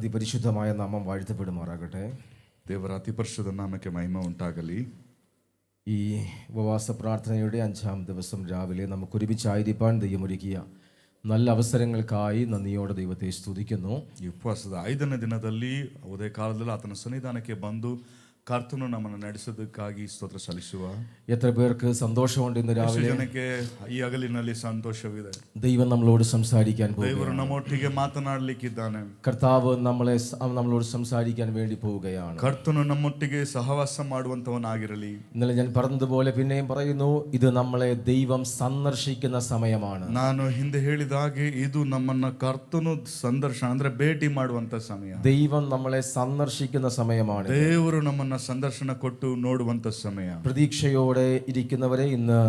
അതിപരിശുദ്ധമായ നാമം വാഴ്ത്തപ്പെടുമാറാകട്ടെ. ದೇವರ ಅತಿ ಪರಿಶುದ್ಧ ನಾಮಕ್ಕೆ ಮಹಿಮೆ ಉಂಟಾಗಲಿ. ഈ ഉപവാസ പ്രാർത്ഥനയുടെ 5-ാം ദിവസം രാവിലെ നമുക്ക് ഒരുമിച്ചായിരിക്കാൻ ദൈവമൊരുക്കിയ നല്ല അവസരങ്ങൾക്കായി നന്ദിയോടെ ദൈവത്തെ സ്തുതിക്കുന്നു. ಈ ಉಪವಾಸದ 5ನೇ ದಿನದಲ್ಲಿ ಉದಯ ಕಾಲದಲ್ಲಿ ಆತನ ಸನ್ನಿಧಾನಕ್ಕೆ ಬಂದು ಕರ್ತನು ನಮ್ಮನ್ನು ನಡೆಸೋದಕ್ಕಾಗಿ ಸ್ತೋತ್ರ ಸಲ್ಲಿಸುವ. എത്ര പേർക്ക് സന്തോഷമുണ്ട് ഇന്ന് രാവിലെ? ಜನಕ್ಕೆ ಈ ಹಗಲಿನಲ್ಲಿ ಸಂತೋಷವಿದೆ. ദൈവം നമ്മളോട് സംസാരിക്കാൻ ದೇವರು ನಮ್ಮೊಟ್ಟಿಗೆ ಮಾತನಾಡಲಿಕ್ಕಿದ್ದಾನೆ. കർത്താവ് നമ്മളോട് സംസാരിക്കാൻ വേണ്ടി പോവുകയാണ്. ಕರ್ತನು ನಮ್ಮೊಟ್ಟಿಗೆ ಸಹವಾಸ ಮಾಡುವಂತವನಾಗಿರಲಿ. ഇന്നലെ ഞാൻ പറഞ്ഞതുപോലെ പിന്നെയും പറയുന്നു, ഇത് നമ്മളെ ദൈവം സന്ദർശിക്കുന്ന സമയമാണ്. ನಾನು ಹಿಂದೆ ಹೇಳಿದ ಹಾಗೆ ಇದು ನಮ್ಮನ್ನ ಕರ್ತನು ಸಂದರ್ಶನ ಅಂದ್ರೆ ಭೇಟಿ ಮಾಡುವಂತ ಸಮಯ. ദൈവം നമ്മളെ സന്ദർശിക്കുന്ന സമയമാണ്. ದೇವರು ನಮ್ಮನ್ನ ಸಂದರ್ಶನ ಕೊಟ್ಟು ನೋಡುವಂತ ಸಮಯ. പ്രതീക്ഷയോടെ ഇരിക്കുന്നവരെ ഇന്ന്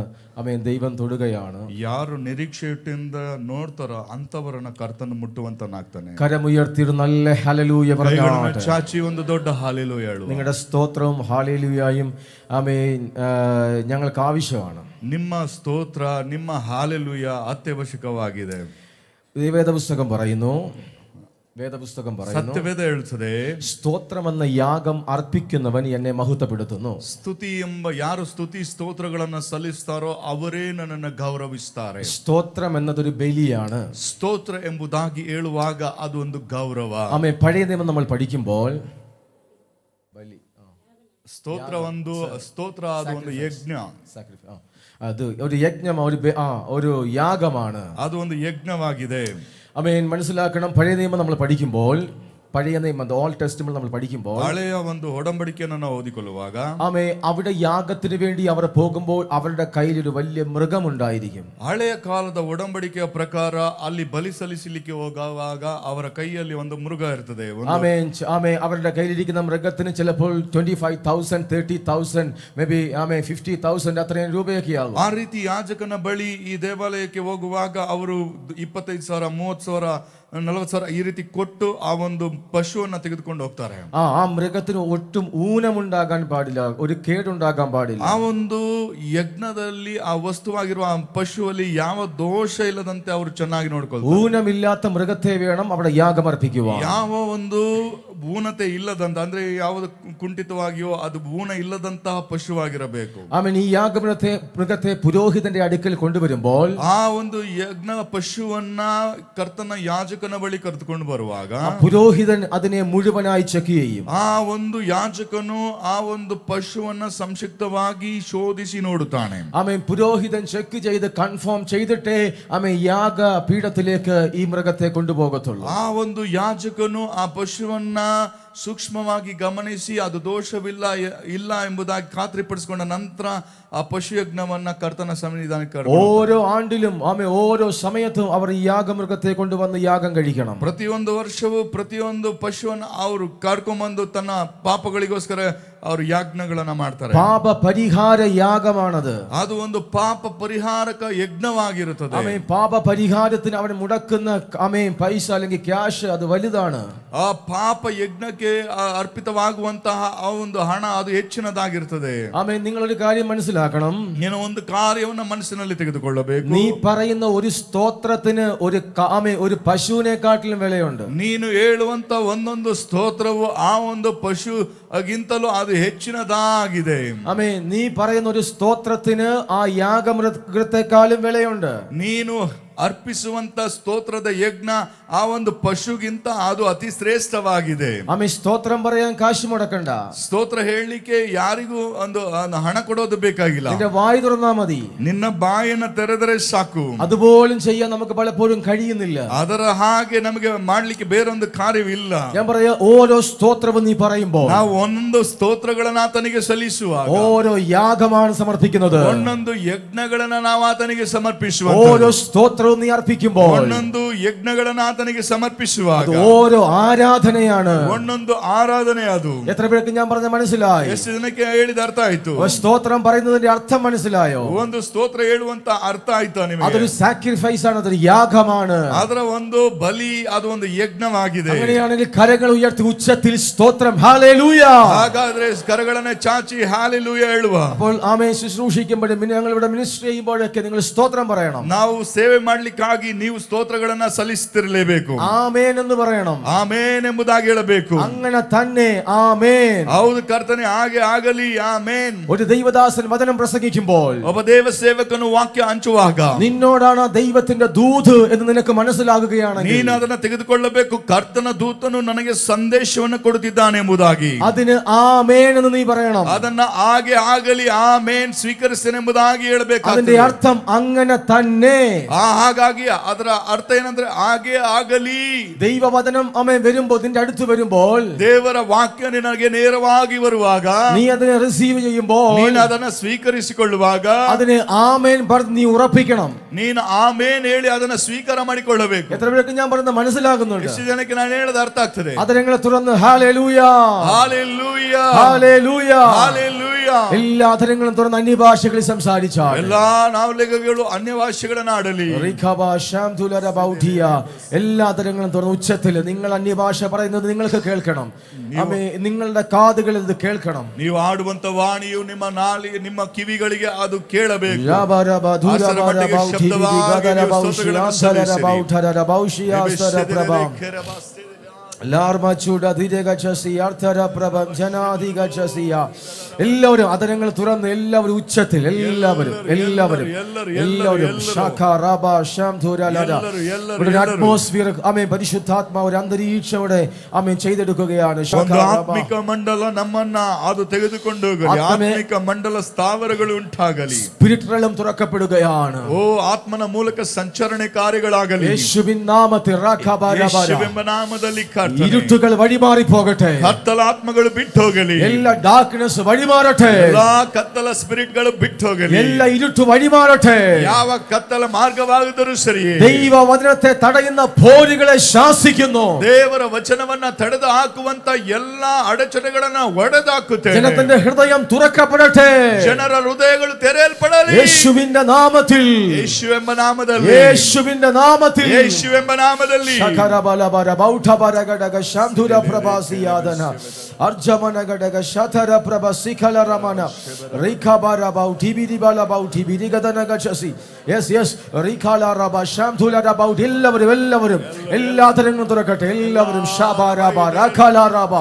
ദൈവം തൊടുകയാണ്. ಯಾರು ನಿರೀಕ್ಷೆ ಇಟ್ಟಿಂದ ನೋಡ್ತಾರೋ ಅಂತವರನ್ನ ಕರ್ತನು ಮುಟ್ಟುವಂತನಾಗ್ತಾನೆ. കരമുയർത്തി നല്ല ഹല്ലേലൂയ പറഞ്ഞാട്ടെ. ಚಾಚಿ ಒಂದು ದೊಡ್ಡ ಹಾಲೆಲೂಯ ಹೇಳು. നിങ്ങളുടെ സ്തോത്രവും ഹാലേലൂയയും ഞങ്ങൾക്ക് ആവശ്യമാണ്. ನಿಮ್ಮ ಸ್ತೋತ್ರ ನಿಮ್ಮ ಹಾಲೆಲೂಯ ಅತ್ಯವಶ್ಯಕವಾಗಿದೆ. വേദപുസ്തകം പറയുന്നു ಸತ್ಯವೇದ ಹೇಳುತ್ತದೆ, സ്തോത്രമെന്ന യാഗം അർപ്പിക്കുന്നവൻ എന്നെ മഹത്വപ്പെടുത്തുന്നു. ಸ್ತುತಿ ಎಂಬ ಯಾರು ಸ್ತುತಿ ಸ್ತೋತ್ರಗಳನ್ನು ಸಲ್ಲಿಸ್ತಾರೋ ಅವರೇ ನನ್ನನ್ನು ಗೌರವಿಸ್ತಾರೆ. സ്തോത്രം എന്നതൊരു ബലിയാണ്. ಸ್ತೋತ್ರ ಎಂಬುದಾಗಿ ಹೇಳುವಾಗ ಅದು ಒಂದು ಗೌರವ. പഴയ നിയമം നമ്മൾ പഠിക്കുമ്പോൾ ಸ್ತೋತ್ರ ಅದು ಒಂದು ಯಜ್ಞ. അത് ഒരു യജ്ഞം, ഒരു യാഗമാണ്. ಅದು ಒಂದು ಯಜ್ಞವಾಗಿದೆ. മനസ്സിലാക്കണം. പഴയ നിയമം നമ്മൾ പഠിക്കുമ്പോൾ, പഴയ നിയമം ഓൾഡ് ടെസ്റ്റമെന്റ് നമ്മൾ പഠിക്കുമ്പോൾ, ಹಳೆಯ ಒಂದು ಒಡಂಬಡಿಕೆಯನ್ನು ನಾವು ಓದಿಕೊಳ್ಳುವಾಗ അവിടെ യാഗത്തിന് വേണ്ടി അവർ പോകുമ്പോൾ അവരുടെ കയ്യിൽ ഒരു വലിയ മൃഗമുണ്ടായിരിക്കും. ಹಳೆಯ ಕಾಲದ ಒಡಂಬಡಿಕೆಯ ಪ್ರಕಾರ ಅಲ್ಲಿ ಬಲಿ ಸಲ್ಲಿಸಲಿಕ್ಕೆ ಹೋಗುವಾಗ ಅವರ ಕೈಯಲ್ಲಿ ಒಂದು ಮೃಗ ಇರ್ತದೆ. അവരുടെ കയ്യിലിരിക്കുന്ന മൃഗത്തിന് ചിലപ്പോൾ 25,000, 30,000, മേ ബി 50,000 അത്രയും രൂപയൊക്കെ ആകും. ಆ ರೀತಿ ಯಾಜಕನ ಬಳಿ ಈ ದೇವಾಲಯಕ್ಕೆ ಹೋಗುವಾಗ ಅವರು 25,000, 30,000, 40,000 ಈ ರೀತಿ ಕೊಟ್ಟು ಆ ಒಂದು ಪಶುವನ್ನ ತೆಗೆದುಕೊಂಡು ಹೋಗ್ತಾರೆ. ആ മൃഗത്തിന് ഒട്ടും ഊനമുണ്ടാകാൻ പാടില്ല, ഒരു കേടുണ്ടാകാൻ പാടില്ല. ಆ ಒಂದು ಯಜ್ಞದಲ್ಲಿ ಆ ವಸ್ತುವಾಗಿರುವ ಆ ಪಶುವಲ್ಲಿ ಯಾವ ದೋಷ ಇಲ್ಲದಂತೆ ಅವರು ಚೆನ್ನಾಗಿ ನೋಡ್ಕೊಳ್ತಾರೆ. ഊനമില്ലാത്ത മൃഗത്തെ വേണം അവിടെ യാഗം അർപ്പിക്കുവാൻ. ಯಾವ ಒಂದು ಊನತೆ ಇಲ್ಲದಂತ ಅಂದ್ರೆ ಯಾವುದು ಕುಂಠಿತವಾಗಿಯೋ ಅದು ಊನ ಇಲ್ಲದಂತಹ ಪಶುವಾಗಿರಬೇಕು. ഈ യാഗമൃഗത്തെ പുരോഹിതന്റെ അടുക്കൽ കൊണ്ടുവരുമ്പോൾ ಆ ಒಂದು ಯಜ್ಞ ಪಶುವನ್ನ ಕರ್ತನ ಯಾಜಕನ ಬಳಿ ಕರೆದುಕೊಂಡು ಬರುವಾಗ പുരോഹിതൻ അതിനെ മുഴുവനായി ചെക്ക് ചെയ്യും. ಆ ಒಂದು ಯಾಜಕನು ಆ ಒಂದು ಪಶುವನ್ನ ಸಂಕ್ಷಿಪ್ತವಾಗಿ ಶೋಧಿಸಿ ನೋಡುತ್ತಾನೆ. പുരോഹിതൻ ചെക്ക് ചെയ്ത് കൺഫേം ചെയ്തിട്ടേ യാഗ പീഠത്തിലേക്ക് ഈ മൃഗത്തെ കൊണ്ടുപോകത്തുള്ളൂ. ಆ ಒಂದು ಯಾಜಕನು ಆ ಪಶುವನ್ನ ಸೂಕ್ಷ್ಮವಾಗಿ ಗಮನಿಸಿ ಅದು ದೋಷವಿಲ್ಲ ಎಂಬುದಾಗಿ ಖಾತ್ರಿಪಡಿಸಿಕೊಂಡ ನಂತರ ಆ ಪಶು ಯಜ್ಞವನ್ನ ಕರ್ತನ ಸನ್ನಿಧಾನಕ್ಕೆ ഓരോ ആണ്ടിലും ഓരോ സമയത്തും അവർ ഈ യാഗമൃഗത്തെ കൊണ്ടുവന്ന് യാഗം കഴിക്കണം. ಪ್ರತಿಯೊಂದು ವರ್ಷವೂ ಪ್ರತಿಯೊಂದು ಪಶುವನ್ನು ಅವರು ಕರ್ಕೊಂಡ್ಬಂದು ತನ್ನ ಪಾಪಗಳಿಗೋಸ್ಕರ ಅವರು ಯಾಜ್ಞಗಳನ್ನ ಮಾಡ್ತಾರೆ. ಪಾಪ ಪರಿಹಾರ യാഗമാണത്. ಅದು ಒಂದು ಪಾಪ ಪರಿಹಾರಕ ಯಜ್ಞವಾಗಿರುತ್ತದೆ. പാപ പരിഹാരത്തിന് അവൻ മുടക്കുന്ന പൈസ അല്ലെങ്കിൽ ക്യാഷ് അത് വലുതാണ്. ಆ ಪಾಪ ಯಜ್ಞಕ್ಕೆ ಅರ್ಪಿತವಾಗುವಂತಹ ಆ ಒಂದು ಹಣ ಅದು ಹೆಚ್ಚಿನದಾಗಿರುತ್ತದೆ. നിങ്ങളൊരു കാര്യം മനസ്സിലാക്കണം. ಏನೋ ಒಂದು ಕಾರ್ಯವನ್ನ ಮನಸ್ಸಿನಲ್ಲಿ ತೆಗೆದುಕೊಳ್ಳಬೇಕು. നീ പറയുന്ന ഒരു സ്തോത്രത്തിന് ഒരു പശുവിനെക്കാട്ടിലും വിലയുണ്ട്. ನೀನು ಹೇಳುವಂತ ಒಂದೊಂದು ಸ್ತೋತ್ರವು ಆ ಒಂದು ಪಶುಗಿಂತಲೂ ಅದು ಹೆಚ್ಚಿನದಾಗಿದೆ. നീ പറയുന്ന ഒരു സ്തോത്രത്തിന് ആ യാഗമൃഗത്തെക്കാളും വിലയുണ്ട്. ನೀನು ಅರ್ಪಿಸುವಂತ ಸ್ತೋತ್ರದ ಯಜ್ಞ ಆ ಒಂದು ಪಶುಗಿಂತ ಅದು ಅತಿ ಶ್ರೇಷ್ಠವಾಗಿದೆ. സ്തോത്രം പറയാൻ കാശ് മുടക്കണ്ട. ಸ್ತೋತ್ರ ಹೇಳಲಿಕ್ಕೆ ಯಾರಿಗೂ ಒಂದು ಹಣ ಕೊಡೋದು ಬೇಕಾಗಿಲ್ಲ. നിന്റെ വായ് തുറന്നാ മതി. ನಿನ್ನ ಬಾಯನ್ನು ತೆರೆದರೆ ಸಾಕು. അതുപോലും ചെയ്യാൻ നമുക്ക് പലപ്പോഴും കഴിയുന്നില്ല. ಅದರ ಹಾಗೆ ನಮಗೆ ಮಾಡ್ಲಿಕ್ಕೆ ಬೇರೊಂದು ಕಾರ್ಯವಿಲ್ಲ. ഞാൻ പറയാ, ഓരോ സ്തോത്രവും നീ പറയുമ്പോൾ ನಾವು ಒಂದೊಂದು ಸ್ತೋತ್ರಗಳನ್ನ ಆತನಿಗೆ ಸಲ್ಲಿಸುವಾಗ ഓരോ യാഗമാണ് സമർപ്പിക്കുന്നത്. ಒಂದೊಂದು ಯಜ್ಞಗಳನ್ನ ನಾವು ಆತನಿಗೆ ಸಮರ್ಪಿಸುವ ഓരോ സ്തോത്ര നീ അർപ്പിക്കുമ്പോൾ ಒಂದೊಂದು ಯಜ್ಞಗಳನ್ನ ಆತನಿಗೆ ಸಮರ್ಪಿಸುವಾಗ ഓരോ ആരാധനയാണ്. ಒಂದೊಂದು ಆರಾಧನೆ ಅದು. എത്ര പേർക്ക് ഞാൻ പറഞ്ഞ മനസ്സിലായി? ಎಷ್ಟು ಜನಕ್ಕೆ ಹೇಳಿದ ಅರ್ಥ ಆಯ್ತು? സ്തോത്രം പറയുന്നതിന്റെ അർത്ഥം മനസ്സിലായോ? ಒಂದು ಸ್ತೋತ್ರ ಹೇಳುವಂತ ಅರ್ಥ ಆಯ್ತಾ ನಿಮಗೆ? അതൊരു സാക്രിഫൈസ് ആണ്, അതൊരു യാഗമാണ്. ಅದರ ಒಂದು ಬಲಿ, ಅದು ಒಂದು ಯಜ್ಞವಾಗಿದೆ. അങ്ങനെയാണെങ്കിൽ കരങ്ങൾ ഉയർത്തി ഉച്ചത്തിൽ സ്തോത്രം ഹല്ലേലൂയ. ಹಾಗಾದ್ರೆ ಕರಗಳನ್ನ ಚಾಚಿ ಹಾಲೆಲೂಯ ಹೇಳುವ. അപ്പോൾ ശുശ്രൂഷിക്കുമ്പോഴും ഞങ്ങൾ ഇവിടെ മിനിസ്ട്രി ചെയ്യുമ്പോഴൊക്കെ നിങ്ങൾ സ്തോത്രം പറയണം. ನಾವು ಸೇವೆ ಮಾಡ್ಲಿಕ್ಕಾಗಿ ನೀವು ಸ್ತೋತ್ರಗಳನ್ನ ಸಲ್ಲಿಸ್ತಿರ್ಲೇಬೇಕು. ആമേൻ എന്ന് പറയണം. ಆಮೇನ್ ಎಂಬುದಾಗಿ ಹೇಳಬೇಕು. അങ്ങനെ തന്നെ ആമേൻ. ಹೌದು ಕರ್ತನೆ, ಹಾಗೆ ಆಗಲಿ, ಆಮೇನ್. ഒരു ദൈവദാസൻ വചനം പ്രസംഗിക്കുമ്പോൾ, ಒಬ್ಬ ದೇವ ಸೇವಕನು ವಾಕ್ಯ ಹಂಚುವಾಗ, നിന്നോടാണ് ദൈവത്തിന്റെ ദൂത് എന്ന് നിനക്ക് മനസ്സിലാകുകയാണെങ്കിൽ, ನೀನು ಅದನ್ನ ತೆಗೆದುಕೊಳ್ಳಬೇಕು. ಕರ್ತನ ದೂತನು ನನಗೆ ಸಂದೇಶವನ್ನು ಕೊಡುತ್ತಿದ್ದಾನೆ ಎಂಬುದಾಗಿ അതിന് ആമേൻ എന്ന് നീ പറയണം. ಅದನ್ನ ಹಾಗೆ ಆಗಲಿ, ಆಮೇನ್ ಸ್ವೀಕರಿಸ್ತೇನೆ ಎಂಬುದಾಗಿ ಹೇಳಬೇಕು. അതിന്റെ അർത്ഥം അങ്ങനെ തന്നെ. ಹಾಗಾಗಿ ಅದರ ಅರ್ಥ ಏನಂದ್ರೆ ಹಾಗೆ ಆಗಲಿ. ദൈവവചനം ആമേൻ വരുമ്പോൾ, നിന്റെ അടുത്ത് വരുമ്പോൾ, ದೇವರ ವಾಕ್ಯ ನಿನಗೆ ನೇರವಾಗಿ ಬರುವಾಗ, നീ അതിനെ റിസീവ് ചെയ്യുമ്പോൾ, ನೀನು ಅದನ್ನ ಸ್ವೀಕರಿಸಿಕೊಳ್ಳುವಾಗ, അതിന് ആമേൻ പറഞ്ഞ് നീ ഉറപ്പിക്കണം. ನೀನು ಆಮೇನ್ ಹೇಳಿ ಅದನ್ನ ಸ್ವೀಕಾರ ಮಾಡಿಕೊಳ್ಳಬೇಕು. എത്ര പേർക്ക് ഞാൻ പറയുന്നത് മനസ്സിലാകുന്നുണ്ട്? ಎಷ್ಟು ಜನಕ್ಕೆ ನಾನು ಹೇಳೋದು ಅರ್ಥ ಆಗ್ತದೆ? അതരങ്ങളെ തുറന്ന് ഹല്ലേലൂയ, ഹല്ലേലൂയ, ഹല്ലേലൂയ, ഹല്ലേലൂയ. എല്ലാ അതരങ്ങളും തുറന്ന് അന്യഭാഷകളിൽ സംസാരിച്ചാൽ, ಎಲ್ಲಾ നാവുകൾ അന്യ ഭാഷಗಳನ್ನು ആಡಲಿ. എല്ലാ അതരങ്ങളും തുറന്ന് ഉച്ചത്തിൽ നിങ്ങൾ അന്യഭാഷ പറയുന്നത് നിങ്ങൾക്ക് കേൾക്കണം. നിങ്ങളുടെ കാതുകളിൽ ഇത് കേൾക്കണം. ನೀವು ಆಡುವಂತ ವಾಣಿಯು ನಿಮ್ಮ ಕಿವಿಗಳಿಗೆ ಅದು ಕೇಳಬೇಕು. എല്ലാവരും അതരങ്ങൾ തുറന്ന്, എല്ലാവരും ഉച്ചത്തിൽ, എല്ലാവരും അറ്റ്മോസ്ഫിയർ ആമേൻ പരിശുദ്ധാത്മാവ് ഒരു അന്തരീക്ഷം ഇവിടെ ആമേൻ ചെയ്തെടുക്കുകയാണ്. ಆತ್ಮಿಕ ಮಂಡಲ ನಮ್ಮನ್ನ ಅದು ತೆಗೆದುಕೊಂಡು ಹೋಗಲಿ. ಆತ್ಮಿಕ ಮಂಡಲ ಸ್ಥಾವರಗಳು ಉಂಟಾಗಲಿ. Spirit realm തുറക്കപ്പെടുകയാണ്. ಓ ಆತ್ಮನ ಮೂಲಕ ಸಂಚರಣೆ ಕಾರ್ಯಗಳಾಗಲಿ. യേശുവിൻ നാമത്തിൽ ಯೇಸುವೆಂಬ ನಾಮದಲ್ಲಿ ഇരുട്ടുകൾ വഴിമാറി പോകട്ടെ. ಕತ್ತಲ ಆತ್ಮಗಳು ಬಿಟ್ಟು ಹೋಗಲಿ. എല്ലാ ഡാർക്ക്നെസ് വഴിമാറട്ടെ. ಎಲ್ಲಾ ಕತ್ತಲ ಸ್ಪಿರಿಟ್ಗಳು ಬಿಟ್ಟು ಹೋಗಲಿ. എല്ലാ ഇരുട്ട് വഴിമാറട്ടെ. ಯಾವ ಕತ್ತಲ ಮಾರ್ಗವಾಗುದರೂ ಸರಿಯೇ, ദൈവ വചനത്തെ തടയുന്ന പോരുകളെ ശാസിക്കുന്നു. ದೇವರ ವಚನವನ್ನ ತಡೆದು ಹಾಕುವಂತ ಎಲ್ಲಾ ಅಡಚಣೆಗಳನ್ನ ಒಡೆದಾಕುತ್ತೇನೆ. ജനത്തിന്റെ ഹൃദയം തുറക്കപ്പെടട്ടെ. ಜನರ ಹೃದಯಗಳು ತೆರೆಯಲ್ಪಡಲಿ. യേശുവിന്റെ നാമത്തിൽ, ಯೇಸುವೆಂಬ ನಾಮದಲ್ಲಿ, യേശുവിന്റെ നാമത്തിൽ, ಯೇಸುವೆಂಬ ನಾಮದಲ್ಲಿ. ശകരബലബര ബൗഠബരഗടഗ ശാന്തുര പ്രഭാസിയാദന അർജമനഗടഗ ശതര പ്രഭ സിഖലരമന റിഖബരബൗ ടിബിരിബലബൗ ടിബിരിഗദനഗചസി. യെസ് റിഖലറബ ശാന്തുലരബൗ. എല്ലാവരും എല്ലാ തരങ്ങളും തുറക്കട്ടെ. എല്ലാവരും ശബരബ റഖലറബ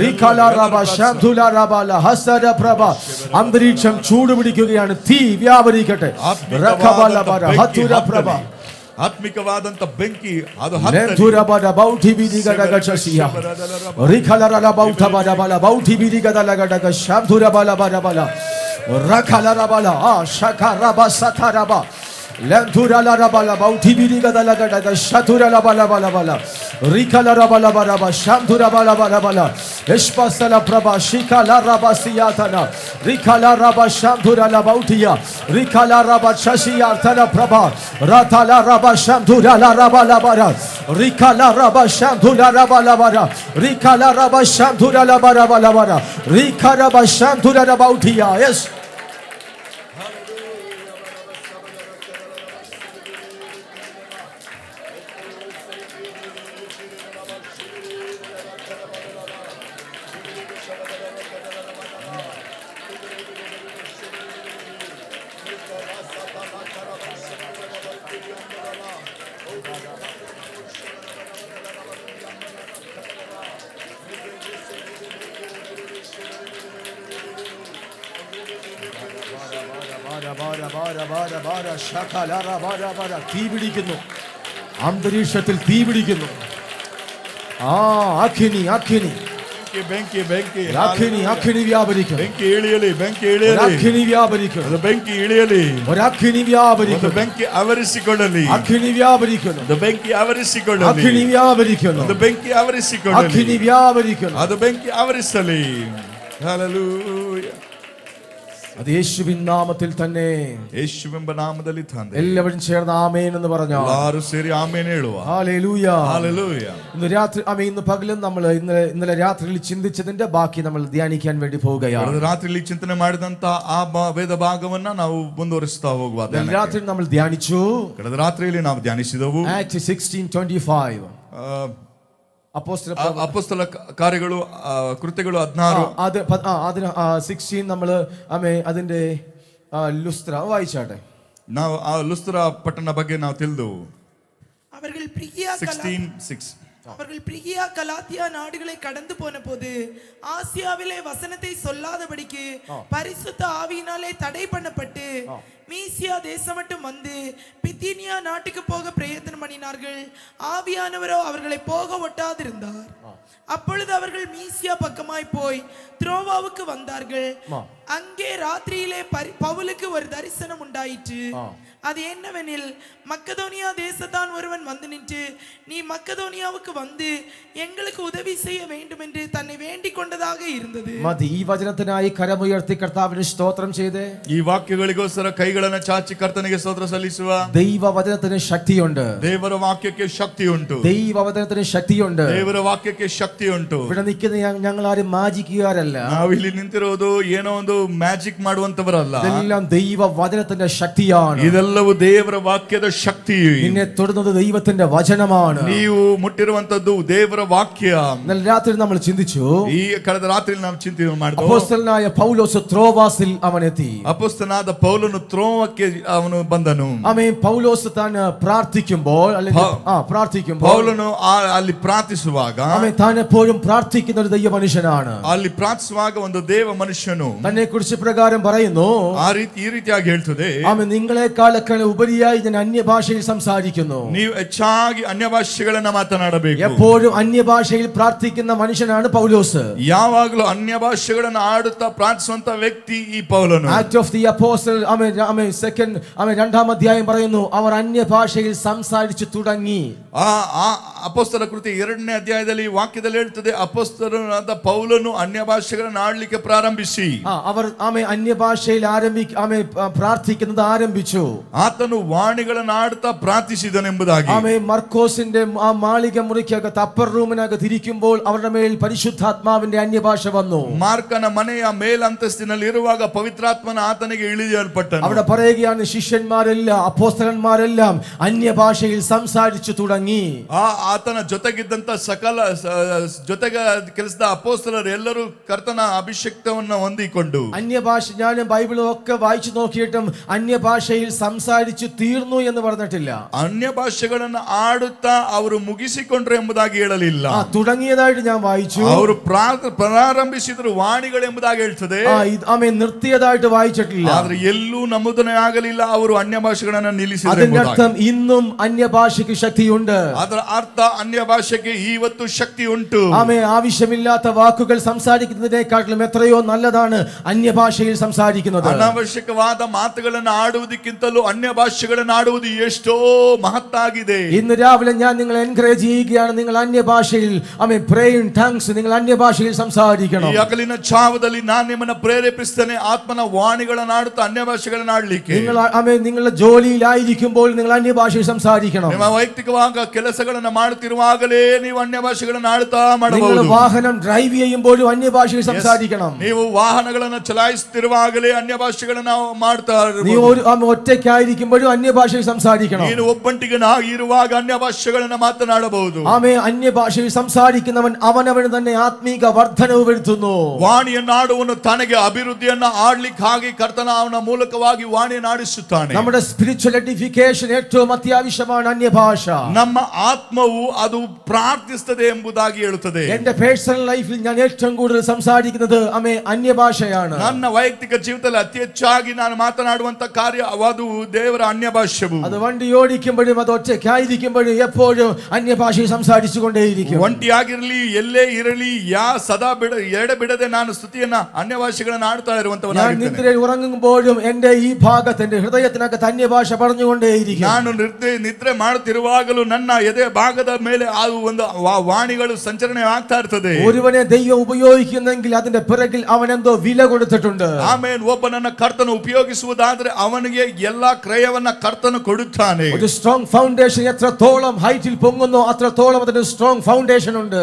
റിഖലറബ ശാന്തുലരബല ഹസര പ്രഭ. അന്തരീക്ഷം ചൂടുപിടിക്കുകയാണ്. തീ വ്യാപരിക്കട്ടെ. റഖബലബര ഹതുര പ്രഭ. ಆತ್ಮಿಕವಾದಂತ ಬೆಂಕಿ ಅದು Lentura la rabala bauti biriga da la gada shatura la bala bala bala rikala rabala bala bala shantura bala bala bala espasa la praba shika la rabasiyatana rikala raba shantura la bautia rikala raba shashiyatana praba rata la raba shantura la rabala bala rikala raba shantura la bala bala rikala raba shantura la bala bala rikala raba shantura la bautia. Yes. തീ പിടിക്കുന്നു. അന്തരീക്ഷത്തിൽ തീ പിടിക്കുന്നു. അഗ്നി അഗ്നി ಬೆಂಕಿ ಬೆಂಕಿ ಅಗ್ನಿ ಅಗ್ನಿ ವ್ಯಾಪರಿക്കുന്നു. ಬೆಂಕಿ ಇಳಿಯಲಿ, ಬೆಂಕಿ ಇಳಿಯಲಿ, ಅಗ್ನಿ ವ್ಯಾಪರಿക്കുന്നു. ಬೆಂಕಿ ಇಳಿಯಲಿ, ಅಗ್ನಿ ವ್ಯಾಪರಿക്കുന്നു. ಬೆಂಕಿ ಆವರಿಸಿಕೊಳ್ಳಲಿ, ಅಗ್ನಿ ವ್ಯಾಪರಿക്കുന്നു. ಬೆಂಕಿ ಆವರಿಸಿಕೊಳ್ಳಲಿ, ಅಗ್ನಿ ವ್ಯಾಪರಿക്കുന്നു. ಬೆಂಕಿ ಆವರಿಸಿಕೊಳ್ಳಲಿ, ಅಗ್ನಿ ವ್ಯಾಪರಿക്കുന്നു. ಅದು ಬೆಂಕಿ ಆವರಿಸಲಿ. ഹല്ലേലൂയ. അത് യേശുവിൻ നാമത്തിൽ തന്നെ. യേശുവെಂಬ നാമದಲ್ಲಿ ತಂದೆ. എല്ലാവരും ചേർന്ന് ആമേൻ എന്ന് പറഞ്ഞു. എല്ലാവരും ಸೇರಿ ആമേൻ ಹೇಳುವ. ഹല്ലേലൂയ. ഹല്ലേലൂയ. ഇന്ന് രാത്രി ഇന്ന് പകലും നമ്മൾ ഇന്നലെ രാത്രിയിൽ ചിന്തിച്ചതിന്റെ ബാക്കി നമ്മൾ ധ്യാനിക്കാൻ വേണ്ടി പോവുകയാണ്. രാത്രിയിൽ ചിന്തನೆ ಮಾಡಿದಂತ ಆ ವೇದ ಭಾಗವನ್ನ ನಾವು ಮುಂದುವರಿಸ್ತಾ ಹೋಗುವ. രാത്രി നമ്മൾ ധ്യാനിച്ചു. ಕಳೆದ ರಾತ್ರಿಯಲ್ಲಿ ನಾವು ಧ್ಯಾನಿಸಿದೆವು. Acts 16:25 ಅಪೊಸ್ತಲ ಕಾರ್ಯಗಳು ಕೃತ್ಯಗಳು 16 അതിന് 16 നമ്മൾ അതിന്റെ ലുസ്ത്ര വായിച്ചാട്ടെ. ನಾವು ಆ ಲುಸ್ತ್ರ ಪಟ್ಟಣ ಬಗ್ಗೆ ನಾವು ತಿಳಿದೆವು. அவர்கள் பிரிகியா 16:6. அவர்கள் பிரிகியா கலாத்தியா நாடுகளை கடந்து போன போது ஆசியாவிலே வசனத்தை சொல்லாதபடிக்கு பரிசுத்த ஆவியினாலே தடை பண்ணப்பட்டு மீசியா தேசம் மட்டும் வந்து பித்தீனியா நாட்டுக்கு போக பிரயத்தனம் பண்ணினார்கள். ஆவியானவரோ அவர்களை போக ஒட்டாதிருந்தார். அப்பொழுது அவர்கள் மீசியா பக்கமாய் போய் த்ரோவாவுக்கு வந்தார்கள். அங்கே ராத்திரியிலே பவுலுக்கு ஒரு தரிசனம் உண்டாயிற்று. அது என்னவெனில், மக்கதோனியா தேசத்தான் ஒருவன் வந்து நின்று, நீ மக்கதோனியாவுக்கு வந்து எங்களுக்கு உதவி செய்ய வேண்டும் என்று தன்னை வேண்டிக் கொண்டதாக இருந்தது. മതി. ഈ വചനത്തിനായി കരമുയർത്തി കർത്താവിന് സ്തോത്രം ചെയ്ത് ಈ ವಾಕ್ಯಗಳಿಗೋಸ್ಕರ ಕೈಗಳನ್ನು ಚಾಚಿ ಕರ್ತನಿಗೆ ಸ್ತೋತ್ರ ಸಲ್ಲಿಸುವ. ദൈവവചനത്തിന് ശക്തിയുണ്ട്. ದೇವರ ವಾಕ್ಯಕ್ಕೆ ಶಕ್ತಿ ಉಂಟು. ദൈവവചനത്തിന് ശക്തിയുണ്ട്. ದೇವರ ವಾಕ್ಯಕ್ಕೆ ಶಕ್ತಿ ಉಂಟು. ഇവിടെ നിൽക്കുന്ന ഞങ്ങൾ ആരും മാജിക്കുകാരല്ല. ನಾವಿಲ್ಲಿ ನಿಂತಿರೋದು ಏನೋ ಒಂದು ಮ್ಯಾಜಿಕ್ ಮಾಡುವಂತವರಲ್ಲ. ഇതെല്ലാം ദൈവവചനത്തിന്റെ ശക്തിയാണ്. ಇದೆಲ್ಲವೂ ದೇವರ ವಾಕ್ಯದ ಶಕ್ತಿ. നിന്നെ തൊടുന്നത് ദൈവത്തിന്റെ വചനമാണ്. ನೀವು ಮುಟ್ಟಿರುವಂತದ್ದು ದೇವರ ವಾಕ್ಯ. ഇന്നലെ രാത്രി നമ്മൾ ചിന്തിച്ചു. ಈ ಕಳೆದ ರಾತ್ರಿ ನಾವು ಚಿಂತನೆ ಮಾಡಿದೆವು. ಅಪೊಸ್ತಲನಾയ ಪೌಲೋಸ್ ത്രോവാസിൽ അവനെത്തി. ಅಪೊಸ್ತಲನಾದ ಪೌಲನು ತ್ರೋವಕ್ಕೆ ಅವನು ಬಂದನು. ആമേൻ. പൗലോസ് താൻ പ്രാർത്ഥിക്കുമ്പോൾ ಪೌಲನು ಅಲ್ಲಿ ಪ್ರಾರ್ಥಿಸುವಾಗ ആമേൻ താൻ എപ്പോഴും പ്രാർത്ഥിക്കുന്ന ഒരു ദൈവ മനുഷ്യനാണ്. ಅಲ್ಲಿ ಪ್ರಾರ್ಥಿಸುವಾಗ ಒಂದು ದೇವ ಮನುಷ್ಯನು തന്നെ കുറിച്ച് പ്രകാരം പറയുന്നു. ಈ ರೀತಿಯಾಗಿ ಹೇಳ್ತದೆ, ആമേൻ, നിങ്ങളെക്കാളൊക്കെ ഉപരിയായി ഞാൻ അന്യഭാഷയിൽ സംസാരിക്കുന്നു. ನೀವು ಹೆಚ್ಚಾಗಿ ಅನ್ಯ ಭಾಷೆಗಳನ್ನ ಮಾತನಾಡಬೇಕು. എപ്പോഴും അന്യഭാഷയിൽ പ്രാർത്ഥിക്കുന്ന മനുഷ്യനാണ് പൗലോസ്. ಯಾವಾಗಲೂ ಅನ್ಯ ಭಾಷೆಗಳನ್ನ ಆಡುತ್ತಾ ಪ್ರಾರ್ಥಿಸುವಂತ ವ್ಯಕ್ತಿ ಈ ಪೌಲನು. ആക്ട് ഓഫ് ദി അപ്പോസ്റ്റൽ രണ്ടാം അധ്യായം പറയുന്നു, അവർ അന്യഭാഷയിൽ സംസാരിച്ചു തുടങ്ങി. ಆ ಅಪೊಸ್ತಲ ಕೃತಿ 2ನೇ ಅಧ್ಯಾಯದಲ್ಲಿ ವಾಕ್ಯದಲ್ಲಿ ಹೇಳ್ತದೆ, ಅಪೊಸ್ತಲನಾದ ಪೌಲನು ಅನ್ಯ ಭಾಷೆಗಳನ್ನ ಆಡಲಿಕ್ಕೆ ಪ್ರಾರಂಭಿಸಿ അവർ അന്യഭാഷയിൽ പ്രാർത്ഥിക്കുന്നത് ആരംഭിച്ചു. ಆತನು ವಾಣಿಗಳನ್ನು ಆಡುತ್ತಾ ಪ್ರಾರ್ಥಿಸಿದನೆಂಬುದಾಗಿ. മർക്കോസിന്റെ ആ മാളിക മുറിക്കകത്ത് അപ്പർ റൂമിനകത്ത് ഇരിക്കുമ്പോൾ അവരുടെ മേൽ പരിശുദ്ധാത്മാവിന്റെ അന്യഭാഷ വന്നു. ಮಾರ್ಕನ ಮನೆಯ ಮೇಲಂತಸ್ತಿನಲ್ಲಿ ಇರುವಾಗ ಪವಿತ್ರಾತ್ಮನ ಆತನಿಗೆ ಇಳಿಯಲ್ಪಟ್ಟನು. അവിടെ പറയുകയാണ്, ശിഷ്യന്മാരെല്ലാം അപ്പോസ്തലന്മാരെല്ലാം അന്യഭാഷയിൽ സംസാരിച്ചു തുടങ്ങി. ಆತನ ಜೊತೆಗಿದ್ದಂತ ಸಕಲ ಜೊತೆಗೆ ಕೆಲಸದ ಅಪೋಸ್ತಲರು ಎಲ್ಲರೂ ಕರ್ತನ ಅಭಿಷೇಕವನ್ನು ಹೊಂದಿಕೊಂಡು അന്യഭാഷ, ഞാൻ ബൈബിളും ഒക്കെ വായിച്ചു നോക്കിയിട്ടും അന്യഭാഷയിൽ സംസാരിച്ചു തീർന്നു എന്ന് പറഞ്ഞിട്ടില്ല. ಅನ್ಯ ಭಾಷೆಗಳನ್ನು ಆಡುತ್ತಾ ಅವರು ಮುಗಿಸಿಕೊಂಡ್ರು ಎಂಬುದಾಗಿ ಹೇಳಲಿಲ್ಲ. തുടങ്ങിയതായിട്ട് ഞാൻ വായിച്ചു. ಅವರು ಪ್ರಾರಂಭಿಸಿದ್ರು ವಾಣಿಗಳು ಎಂಬುದಾಗಿ ಹೇಳ್ತದೆ. നിർത്തിയതായിട്ട് വായിച്ചിട്ടില്ല. ಆದ್ರೆ ಎಲ್ಲೂ ನಮೂದನೆ ಆಗಲಿಲ್ಲ, ಅವರು ಅನ್ಯ ಭಾಷೆಗಳನ್ನು ನಿಲ್ಲಿಸಿದ್ರು. അതിന്റെ അർത്ഥം ഇന്നും അന്യഭാഷയ്ക്ക് ശക്തിയുണ്ട്. ಅದರ ಅರ್ಥ ಅನ್ಯ ಭಾಷೆಗೆ ಇವತ್ತು ಶಕ್ತಿ ಉಂಟು. ആവശ്യമില്ലാത്ത വാക്കുകൾ സംസാരിക്കുന്നതിനേക്കാളും എത്രയോ നല്ലതാണ് അന്യഭാഷയിൽ സംസാരിക്കുന്നത്. ಅನಾವಶ್ಯಕವಾದ ಮಾತುಗಳನ್ನು ಆಡುವುದಕ್ಕಿಂತಲೂ ಅನ್ಯ ಭಾಷೆಗಳನ್ನು ಆಡುವುದು ಎಷ್ಟೋ ಮಹತ್ತಾಗಿದೆ. ഇന്ന് രാവിലെ ഞാൻ നിങ്ങളെ എൻകറേജ് ചെയ്യുകയാണ്, നിങ്ങൾ അന്യഭാഷയിൽ പ്രേ ഇൻ ടങ്സ്, നിങ്ങൾ അന്യഭാഷയിൽ സംസാരിക്കണം. ಈ ಹಗಲಿನ ಛಾವದಲ್ಲಿ ನಾನು ನಿಮ್ಮನ್ನು ಪ್ರೇರೇಪಿಸುತ್ತೇನೆ, ಆತ್ಮನ ವಾಣಿಗಳನ್ನು ಆಡುತ್ತಾ ಅನ್ಯ ಭಾಷೆಗಳನ್ನು ಆಡಲಿಕ್ಕೆ. നിങ്ങളുടെ ജോലിയിലായിരിക്കുമ്പോൾ നിങ്ങൾ അന്യഭാഷയിൽ സംസാരിക്കണം. ನಿಮ್ಮ ವೈಯಕ್ತಿಕವಾಗಿ ಕೆಲಸಗಳನ್ನು ಮಾಡುತ್ತಿರುವಾಗಲೇ ನೀವು ಅನ್ಯ ಭಾಷೆಗಳನ್ನು ಆಡುತ್ತಾ ಮಾಡಬಹುದು. നിങ്ങൾ വാഹനം ഡ്രൈവ് ചെയ്യുമ്പോഴും അന്യഭാഷയിൽ സംസാരിക്കണം. ನೀವು ವಾಹನಗಳನ್ನು ಚಲಾಯಿಸುತ್ತಿರುವಾಗಲೇ ಅನ್ಯ ಭಾಷೆಗಳನ್ನು ಮಾಡ್ತಾ നീ ഒറ്റയ്ക്കായിരിക്കുമ്പോഴും അന്യഭാഷയിൽ സംസാരിക്കണം. ನೀನು ಒಬ್ಬಂಟಿಗನಾಗಿ ಇರುವಾಗ ಅನ್ಯ ಭಾಷೆಗಳನ್ನು ಮಾತನಾಡಬಹುದು. അന്യഭാഷയിൽ സംസാരിക്കുന്നവൻ അവനവന് തന്നെ ആത്മീക വർധനവ് വരുത്തുന്നു. ವಾಣಿಯನ್ನಾಡುವನು ತನಗೆ ಅಭಿವೃದ್ಧಿಯನ್ನ ಆಡ್ಲಿಕ್ಕಾಗಿ ಕರ್ತನ ಅವನ ಮೂಲಕವಾಗಿ ವಾಣಿಯನ್ನು ಆಡಿಸುತ್ತಾನೆ. നമ്മുടെ സ്പിരിച്വൽ എഡിഫിക്കേഷൻ ഏറ്റവും അത്യാവശ്യമാണ് അന്യഭാഷ. ನಮ್ಮ ಆತ್ಮವು ಅದು ಪ್ರಾರ್ಥಿಸುತ್ತದೆ ಎಂಬುದಾಗಿ ಹೇಳುತ್ತದೆ. എന്റെ പേഴ്സണൽ ലൈഫിൽ ഞാൻ ഏറ്റവും കൂടുതൽ സംസാരിക്കുന്നത് അന്യഭാഷയാണ്. ನನ್ನ ವೈಯಕ್ತಿಕ ಜೀವಿತದಲ್ಲಿ ಅತಿ ಹೆಚ್ಚಾಗಿ ನಾನು ಮಾತನಾಡುವಂತ ಕಾರ್ಯ ಅದು ದೇವರ ಅನ್ಯ ಭಾಷೆವು. അത് വണ്ടി ഓടിക്കുമ്പോഴും അത് ഒറ്റയ്ക്കായിരിക്കുമ്പോഴും എപ്പോഴും അന്യഭാഷയിൽ സംസാരിച്ചുകൊണ്ടേയിരിക്കും. ಒಂಟಿಯಾಗಿರಲಿ ಎಲ್ಲೇ ಇರಲಿ ಸದಾ ಎಡಬಿಡದೆ ನಾನು ಸ್ತುತಿಯನ್ನ ಅನ್ಯ ಭಾಷೆಗಳನ್ನು ಆಡ್ತಾ ಇರುವಂತವನಾಗಿದ್ದೇನೆ. ഞാൻ നിദ്രയിൽ ഉറങ്ങുമ്പോഴും എന്റെ ഈ ഭാഗത്ത്, എന്റെ ഹൃദയത്തിനകത്ത് അന്യഭാഷ പറഞ്ഞുകൊണ്ടേയിരിക്കും. ನಾನು ನಿದ್ರೆ ಮಾಡುತ್ತಿರುವಾಗಲೂ ನನ್ನ ಎದೆ ಭಾಗದ ಮೇಲೆ ಆ ಒಂದು ವಾಣಿಗಳು ಸಂಚರಣೆ ಆಗ್ತಾ ಇರ್ತದೆ. ഒരുവനെ ദൈവം ഉപയോഗിക്കുന്നെങ്കിൽ അതിന്റെ പിറകിൽ അവൻ എന്തോ വില കൊടുത്തിട്ടുണ്ട്. ಆಮೇಲೆ ಒಬ್ಬನನ್ನ ಕರ್ತನು ಉಪಯೋಗಿಸುವುದಾದ್ರೆ ಅವನಿಗೆ ಎಲ್ಲಾ ಕ್ರಯವನ್ನ ಕರ್ತನು ಕೊಡುತ್ತಾನೆ. ഒരു സ്ട്രോങ് ഫൗണ്ടേഷൻ എത്രത്തോളം ഹൈറ്റിൽ പൊങ്ങുന്നോ അത്രത്തോളം അതിന് സ്ട്രോങ് ഫൗണ്ടേഷൻ ഉണ്ട്.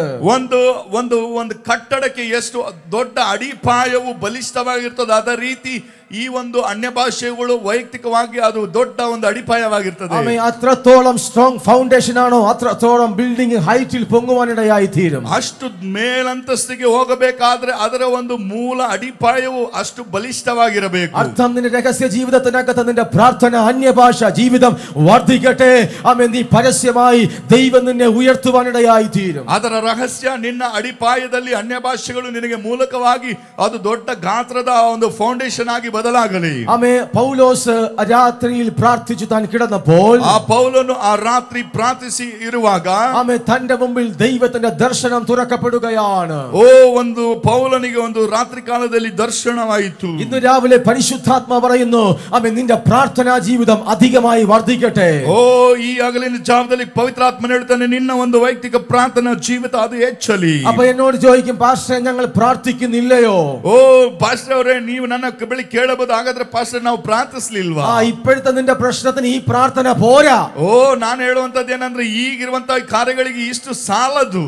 ಒಂದು ಕಟ್ಟಡಕ್ಕೆ ಎಷ್ಟು ದೊಡ್ಡ ಅಡಿಪಾಯವು ಬಲಿಷ್ಠವಾಗಿರ್ತದೆ, ಅದೇ ರೀತಿ ಈ ಒಂದು ಅನ್ಯ ಭಾಷೆಗಳು ವೈಯಕ್ತಿಕವಾಗಿ ಅದು ದೊಡ್ಡ ಒಂದು ಅಡಿಪಾಯವಾಗಿರ್ತದೆ. ആമേ അത്രത്തോളം സ്ട്രോങ് ഫൗണ്ടേഷൻ ആണോ അത്രത്തോളം ബിൽഡിംഗ് ഹൈറ്റിൽ പൊങ്ങുവാനിടയായി തീരും. ಅಷ್ಟು ಮೇಲಂತಸ್ತಿಗೆ ಹೋಗಬೇಕಾದ್ರೆ ಅದರ ಒಂದು ಮೂಲ ಅಡಿಪಾಯವು ಅಷ್ಟು ಬಲಿಷ್ಠವಾಗಿರಬೇಕು. അർത്ഥം നിന്റെ രഹസ്യ ജീവിതത്തിനകത്ത് നിന്റെ പ്രാർത്ഥന അന്യഭാഷ ജീവിതം വർദ്ധിക്കട്ടെ. ആമേ നീ പരസ്യമായി ദൈവം നിന്നെ ഉയർത്തുവാനിടയായി തീരും. ಅದರ ರಹಸ್ಯ ನಿನ್ನ ಅಡಿಪಾಯದಲ್ಲಿ ಅನ್ಯ ಭಾಷೆಗಳು ನಿನಗೆ ಮೂಲಕವಾಗಿ ಅದು ದೊಡ್ಡ ಗಾತ್ರದ ಒಂದು ಫೌಂಡೇಶನ್ ಆಗಿ ಬದಲಾಗಲಿ. ആമേ പൗലോസ് രാത്രിയിൽ പ്രാർത്ഥിച്ചു താൻ കിടന്നപ്പോൾ ಆ ಪೌಲನು ಆ ರಾತ್ರಿ ಪ್ರಾರ್ಥಿಸಿ ಇರುವಾಗ ആമേ തന്റെ മുമ്പിൽ ദൈവത്തിന്റെ ദർശനം തുറക്കപ്പെടുകയാണ്. ಓ ಒಂದು ಪೌಲನಿಗೆ ಒಂದು ರಾತ್ರಿ ಕಾಲದಲ್ಲಿ ದರ್ಶನವಾಯಿತು. ഇന്ന് രാവിലെ പരിശുദ്ധാത്മാ പറയുന്നു ആമേ നിന്റെ പ്രാർത്ഥനാ ജീവിതം അധികമായി വർദ്ധിക്കട്ടെ. ಓ ಈ ಹಗಲಿನ ಜಾವದಲ್ಲಿ ಪವಿತ್ರಾತ್ಮನು ಹೇಳ್ತಾನೆ ನಿನ್ನ ಒಂದು ವೈಯಕ್ತಿಕ ಪ್ರಾರ್ಥನಾ ಜೀವಿತ ಅದು ಹೆಚ್ಚಲಿ. അപ്പൊ എന്നോട് ചോദിക്കും പാസ്റ്റർ ഞങ്ങൾ പ്രാർത്ഥിക്കുന്നില്ലയോ? ಓ ಪಾಸ್ಟರ್ ಅವರೇ ನೀವು ನನ್ನ ಬಳಿ ಕೇಳಬಹುದು, ಹಾಗಾದ್ರೆ ಪಾಸ್ಟರ್ ನಾವು ಪ್ರಾರ್ಥಿಸಲಿಲ್ವಾ? ഇപ്പോഴത്തെ നിന്റെ പ്രശ്നത്തിന് ഈ പ്രാർത്ഥന പോരാ. ಓ ನಾನು ಹೇಳುವಂತದ್ದು ಏನಂದ್ರೆ ಈಗಿರುವಂತಹ ಕಾರ್ಯಗಳಿಗೆ ಇಷ್ಟು ಸಾಲದು.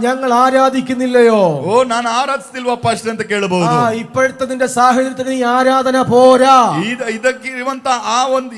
ഞങ്ങൾ ആരാധിക്കുന്നില്ലയോ? ಓ ನಾನು ಆರಾಧಿಸ್ತಿಲ್ವಾ ಪಾಸ್ಟರ್ ಅಂತ ಕೇಳಬಹುದು. ഇപ്പോഴത്തെ നിന്റെ സാഹചര്യത്തിന് ഈ ആരാധന പോരാ. ಇದಕ್ಕೆ ಇರುವಂತ ಆ ಒಂದು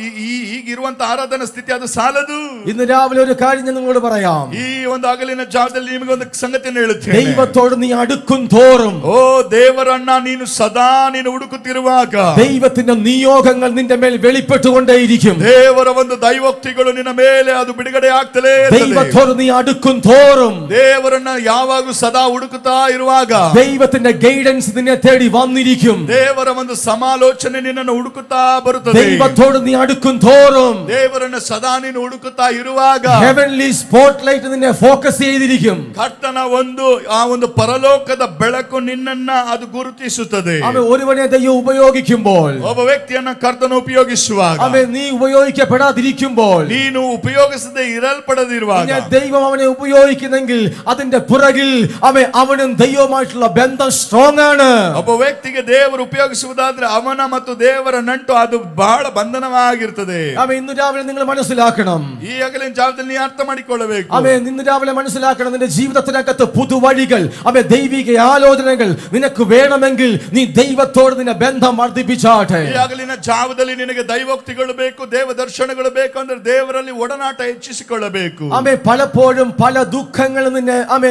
ಈಗಿರುವಂತ ಆರಾಧನಾ ಸ್ಥಿತಿ ಅದು ಸಾಲದು. ഇന്ന് രാവിലെ ഒരു കാര്യം ഞാൻ നിങ്ങളോട് പറയാം. ಈ ಒಂದು ಹಗಲಿನ ಜಾವದಲ್ಲಿ ನಿಮಗೆ ಒಂದು ಸಂಗತಿಯನ್ನು ಹೇಳುತ್ತೇನೆ. ദൈവത്തോട് നീ അടുക്കും തോറും ಓ ದೇವರನ್ನ ನೀನು ಸದಾ ನೀನು ಹುಡುಕುತ್ತಿರುವಾಗ ദൈവത്തിന്റെ നിയോഗങ്ങൾ നിന്റെ മേൽ വെളിപ്പെട്ടുകൊണ്ടേയിരിക്കും. ದೇವರ ಒಂದು ದೈವೋಕ್ತಿಗಳು ನಿನ್ನ ಮೇಲೆ ಅದು ಬಿಡುಗಡೆ ಆಗ್ತಲೇ ಇರ್ತದೆ. ദൈവത്തോട് നീ അടുക്കും തോറും ದೇವರನ್ನ ಯಾವಾಗೂ ಸದಾ ಹುಡುಕುತ್ತಾ ಇರುವಾಗ ദൈവത്തിന്റെ ഗൈഡൻസ് നിന്നെ തേടി വന്നിരിക്കും. ದೇವರ ಒಂದು ಸಮಾಲೋಚನೆ ನಿನ್ನನ್ನು ಹುಡುಕುತ್ತಾ ಬರುತ್ತದೆ. ദൈവത്തോട് നീ അടുക്കും തോറും ದೇವರನ್ನ ಸದಾ ನೀನು ಹುಡುಕುತ್ತಾ ಇರುವಾಗ ഹെവൻലി സ്പോട്ട്ലൈറ്റ് നിന്നെ ഫോക്കസ് ചെയ്തിരിക്കും. ಕರ್ತನ ಒಂದು ಆ ಒಂದು ಪರಲೋಕದ ಬೆಳಕು ನಿನ್ನನ್ನ ಅದು ಗುರುತಿಸುತ್ತದೆ. അവൻ ഒരുവനെ ദൈവം ഉപയോഗിക്കുമ്പോൾ ಒಬ್ಬ ವ್ಯಕ್ತಿಯನ್ನ ಕರ್ತನ ಉಪಯೋಗಿಸುವಾಗ അവൻ നീ ഉപയോഗിക്കപ്പെടാതിരിക്കുമ്പോൾ ನೀನು ಉಪಯೋಗಿಸದೆ ಇರಲ್ಪಡದಿರುವಾಗ ദൈവം അവനെ ഉപയോഗിക്കുന്നെങ്കിൽ അതിന്റെ പുറകിൽ അവനും ദൈവവുമായിട്ടുള്ള ബന്ധം സ്ട്രോങ് ആണ്. ಒಬ್ಬ ವ್ಯಕ್ತಿಗೆ ದೇವರು ಉಪಯೋಗಿಸುವುದಾದ್ರೆ ಅವನ ಮತ್ತು ದೇವರ ನಂಟು ಅದು ಬಹಳ ಬಂಧನವಾಗಿರ್ತದೆ. ഇന്ന് രാവിലെ നിങ്ങൾ മനസ്സിലാക്കണം. ಈ ಹಗಲಿನ ಜಾವದಲ್ಲಿ ನೀ ಅರ್ಥ ಮಾಡಿಕೊಳ್ಳಬೇಕು. ഇന്ന് രാവിലെ മനസ്സിലാക്കണം. നിന്റെ ജീവിതത്തിനകത്ത് പുതുവഴികൾ ദൈവിക ആലോചനകൾ നിനക്ക് വേണമെങ്കിൽ നീ ദൈവത്തോട് നിന്റെ ബന്ധം വർദ്ധിപ്പിച്ചാട്ടെ. ಈ ಹಗಲಿನ ಜಾವದಲ್ಲಿ ನಿನಗೆ ದೈವೋಕ್ತಿಗಳು ಬೇಕು, ದೇವ ದರ್ಶನಗಳು ಬೇಕು ಅಂದ್ರೆ ದೇವರಲ್ಲಿ ಒಡನಾಟ ಹೆಚ್ಚಿಸಿಕೊಳ್ಳಬೇಕು. പലപ്പോഴും പല ദുഃഖങ്ങൾ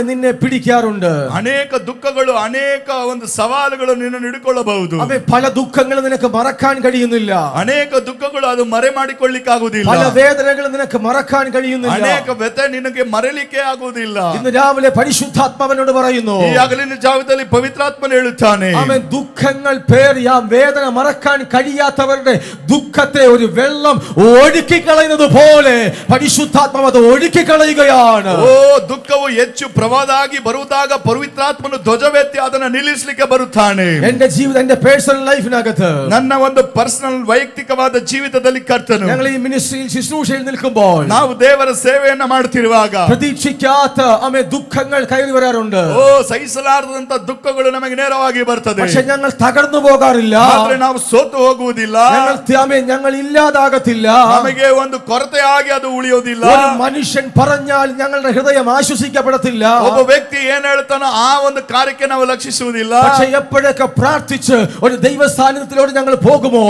നിന്നെ പിടിക്കാറുണ്ട്. ಅನೇಕ ದುಃಖಗಳು ಅನೇಕ ಒಂದು ಸವಾಲುಗಳು ನಿನ್ನನ್ನು ಹಿಡಿಕೊಳ್ಳಬಹುದು. പല ദുഃഖങ്ങൾ നിനക്ക് മറക്കാൻ കഴിയുന്നില്ല. ಅನೇಕ ದುಃಖಗಳು ಅದು ಮರೆ ಮಾಡಿಕೊಳ್ಳಿಕ್ಕಾಗುವುದಿಲ್ಲ. പല വേദനകൾ നിനക്ക് മറക്കാൻ കഴിയുന്നില്ല. ಅನೇಕ ವ್ಯಥೆ ನಿನಗೆ ಮರೆಯಲಿಕ್ಕೆ ಆಗುವುದಿಲ್ಲ. ഇന്ന് രാവിലെ പരിശുദ്ധാത്മാവനോട് പറയുന്നു, ಈ ಹಗಲಿನ ಜಾವದಲ್ಲಿ ಪವಿತ್ರಾತ್ಮನು ಹೇಳುತ್ತಾನೆ, ദുഃഖങ്ങൾ പേറിയാം വേദന മറക്കാൻ കഴിയാത്തവരുടെ ദുഃഖത്തെ ഒരു വെള്ളം ഒഴുക്കിക്കളയുന്നത് പോലെ പരിശുദ്ധാത്മാവ് അത് ഒഴുക്കിക്കളയുകയാണ്. ಓ ದುಃಖವು ಹೆಚ್ಚು ಪ್ರವಾದಾಗಿ ಬರುವುದಾಗ ಪವಿತ್ರಾತ್ಮನು ಧ್ವಜವೆತ್ತಿ ಅದನ್ನು ನಿಲ್ಲಿಸಲಿಕ್ಕೆ ಬರುತ್ತಾನೆ. എന്റെ ജീവിതം എന്റെ പേഴ്സണൽ ലൈഫിനകത്ത് ನನ್ನ ಒಂದು ಪರ್ಸನಲ್ ವೈಯಕ್ತಿಕವಾದ ಜೀವಿತದಲ್ಲಿ ಕರ್ತನು ഞങ്ങൾ ഈ മിനിസ്ട്രിയിൽ ശുശ്രൂഷയിൽ നിൽക്കുമ്പോൾ ನಾವು ದೇವರ ಸೇವೆಯನ್ನ ಮಾಡುತ್ತಿರುವಾಗ പ്രതീക്ഷിക്കാത്ത ദുഃഖങ്ങൾ കയറി വരാറുണ്ട്. ಓ ಸಹಿಸಲಾರದಂತ ದುಃಖಗಳು ನಮಗೆ ನೇರವಾಗಿ ಬರ್ತದೆ. പക്ഷെ ഞങ്ങൾ തകർന്നു പോകാറില്ല. ಆದ್ರೆ ನಾವು ಸೋತು ಹೋಗುವುದಿಲ್ಲ. ഞങ്ങൾ ഇല്ലാതാകത്തില്ല. ನಮಗೆ ಒಂದು ಕೊರತೆಯಾಗಿ ಅದು ಉಳಿಯೋದಿಲ್ಲ. ഒരു മനുഷ്യൻ പറഞ്ഞാൽ ഞങ്ങളുടെ ഹൃദയം ആശ്വസിക്കപ്പെടത്തില്ല. ಒಬ್ಬ ವ್ಯಕ್ತಿ ಏನ್ ಹೇಳ್ತಾನೋ ಆ ಒಂದು ಕಾರ್ಯಕ್ಕೆ ನಾವು ಲಕ್ಷಿಸುವುದಿಲ್ಲ. പക്ഷെ എപ്പോഴൊക്കെ പ്രാർത്ഥിച്ച് ഒരു ദൈവ സാന്നിധ്യത്തിലൂടെ ഞങ്ങൾ പോകുമോ,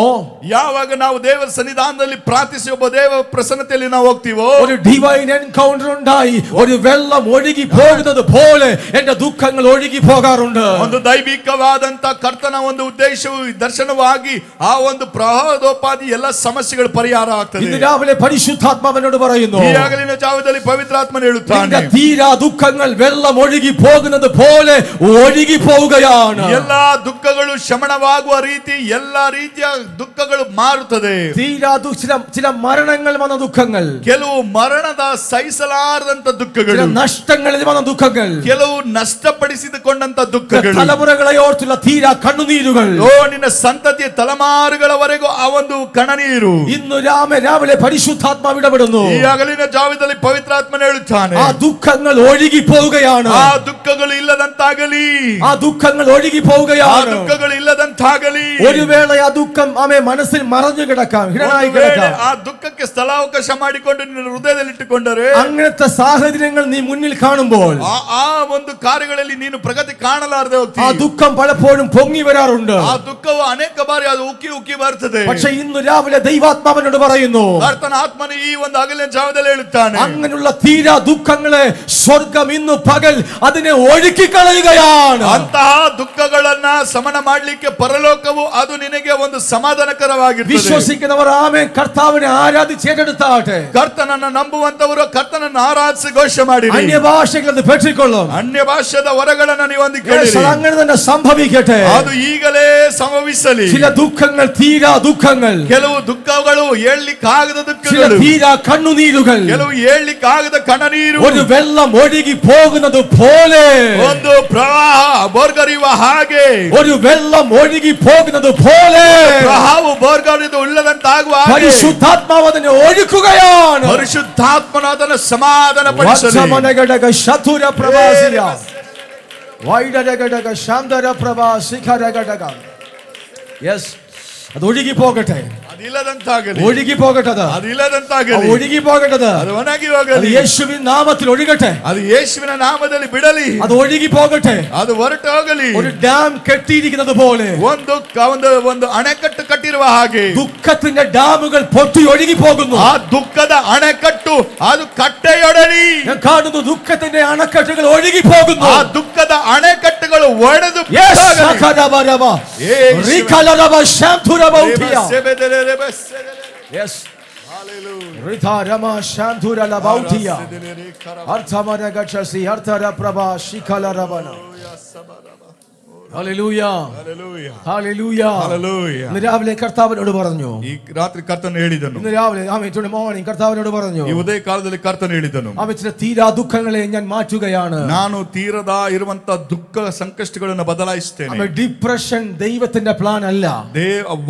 ಯಾವಾಗ ನಾವು ದೇವರ ಸನ್ನಿಧಾನದಲ್ಲಿ ಪ್ರಾರ್ಥಿಸಿ ಒಬ್ಬ ದೇವ ಪ್ರಸನ್ನತೆಯಲ್ಲಿ ನಾವು ಹೋಗ್ತೀವೋ, ഒരു ഡിവൈൻ എൻകൗണ്ടർ ഉണ്ടായി ഒരു വെള്ളം ഒഴുകി പോകുന്നത് പോലെ എന്റെ ദുഃഖങ്ങൾ ഒഴുകി പോകാറുണ്ട്. ಒಂದು ದೈವಿಕವಾದಂತ ಕರ್ತನ ಒಂದು ಉದ್ದೇಶವು ದರ್ಶನವಾಗಿ ಆ ಒಂದು ಪ್ರವಾಹೋಪಾದಿ ಎಲ್ಲ ಸಮಸ್ಯೆಗಳು ಪರಿಹಾರ ಆಗ್ತದೆ. ഇന്ന് രാവിലെ പരിശുദ്ധാത്മാവനോട് പറയുന്നു, ಈ ಹಗಲಿನ ಜಾವದಲ್ಲಿ ಪವಿತ್ರಾತ್ಮನು ಹೇಳುತ್ತಾನೆ, തീരാ ദുഃഖങ്ങൾ വെള്ളം ഒഴുകി പോകുന്നത് പോലെ ഒഴുകി പോവുകയാണ്. ಎಲ್ಲಾ ದುಃಖಗಳು ಶಮನವಾಗುವ ರೀತಿ ಎಲ್ಲಾ ರೀತಿಯ ದುಃಖಗಳು ಮಾರುತ್ತದೆ. തീരാ ചില മരണങ്ങൾ വന്ന ദുഃഖങ്ങൾ, ಕೆಲವು ಮರಣದ ಸಹಿಸಲಾರದಂತ ದುಃಖಗಳು, നഷ്ടങ്ങളിൽ വന്ന ദുഃഖങ്ങൾ, ಕೆಲವು ನಷ್ಟಪಡಿಸಿಕೊಂಡಂತ ದುಃಖಗಳು, തലമുറകളെ ഓർത്തുള്ള തീരാ കണ്ണുനീരുകൾ, ಓ ನಿನ್ನ ಸಂತತಿಯ ತಲೆಮಾರುಗಳವರೆಗೂ ಆ ಒಂದು ಕಣ್ಣನೀರು ഇന്ന് രാവിലെ പരിശുദ്ധാത്മാവ് ഇടപെടുന്നു. ಈ ಹಗಲಿನ ಜಾವದಲ್ಲಿ ಪವಿತ್ರಾತ್ಮನು ಹೇಳುತ್ತಾನೆ, ആ ദുഃഖങ്ങൾ ഒഴുകി പോവുകയാണ്. ಆ ದುಃಖಗಳು ಇಲ್ಲದಂತಾಗಲಿ, ആ ദുഃഖങ്ങൾ ഒഴുകി പോവുകയാണ്. ದುಃಖಗಳು ಇಲ್ಲದಂತಾಗಲಿ. ഒരു വേള ആ ദുഃഖം ആമേ മനസ്സിൽ മറഞ്ഞു കിടക്കാം, ഹിഡനായി കിടക്കാം. ಆ ದುಃಖಕ್ಕೆ ಸ್ಥಳಾವಕಾಶ ಮಾಡಿಕೊಂಡು ನಿನ್ನ ಹೃದಯದಲ್ಲಿ ಇಟ್ಟುಕೊಂಡರೆ, അങ്ങനത്തെ സാഹചര്യങ്ങൾ നീ മുന്നിൽ കാണുമ്പോൾ ಆ ಒಂದು ಕಾರ್ಯಗಳಲ್ಲಿ ನೀನು ಪ್ರಗತಿ ಕಾಣಲಾರದೆ ആ ಹೋಗ್ತೀಯ. ദുഃഖം പലപ്പോഴും പൊങ്ങി വരാറുണ്ട്. ಆ ದುಃಖವು ಅನೇಕ ಬಾರಿ ಅದು ಉಕ್ಕಿ ಬರ್ತದೆ. പക്ഷെ ഇന്ന് രാവിലെ ദൈവാത്മാവനോട് പറയുന്നു, ಕರ್ತನ ಆತ್ಮನು ಈ ಒಂದು ಹಗಲಿನ ಜಾವದಲ್ಲಿ ಹೇಳುತ್ತಾನೆ, അങ്ങനെയുള്ള തീരാ ദുഃഖങ്ങളെ സ്വർഗം ഇന്ന് പകൽ അതിനെ ഒഴുക്കി കളയുകയാണ്. ಅಂತಹ ದುಃಖಗಳನ್ನ ಸಮನ ಮಾಡ್ಲಿಕ್ಕೆ ಪರಲೋಕವು ಅದು ನಿನಗೆ ಒಂದು ಸಮಾಧಾನಕರವಾಗಿರ್ತದೆ. വിശ്വസിക്കുന്നവർ ആമേൻ കർത്താവിനെ ആരാധിച്ച് ഏറ്റെടുത്താട്ടെ. ಕರ್ತನನ್ನ ನಂಬುವಂತವರು ಕರ್ತನನ್ನ ಆರಾಧಿಸಿ ಘೋಷ ಮಾಡಿರಿ. അന്യഭാഷകളെ പെട്ടിക്കൊള്ളും. ಅನ್ಯ ಭಾಷೆದ ವರಗಳನ್ನ ನೀವು Yes, ಹೊಂದಿಕೊಳ್ಳಿರಿ. അങ്ങനെ തന്നെ സംഭവിക്കട്ടെ. ಅದು ಈಗಲೇ ಸಂಭವಿಸಲಿ. ചില ദുഃഖങ്ങൾ തീരാ ദുഃഖങ്ങൾ, ಕೆಲವು ದುಃಖಗಳು ಹೇಳಲಿಕ್ಕಾಗದ ചില ದುಃಖಗಳು, തീരാ കണ്ണുനീരുകൾ ಕೆಲವು ಹೇಳಲಿಕ್ಕಾಗದ ಕಣ್ಣನೀರು, ഒരു വെള്ളം ഒഴുകി പോകുന്നത് പോലെ, ಒಂದು ಪ್ರವಾಹ ಬೋರ್ಗರಿಯುವ ಹಾಗೆ, ഒരു വെള്ളം ഒഴുകി പോകുന്നത് പോലെ ಪ್ರವಾಹವು ಬೋರ್ಗರಿದು ಉಳ್ಳದಂತಾಗುವ ಹಾಗೆ പരിശുദ്ധാത്മാവ് അതിനെ ഒഴുക്കുകയാണ്. ಪರಿಶುದ್ಧಾತ್ಮನು ಅದನ್ನು ಸಮಾಧಾನಪಡಿಸಲಿ. വചമനഘടക ശതുര പ്രവാസിയ വൈഡരഘടക ശാന്തര പ്രഭാ ശിഖരഘടക. യെസ്, അത് ഒഴുകി പോകട്ടെ, അതില്ലದಂತಾಗಲಿ, ഒഴുകി പോകട്ടെ, അതിಲ್ಲದಂತಾಗಲಿ, ഒഴുകി പോകട്ടെ, ಅದು ಒಣಗಿ അത് ಹೋಗಲಿ, യേശുവിൻ നാമത്തിൽ ഒഴുകട്ടെ, ಅದು ಯೇಸುವಿನ ನಾಮದಲ್ಲಿ ಬಿಡಲಿ, അത് ഒഴുകി പോകട്ടെ. ಅದು ಹೊರಟು ಹೋಗಲಿ. ഒരു ഡാം കെട്ടിയിരിക്കുന്നത് പോലെ ಒಂದು ಒಂದು ಅಣೆಕಟ್ಟು ಕಟ್ಟಿರುವ ಹಾಗೆ ദുഃഖത്തിന്റെ ഡാമുകൾ പൊട്ടി ഒഴുകി പോകുന്നു. ಆ ದುಃಖದ ಅಣೆಕಟ್ಟು ಅದು ಕಟ್ಟೆಯೊಡಲಿ. ഞാൻ കാണുന്നു ദുഃഖത്തിന്റെ അണക്കെട്ടുകൾ ഒഴുകി പോകുന്നു. ಆ ದುಃಖದ ಅಣೆಕಟ್ಟುಗಳು ಒಡೆದು Yes, ಬಿದ್ದೋಗಲಿ. സഖരബരബ, ಯೇಸುವೆ. റിഖലരബ, ശാന്തുരബൗതിയ. ರೆಬಸೆಬೆದೆರೆಬೆಸೆರೆ. Yes, Hallelujah. ರಿಥಾರಮ ಶಾಂತುರಲಬೌತಿಯ. ಅರ್ಥಮರಗಚಸಿ ಅರ್ಥರಪ್ರಭ ಶಿಖಲರಬನ. Hallelujah, Hallelujah. Hallelujah, Hallelujah. ഇന്ന് രാവിലെ കർത്താവിനോട് പറഞ്ഞു, ಈ ರಾತ್ರಿ ಕರ್ತನು ಹೇಳಿದನು, ഇന്ന് രാവിലെ ആമേൻ ടുഡേ മോർണിംഗ് കർത്താവിനോട് പറഞ്ഞു, ಈ ಉದಯ ಕಾಲದಲ್ಲಿ ಕರ್ತನು ಹೇಳಿದನು, ആമേൻ ചില തീരാ ദുഃഖങ്ങളെ ഞാൻ മാറ്റുകയാണ്. ನಾನು ತೀರದ ಇರುವಂತ ದುಃಖ ಸಂಕಷ್ಟಗಳನ್ನು ಬದಲಾಯಿಸುತ್ತೇನೆ. ആമേൻ ഡിപ്രഷൻ ദൈവത്തിന്റെ പ്ലാൻ അല്ല.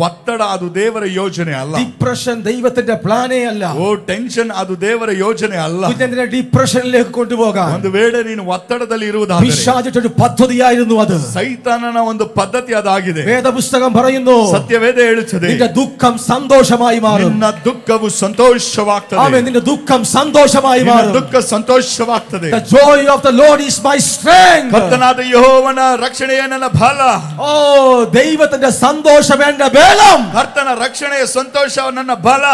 ಒತ್ತಡ ಅದು ದೇವರ ಯೋಜನೆ ಅಲ್ಲ. ഡിപ്രഷൻ ദൈവത്തിന്റെ പ്ലാനേ അല്ല. ಓ ಟೆನ್ಷನ್ ಅದು ದೇವರ ಯೋಜನೆ ಅಲ್ಲ. പിന്നെ ഡിപ്രഷനിലേക്ക് കൊണ്ടുപോകാൻ ಒಂದು ವೇಳೆ ನೀನು ಒತ್ತಡದಲ್ಲಿ ಇರುವುದಾದರೆ പിശാചിന്റെ ഒരു പദ്ധതിയായിരുന്നു അത്. ಸೈತಾನನ ಒಂದು ಪದ್ಧತಿ ಅದಾಗಿದೆ. വേദപുസ്തകം പറയുന്നു, ಸತ್ಯವೇದ ಹೇಳುತ್ತದೆ, നിന്റെ ദുഃഖം സന്തോഷമായി മാറും. ನಿನ್ನ ದುಃಖವು ಸಂತೋಷವಾಗ್ತದೆ. ആമേൻ, നിന്റെ ദുഃഖം സന്തോഷമായി ನಿನ್ನ മാറും. ದುಃಖ ಸಂತೋಷವಾಗ್ತದೆ. The joy of the Lord is my strength. ಕರ್ತನಾದ ಯೆಹೋವನ ರಕ್ಷಣೆಯೇ ನನ್ನ ಬಲ. ഓ, ദൈവത്തിന്റെ സന്തോഷം എന്റെ ബലം. ಕರ್ತನ ರಕ್ಷಣೆಯ ಸಂತೋಷ ನನ್ನ ಬಲ.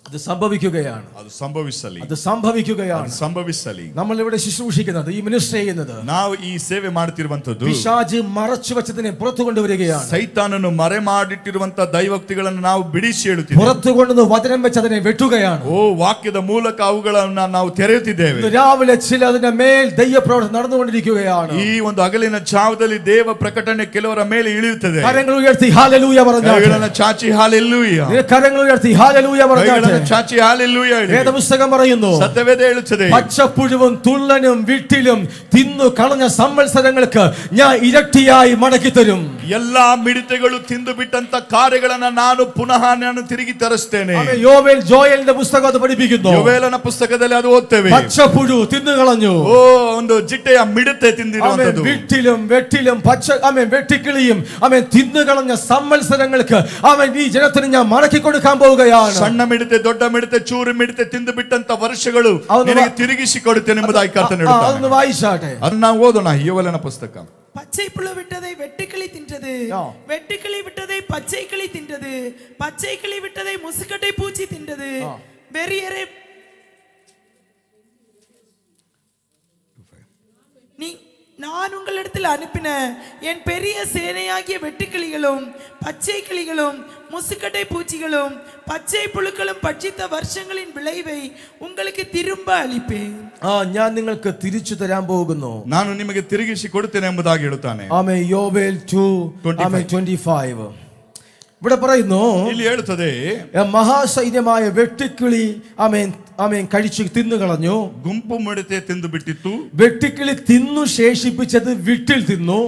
അത് സംഭവിക്കുകയാണ്, ಅದು ಸಂಭವಿಸಲಿ, അത് സംഭവിക്കുകയാണ്. ಸಂಭವಿಸಲಿ. നമ്മൾ ഇവിടെ ശുശ്രൂഷിക്കുന്നത്, ഈ മിനിസ്ട്രി ചെയ്യുന്നത്, ನಾವು ಈ ಸೇವೆ ಮಾಡುತ್ತಿರುವಂತದ್ದು പിശാച് മറച്ചു വെച്ചതിനെ പുറത്തു കൊണ്ടുവരികയാണ്. ಸೈತಾನನು ಮರೆ ಮಾಡಿಟ್ಟಿರುವಂತ ದೈವೋಕ್ತಿಗಳನ್ನು ನಾವು ಬಿಡಿಸಿ ಹೇಳುತ್ತೇವೆ. പുറത്തു കൊണ്ടുവന്ന് വചനം വെച്ച് അതിനെ വെട്ടുകയാണ്. ಓ, ವಾಕ್ಯದ ಮೂಲಕ ಅವುಗಳನ್ನ ನಾವು ತೆರೆಯುತ್ತಿದ್ದೇವೆ. ഇന്ന് രാവിലെ ചില അതിന്റെ മേൽ ദൈവപ്രവർത്തനം നടന്നുകൊണ്ടിരിക്കുകയാണ്. ಈ ಒಂದು ಹಗಲಿನ ಜಾವದಲ್ಲಿ ದೇವ ಪ್ರಕಟಣೆ ಕೆಲವರ ಮೇಲೆ ಇಳಿಯುತ್ತದೆ. കരങ്ങൾ ഉയർത്തി ഹല്ലേലൂയ പറഞ്ഞാട്ടെ. ಕೈಗಳನ್ನು ಚಾಚಿ ಹಾಲೆಲೂಯ, കരങ്ങൾ ഉയർത്തി ഹല്ലേലൂയ പറഞ്ഞാട്ടെ. ಚಾಚಿ ಹಾಲೆಲೂಯ ಹೇಳಿ. വേദപുസ്തകം പറയുന്നു, ಸತ್ಯವೇದ ಹೇಳುತ್ತದೆ, പച്ചപ്പുഴുവും തുള്ളനും വിട്ടിലും തിന്നു കളഞ്ഞ സംവത്സരങ്ങൾക്ക് ഞാൻ ഇരട്ടിയായി മടക്കി തരും. ಎಲ್ಲಾ ಮಿಡತೆಗಳು ತಿಂದು ಬಿಟ್ಟಂತ ಕಾರ್ಯಗಳನ್ನ ನಾನು ತಿರುಗಿ ತರಿಸ್ತೇನೆ. യോവേൽ ജോയലിന്റെ പുസ്തകം അത് പഠിപ്പിക്കുന്നു. ಯೋವೇಲನ ಪುಸ್ತಕದಲ್ಲಿ ಅದು ಓದ್ತೇವೆ. പച്ചപ്പുഴു തിന്നു കളഞ്ഞു. ಓ, ಒಂದು ಜಿಟ್ಟೆಯ ಮಿಡತೆ ತಿಂದಿರುವಂತದ್ದು. വിട്ടിലും വെട്ടിലും വെട്ടിക്കിളിയും തിന്നു കളഞ്ഞ സംവത്സരങ്ങൾക്ക് ഈ ജനത്തിന് ഞാൻ മടക്കി കൊടുക്കാൻ പോവുകയാണ്. ಸಣ್ಣ ಮಿಡತೆ, ದೊಡ್ಡ ಮಿಡತೆ, ಚೂರು ಮಿಡತೆ ತಿಂದು ಬಿಟ್ಟಂತ ವರ್ಷಗಳು ನಿನಗೆ ತಿರುಗಿಸಿ ಕೊಡುತ್ತೇನೆ ಎಂಬುದಾಗಿ ಕರ್ತನು ಹೇಳುತ್ತಾನೆ. അതൊന്ന് വായിച്ചാട്ടെ. ಅದನ್ನ ನಾವು ಓದೋಣ. ಯೋವೇಲನ ಪುಸ್ತಕ. பச்சை புழு விட்டதை வெட்டுக்கிளி தின்றது, வெட்டுக்கிளி விட்டதை பச்சை கிளி தின்றது, பச்சை கிளி விட்டதை முசுக்கட்டை பூச்சி தின்றது. வெறியரை நான் உங்களிடத்தில் அனுப்பின என் பெரிய சேனையாகிய வெட்டுக்கிளிகளும் பச்சை கிளிகளும் முசுக்கட்டை பூச்சிகளும் பச்சை புழுக்களும் பட்சித்த வருஷங்களின் விளைவை உங்களுக்கு திரும்ப அளிப்பேன். ഞാൻ നിങ്ങൾക്ക് തിരിച്ചു തരാൻ പോകുന്നു. ನಾನು ನಿಮಗೆ ತಿರುಗಿಸಿ ಕೊಡುತ್ತೇನೆ ಎಂಬುದಾಗಿ ಹೇಳುತ್ತಾನೆ. ആമേൻ. യോവേൽ 2:25. ഇവിടെ പറയുന്നു ಇಲ್ಲಿ ಹೇಳುತ್ತದೆ, മഹാസൈന്യമായ വെട്ടുക്കിളി ആമേൻ ആമേൻ കഴിച്ചു തിന്നുകളഞ്ഞു. ಗುಂಪು ಮಿಡತೆ ತಿಂದು ಬಿಟ್ಟಿತ್ತು. വെട്ടുക്കിളി തിന്നു ശേഷിപ്പിച്ചത് വിട്ടിൽ തിന്നു.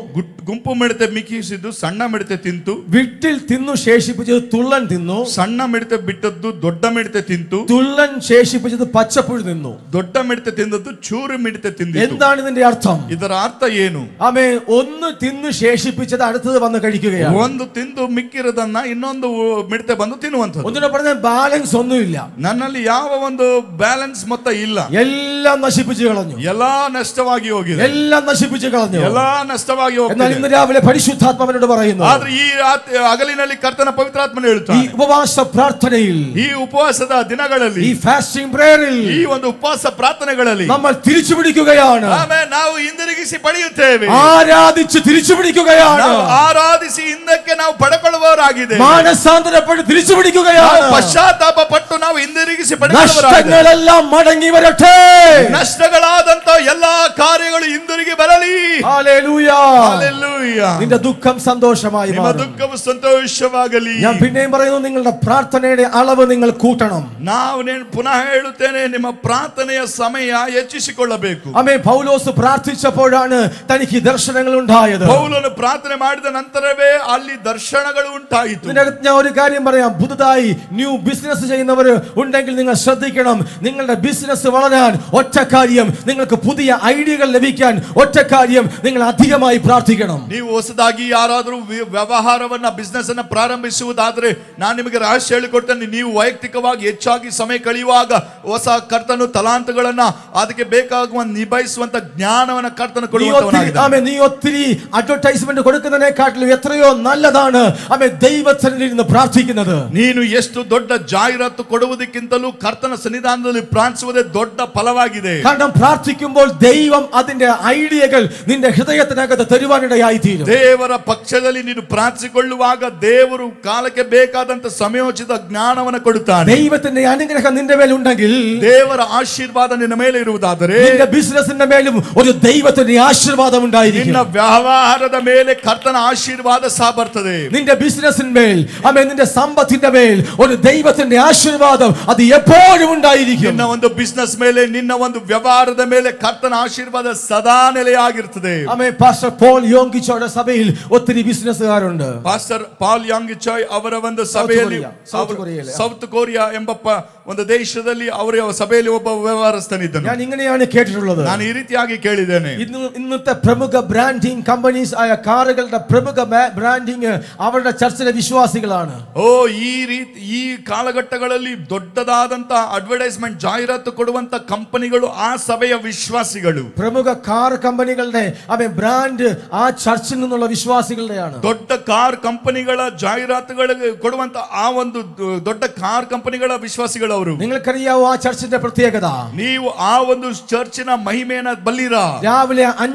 ಗುಂಪು ಮಿಡತೆ ಮಿಕ್ಕಿಸಿದ್ದು ಸಣ್ಣ ಮಿಡತೆ ತಿಂತು. വിട്ടിൽ തിന്നു ശേഷിപ്പിച്ചത് തുള്ളൻ തിന്നു. ಸಣ್ಣ ಮಿಡತೆ ಬಿಟ್ಟದ್ದು ದೊಡ್ಡ ಮಿಡತೆ ತಿಂತು. തുള്ളൻ ശേഷിപ്പിച്ചത് പച്ചപ്പുഴു തിന്നു. ದೊಡ್ಡ ಮಿಡತೆ ತಿಂದದ್ದು ಚೂರು ಮಿಡತೆ ತಿಂದಿತು. എന്താണ് ഇതിന്റെ അർത്ഥം? ಇದರ ಅರ್ಥ ಏನು? ആമേൻ ഒന്ന് തിന്നു ശേഷിപ്പിച്ചത് അടുത്തത് വന്ന് കഴിക്കുകയാണ്. ಒಂದು ತಿಂದು ಮಿಕ್ಕಿರೋದನ್ನ ಇನ್ನೊಂದು ಮಿಡತೆ ಬಂದು ತಿನ್ನುವಂಥದ್ದು. ഒന്നിനെ പറഞ്ഞ ബാലൻസ് ഒന്നുമില്ല. ನನ್ನಲ್ಲಿ ಯಾವ ಒಂದು ಬ್ಯಾಲೆನ್ಸ್ ಮೊತ್ತ ಇಲ್ಲ. എല്ലാം നശിപ്പിച്ചു കളഞ്ഞു. ಎಲ್ಲಾ ನಷ್ಟವಾಗಿ ಹೋಗಿದೆ. എല്ലാം നശിപ്പിച്ചു കളഞ്ഞു. ಎಲ್ಲಾ ನಷ್ಟವಾಗಿ എന്നാൽ ಹೋಗಿದೆ. ഇന്ന് രാവിലെ പരിശുദ്ധാത്മാവിനോട് പറയുന്നു, ಆದ್ರೆ ಈ ಹಗಲಿನಲ್ಲಿ ಕರ್ತನ ಪವಿತ್ರಾತ್ಮನು ഈ ಹೇಳುತ್ತಾನೆ, ഉപവാസ പ്രാർത്ഥനയിൽ, ಈ ಉಪವಾಸದ ದಿನಗಳಲ್ಲಿ, ഈ ഫാസ്റ്റിംഗ് പ്രേയറിൽ ಈ ಒಂದು ಉಪವಾಸ ಪ್ರಾರ್ಥನೆಗಳಲ್ಲಿ നമ്മൾ തിരിച്ചു പിടിക്കുകയാണ്. ಆಮೇಲೆ ನಾವು ಹಿಂದಿರುಗಿಸಿ ಪಡೆಯುತ್ತೇವೆ. ആരാധിച്ച് തിരിച്ചു പിടിക്കുകയാണ്. ನಾವು ಆರಾಧಿಸಿ ಹಿಂದಕ್ಕೆ ನಾವು ಪಡೆಕೊಳ್ಳುವವರಾಗಿದೆ. മാനസാന്തരപ്പെട്ട് തിരിച്ചു പിടിക്കുകയാണ്. ನಾವು ಪಶ್ಚಾತ್ತಾಪ ಪಟ್ಟು ನಾವು ಹಿಂದಿರುಗಿಸಿ ಪಡೆಯುವವರಾಗಿದೆ. നഷ്ടങ്ങളെല്ലാം മടങ്ങി വരട്ടെ. ನಷ್ಟಗಳಾದಂತ ಎಲ್ಲಾ ಕಾರ್ಯಗಳು ಹಿಂದಿರುಗಿ ಬರಲಿ. ഹല്ലേലൂയ. ഹല്ലേലൂയ. നിന്റെ ദുഃഖം സന്തോഷമായി ನಿಮ್ಮ മാറും. ದುಃಖವು ಸಂತೋಷವಾಗಲಿ. ഞാൻ പിന്നെയും പറയുന്നു, നിങ്ങളുടെ പ്രാർത്ഥനയുടെ അളവ് നിങ്ങൾ കൂട്ടണം. ನಾವು ಪುನಃ ಹೇಳುತ್ತೇನೆ, ನಿಮ್ಮ ಪ್ರಾರ್ಥನೆಯ ಸಮಯ ಹೆಚ್ಚಿಸಿಕೊಳ್ಳಬೇಕು. ആമേൻ. പൗലോസ് പ്രാർത്ഥിച്ചപ്പോഴാണ് തനിക്ക് ദർശനങ്ങൾ ഉണ്ടായത്. ಪೌಲನು ಪ್ರಾರ್ಥನೆ ಮಾಡಿದ ನಂತರವೇ ಅಲ್ಲಿ ದರ್ಶನಗಳು ಉಂಟಾಯಿತು. ഇതിനകത്ത് ഞാൻ ഒരു കാര്യം പറയാം. പുതുതായി ന്യൂ ബിസിനസ് ചെയ്യുന്നവർ ഉണ്ടെങ്കിൽ നിങ്ങൾ ശ്രദ്ധിക്കണം. നിങ്ങളുടെ ബിസിനസ് വളരാൻ ഒറ്റ കാര്യം, നിങ്ങൾക്ക് പുതിയ ഐഡിയകൾ ലഭിക്കാൻ ഒറ്റ കാര്യം, നിങ്ങൾ അധികമായി പ്രാർത്ഥിക്കണം. ನೀವು ಹೊಸದಾಗಿ ಯಾರಾದರೂ ವ್ಯವಹಾರವನ್ನ ಬಿಸ್ನೆಸ್ ಅನ್ನ ಪ್ರಾರಂಭಿಸುವುದಾದ್ರೆ ನಾನು ನಿಮಗೆ ರಹಸ್ಯ ಹೇಳಿಕೊಡ್ತೇನೆ. ನೀವು ವೈಯಕ್ತಿಕವಾಗಿ ಹೆಚ್ಚಾಗಿ ಸಮಯ ಕಳೆಯುವಾಗ ಹೊಸ ಕರ್ತನು ತಲಾಂತಗಳನ್ನ ಅದಕ್ಕೆ ಬೇಕಾಗುವ ನಿಭಾಯಿಸುವಂತ ಜ್ಞಾನವನ್ನ ಕರ್ತನು ಕೊಡುವಂತವನಾಗಿದ್ದಾನೆ. നീ ഒത്തിരി അഡ്വർടൈസ്മെന്റ് കൊടുക്കുന്നതിനെക്കാട്ടിലും എത്രയോ നല്ലതാണ് ആമേൻ ദൈവസന്നിധിയിൽ ഇരുന്ന് പ്രാർത്ഥിക്കുന്നത്. ನೀನು ಎಷ್ಟು ದೊಡ್ಡ ಜಾಹೀರಾತು ಕೊಡುವುದಕ್ಕಿಂತಲೂ ಕರ್ತನ ಸನ್ನಿಧಾನದಲ್ಲಿ ಪ್ರಾರ್ಥಿಸುವುದೇ ದೊಡ್ಡ ಫಲವಾಗಿದೆ. കാരണം പ്രാർത്ഥിക്കുമ്പോൾ ദൈവം അതിന്റെ ഐഡിയകൾ നിന്റെ ഹൃദയത്തിനകത്ത് തരുവാനിടയായി തീരും. ದೇವರ ಪಕ್ಷದಲ್ಲಿ ನೀನು ಪ್ರಾರ್ಥಿಸಿಕೊಳ್ಳುವಾಗ ದೇವರು ಕಾಲಕ್ಕೆ ಬೇಕಾದಂತ ಸಮಯೋಚಿತ ಜ್ಞಾನವನ್ನು ಕೊಡುತ್ತಾನೆ. ദൈവത്തിന്റെ അനുഗ്രഹം നിന്റെ മേൽ ഉണ്ടെങ്കിൽ, ದೇವರ ಆಶೀರ್ವಾದ ನಿನ್ನ ಮೇಲೆ ಇರುವುದಾದರೆ, നിന്റെ ബിസിനസിന്റെ മേലും ഒരു ദൈവത്തിന്റെ ആശീർവാദം ഉണ്ടായിരിക്കും. ನಿನ್ನ ವ್ಯವಹಾರದ ಮೇಲೆ ಕರ್ತನ ಆಶೀರ್ವಾದ ಸಹ ಬರ್ತದೆ. നിന്റെ ബിസിനസിന്മേൽ ആമേൻ നിന്റെ സമ്പത്തിന്റെ മേൽ ഒരു ദൈവത്തിന്റെ ആശീർവാദം അത് എപ്പോഴും ഉണ്ടായിരിക്കും. ನಿನ್ನ ಒಂದು ಬಿಸ್ನೆಸ್ ಮೇಲೆ, ನಿನ್ನ ಒಂದು ವ್ಯವಹಾರದ ಮೇಲೆ ಕರ್ತನ ಆಶೀರ್ವಾದ ಸದಾ ನೆಲೆಯಾಗಿರ್ತದೆ. ആമേൻ. പാസ്റ്റർ പോൾ യോങ്കിച്ചോയുടെ സഭയിൽ ഒത്തിരി ബിസിനസ്സുകാരുണ്ട്. ಪಾಸ್ಟರ್ ಪಾಲ್ ಯಾಂಗಿಚಾಯ್ ಅವರ ಒಂದು ಸಭೆಯಲ್ಲಿ, ಸೌತ್ ಕೊರಿಯಾ ಎಂಬ ಒಂದು ದೇಶದಲ್ಲಿ ಅವರ ಸಭೆಯಲ್ಲಿ ಒಬ್ಬ ವ್ಯವಹಾರಸ್ಥನಿದ್ದನು. ഞാൻ ഇങ്ങനെയാണ് കേട്ടിട്ടുള്ളത്. ನಾನು ಈ ರೀತಿಯಾಗಿ ಕೇಳಿದ್ದೇನೆ. ഇന്നത്തെ പ്രമുഖ ബ്രാൻഡിംഗ് കമ്പനീസ് ആയ കാറുകളുടെ പ്രമുഖ ബ്രാൻഡിംഗ് അവരുടെ ചർച്ചിലെ വിശ്വാസികളാണ്. ಈ ಕಾಲಘಟ್ಟಗಳಲ್ಲಿ ದೊಡ್ಡದಾದಂತ ಅಡ್ವರ್ಟೈಸ್ಮೆಂಟ್ ಜಾಹೀರಾತು ಕೊಡುವಂತ ಕಂಪನಿಗಳು ಆ ಸಭೆಯ ವಿಶ್ವಾಸಿಗಳು. പ്രമുഖ കാർ കമ്പനികളുടെ ബ്രാൻഡ് ആ ചർച്ചിൽ നിന്നുള്ള വിശ്വാസികളുടെയാണ്. ದೊಡ್ಡ ಕಾರ್ ಕಂಪನಿಗಳ ಜಾಹೀರಾತುಗಳಿಗೆ ಕೊಡುವಂತ ಆ ಒಂದು ದೊಡ್ಡ ಕಾರ್ ಕಂಪನಿಗಳ ವಿಶ್ವಾಸಿಗಳು ಅವರು. നിങ്ങൾക്കറിയാവോ ആ ചർച്ചിന്റെ പ്രത്യേകത? ನೀವು ಆ ಒಂದು ಚರ್ಚಿನ ಮಹಿಮೆಯನ್ನ ಬಲ್ಲಿರಾ? രാവിലെ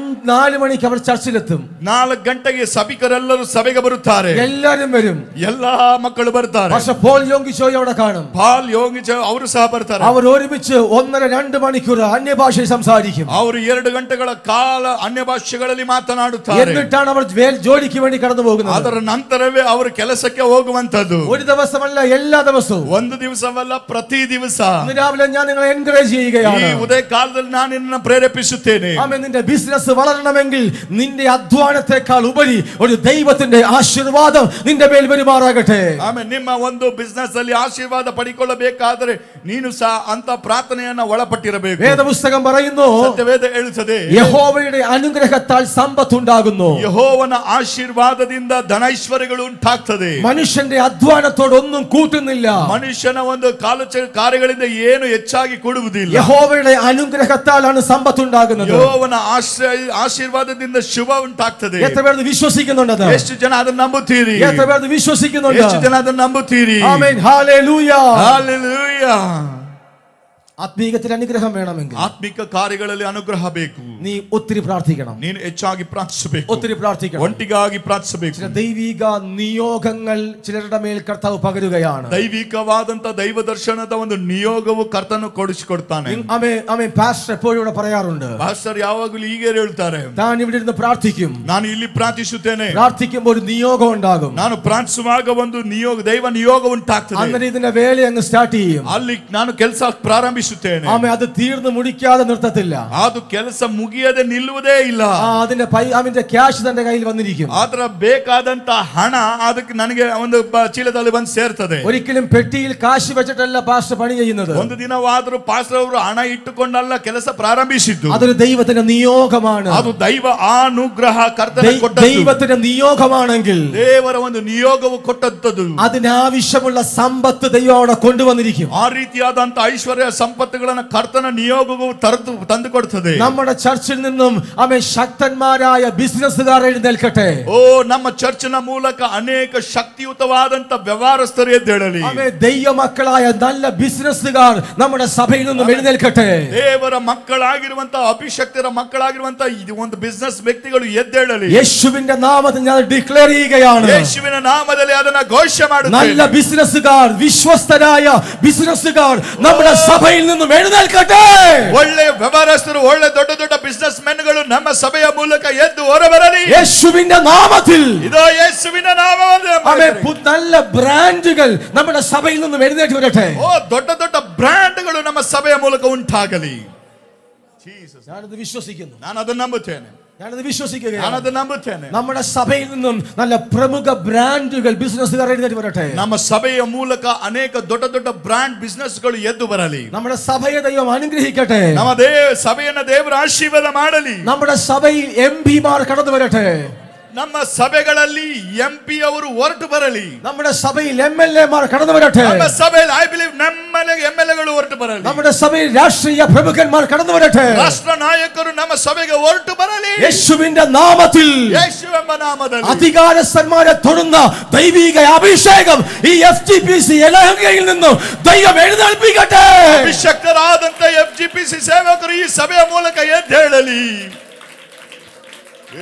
4 മണിക്ക് അവർ ചർച്ചിലെത്തും. 4 ಗಂಟೆಗೆ ಸಭಿಕರೆಲ್ಲರೂ ಸಭೆಗೆ ಬರುತ್ತಾರೆ. എല്ലാരും വരും. ಎಲ್ಲಾ ಮಕ್ಕಳು ಬರ್ತಾರೆ. പക്ഷേ പോൾ യോങ്കിച്ചോയെ അവിടെ കാണും. ಪಾಲ್ ಯೋಗಿಚೋ ಅವರು ಸಹ ಬರ್ತಾರೆ. അവർ ഒരുമിച്ച് 1.5-2 മണിക്കൂർ അന്യഭാഷയിൽ സംസാരിക്കും. ಅವರು 2 ಗಂಟೆಗಳ ಕಾಲ ಅನ್ಯ ಭಾಷೆಗಳಲ್ಲಿ ಮಾತನಾಡುತ್ತಾರೆ. എന്നിട്ടാണ് അവർ ജോലിക്ക് വേണ്ടി കടന്നു പോകുന്നത്. ಅದರ ನಂತರವೇ ಅವರು ಕೆಲಸಕ್ಕೆ ಹೋಗುವಂತದ್ದು. ഒരു ദിവസമല്ല, എല്ലാ ദിവസവും. ಒಂದು ದಿವಸವಲ್ಲ, ಪ್ರತಿ ದಿವಸ. ഇന്ന് രാവിലെ ഞാൻ നിങ്ങളെ എൻകറേജ് ചെയ്യുകയാണ്. ಈ ಉದಯ ಕಾಲದಲ್ಲಿ ನಾನು ನಿನ್ನನ್ನು ಪ್ರೇರೇಪಿಸುತ್ತೇನೆ. ആമേൻ. നിന്റെ ബിസിനസ് വളരണമെങ്കിൽ നിന്റെ അധ്വാനത്തെക്കാൾ ഉപരി ഒരു ദൈവത്തിന്റെ ആശീർവാദം നിന്റെ മേൽ വരുമാറാകട്ടെ. ಆಮೇಲೆ ನಿಮ್ಮ ಒಂದು ಬಿಸ್ನೆಸ್ ಅಲ್ಲಿ ಆಶೀರ್ವಾದ ಪಡೆಕೊಳ್ಳಬೇಕಾದರೆ ನೀನು ಸಹ ಅಂತ ಪ್ರಾರ್ಥನೆಯನ್ನ ಒಳಪಟ್ಟಿರಬೇಕು. വേദപുസ്തകം പറയുന്നു, ಸತ್ಯವೇದ ಹೇಳುತ್ತದೆ, യഹോവയുടെ അനുഗ്രഹത്താൽ സമ്പത്ത് ഉണ്ടാകുന്നു. ಯೆಹೋವನ ಆಶೀರ್ವಾದದಿಂದ ಧನೈಶ್ವರ್ಯಗಳು ಉಂಟಾಗ್ತದೆ. മനുഷ്യന്റെ അധ്വാനത്തോട് ഒന്നും കൂട്ടുന്നില്ല. ಮನುಷ್ಯನ ಒಂದು ಕಾರ್ಯಗಳಿಂದ ಏನು ಹೆಚ್ಚಾಗಿ ಕೊಡುವುದಿಲ್ಲ. യഹോവയുടെ അനുഗ്രഹത്താലാണ് സമ്പത്ത് ഉണ്ടാകുന്നത്. ಯೆಹೋವನ ಆಶೀರ್ವಾದದಿಂದ ಶುಭ ಉಂಟಾಗ್ತದೆ. എത്ര പേർ വിശ്വസിക്കുന്നുണ്ട്? ಎಷ್ಟು ಜನ ಅದನ್ನು ನಂಬುತ್ತೀರಿ? എത്ര പേർ വിശ്വസിക്കുന്നുണ്ട്? ಎಷ್ಟು ಜನ ಅದನ್ನು ನಂಬುತ್ತೀರಿ? ആമേൻ. ഹല്ലേലൂയ. ಹಲ್ಲೆಲೂಯಾ. ആത്മീകത്തിൽ അനുഗ്രഹം വേണമെങ്കിൽ ಆತ್ಮಿಕ ಕಾರ್ಯಗಳಲ್ಲಿ ಅನುಗ್ರಹ ಬೇಕು. നീ ഒത്തിരി പ്രാർത്ഥിക്കണം, ನೀನು ಹೆಚ್ಚಾಗಿ ಪ್ರಾರ್ಥಿಸಬೇಕು, ഒത്തിരി പ്രാർത്ഥിക്കണം. ಒಂಟಿಗಾಗಿ ಪ್ರಾರ್ಥಿಸಬೇಕು. ചില ദൈവിക നിയോഗങ്ങൾ ചിലരുടെ മേൽ കർത്താവ് പകരുകയാണ്. ದೈವಿಕವಾದಂತ ದೈವ ದರ್ಶನದ ಒಂದು ನಿಯೋಗವು ಕರ್ತನು ಕೊಡಿಸಿಕೊಡ್ತಾನೆ. ആമേൻ. പാസ്റ്റർ എപ്പോഴും ഇവിടെ പറയാറുണ്ട്, ಪಾಸ್ಟರ್ ಯಾವಾಗಲೂ ಹೀಗೆ ಹೇಳ್ತಾರೆ, താൻ ഇവിടെ ഇരുന്ന് പ്രാർത്ഥിക്കും, ನಾನು ಇಲ್ಲಿ ಪ್ರಾರ್ಥಿಸುತ್ತೇನೆ, പ്രാർത്ഥിക്കുമ്പോൾ ഒരു നിയോഗം ഉണ്ടാകും, ನಾನು ಪ್ರಾರ್ಥಿಸುವಾಗ ಒಂದು ನಿಯೋಗ ದೈವ ನಿಯೋಗ ಉಂಟಾಗ್ತದೆ, അങ്ങനെ ഇതിന്റെ വേല അങ്ങ് സ്റ്റാർട്ട് ചെയ്യും. ಅಲ್ಲಿ ನಾನು ಕೆಲಸ ಪ್ರಾರಂಭಿಸುತ್ತೇನೆ. ആമേൻ. അത് തീർന്ന് മുടിക്കാതെ നിർത്തത്തില്ല, ಅದು ಕೆಲಸ ಮುಗಿಯದೆ ನಿಲ್ಲುವುದೇ ಇಲ್ಲ. അവന്റെ ക്യാഷ് തന്റെ കയ്യിൽ വന്നിരിക്കും. ಆತರ ಬೇಕಾದಂತ ಹಣ ಅದಕ್ಕೆ ನನಗೆ ಒಂದು ಚೀಲದಲ್ಲಿ ಬಂದು ಸೇರ್ತದೆ. ഒരിക്കലും പെട്ടിയിൽ കാശ് വെച്ചിട്ടല്ല പാസ്റ്റർ പണി ചെയ്യുന്നത്. ಒಂದು ದಿನವಾದರೂ ಪಾಸ್ಟರ್ ಅವರು ಹಣ ಇಟ್ಟುಕೊಂಡಲ್ಲ ಕೆಲಸ ಪ್ರಾರಂಭಿಸಿದ್ದು. അതൊരു ദൈവത്തിന്റെ നിയോഗമാണ്. ಅದು ದೈವ ಅನುಗ್ರಹ ಕರ್ತನ ಕೊಟ್ಟದ್ದು. ദൈവത്തിന്റെ നിയോഗമാണെങ്കിൽ ದೇವರ ಒಂದು ನಿಯೋಗವು ಕೊಟ್ಟದ್ದು. അതിനാവശ്യമുള്ള സമ്പത്ത് ദൈവം അവിടെ കൊണ്ടുവന്നിരിക്കും. ಆ ರೀತಿಯಾದಂತ ಐಶ್ವರ್ಯ ಸಂಪತ್ತುಗಳನ್ನು ಕರ್ತನ ನಿಯೋಗವು ತಂದು ಕೊಡ್ತದೆ. നമ്മുടെ ചർച്ചിൽ നിന്നും ശക്തന്മാരായ ബിസിനസ്സുകാർ എഴുന്നേൽക്കട്ടെ. ಓ ನಮ್ಮ ಚರ್ಚಿನ ಮೂಲಕ ಅನೇಕ ಶಕ್ತಿಯುತವಾದಂತ ವ್ಯವಹಾರಸ್ಥರು ಎದ್ದೇಳಲಿ. ദൈവ മക്കളായ നല്ല ബിസിനസ്സുകാർ നമ്മുടെ സഭയിൽ നിന്നും എഴുന്നേൽക്കട്ടെ. ದೇವರ ಮಕ್ಕಳಾಗಿರುವಂತ ಅಭಿಷಕ್ತರ ಮಕ್ಕಳಾಗಿರುವಂತ ಇದು ಒಂದು ಬಿಸಿನೆಸ್ ವ್ಯಕ್ತಿಗಳು ಎದ್ದೇಳಲಿ. യേശുവിന്റെ നാമത്തിൽ ഞാൻ ഡിക്ലെയർ ചെയ്യുകയാണ്, ಯೇಸುವಿನ ನಾಮದಲ್ಲಿ ಅದನ್ನ ಘೋಷಣೆ ಮಾಡುತ್ತೇನೆ. നല്ല ബിസിനസ്സുകാർ, വിശ്വസ്തരായ ബിസിനസ്സുകാർ നമ്മുടെ സഭയിൽ നിന്നും എഴുന്നേൽക്കട്ടെ. ಒಳ್ಳೆ ವ್ಯವಹಾರಸ್ಥರು, ಒಳ್ಳೆ ದೊಡ್ಡ ದೊಡ್ಡ ಬಿಸಿನೆಸ್ ಮೆನ್ಗಳು ನಮ್ಮ ಸಭೆಯ ಮೂಲಕ ಎದ್ದು ಹೊರಬರಲಿ. യേശുവിന്റെ നാമത്തിൽ ಇದೋ ಯೇಸುವಿನ ನಾಮವನ್ನು നല്ല ബ്രാൻഡുകൾ നമ്മുടെ സഭയിൽ നിന്നും എഴുന്നേറ്റ് വരട്ടെ. ಓ ದೊಡ್ಡ ದೊಡ್ಡ ಬ್ರಾಂಡ್ಗಳು ನಮ್ಮ ಸಭೆಯ ಮೂಲಕ ಉಂಟಾಗಲಿ. ഞാനത് വിശ്വസിക്കുന്നു, ನಾನು ಅದನ್ನು ನಂಬುತ್ತೇನೆ, ഞാനത് വിശ്വസിക്കുകയാണ്. ನಾನು ಅದನ್ನು ನಂಬುತ್ತೇನೆ. നമ്മുടെ സഭയിൽ നിന്നും നല്ല പ്രമുഖ ബ്രാൻഡുകൾ ബിസിനസ്സുകാർ എഴുന്നേറ്റ് വരട്ടെ. ನಮ್ಮ ಸಭೆಯ ಮೂಲಕ ಅನೇಕ ದೊಡ್ಡ ದೊಡ್ಡ ಬ್ರಾಂಡ್ ಬಿಸಿನೆಸ್ಗಳು ಎದ್ದು ಬರಲಿ. നമ്മുടെ സഭയെ ദൈവം അനുഗ്രഹിക്കട്ടെ. ನಮ್ಮ ಸಭೆಯನ್ನ ದೇವರ ಆಶೀರ್ವಾದ ಮಾಡಲಿ. നമ്മുടെ സഭയിൽ എംപിമാർ കടന്നു വരട്ടെ. ನಮ್ಮ ಸಭೆಗಳಲ್ಲಿ ಎಂಪಿ ಅವರು ಹೊರಟು ಬರಲಿ. നമ്മുടെ സഭയിൽ എംഎൽഎമാർ കടന്നു വരട്ടെ. ನಮ್ಮ ಸಭೆಯಲ್ಲಿ ಐ ಬಿಲೀವ್ ನಮ್ಮ ಎಂಎಲ್ಎಗಳು ಹೊರಟು ಬರಲಿ. നമ്മുടെ സഭയിൽ രാഷ്ട്രീയ പ്രമുഖന്മാർ കടന്നു വരട്ടെ. ರಾಷ್ಟ್ರ ನಾಯಕರು ನಮ್ಮ ಸಭೆಗೆ ಹೊರಟು ಬರಲಿ. യേശുവിന്റെ നാമത്തിൽ, ಯೇಸುವೆಂಬ ನಾಮದಲ್ಲಿ അധികാരസ്ഥന്മാരെ തൊടുന്ന ദൈവിക അഭിഷേകം ഈ എഫ്ജിപിസി എലഹങ്കയിൽ നിന്നും ദൈവം എഴുന്നേൽപ്പിക്കട്ടെ. ಅಭಿಷಕ್ತರಾದಂತ ಎಫ್ಜಿಪಿಸಿ ಸೇವಕರು ಈ ಸಭೆಯ ಮೂಲಕ ಎದ್ದೇಳಲಿ.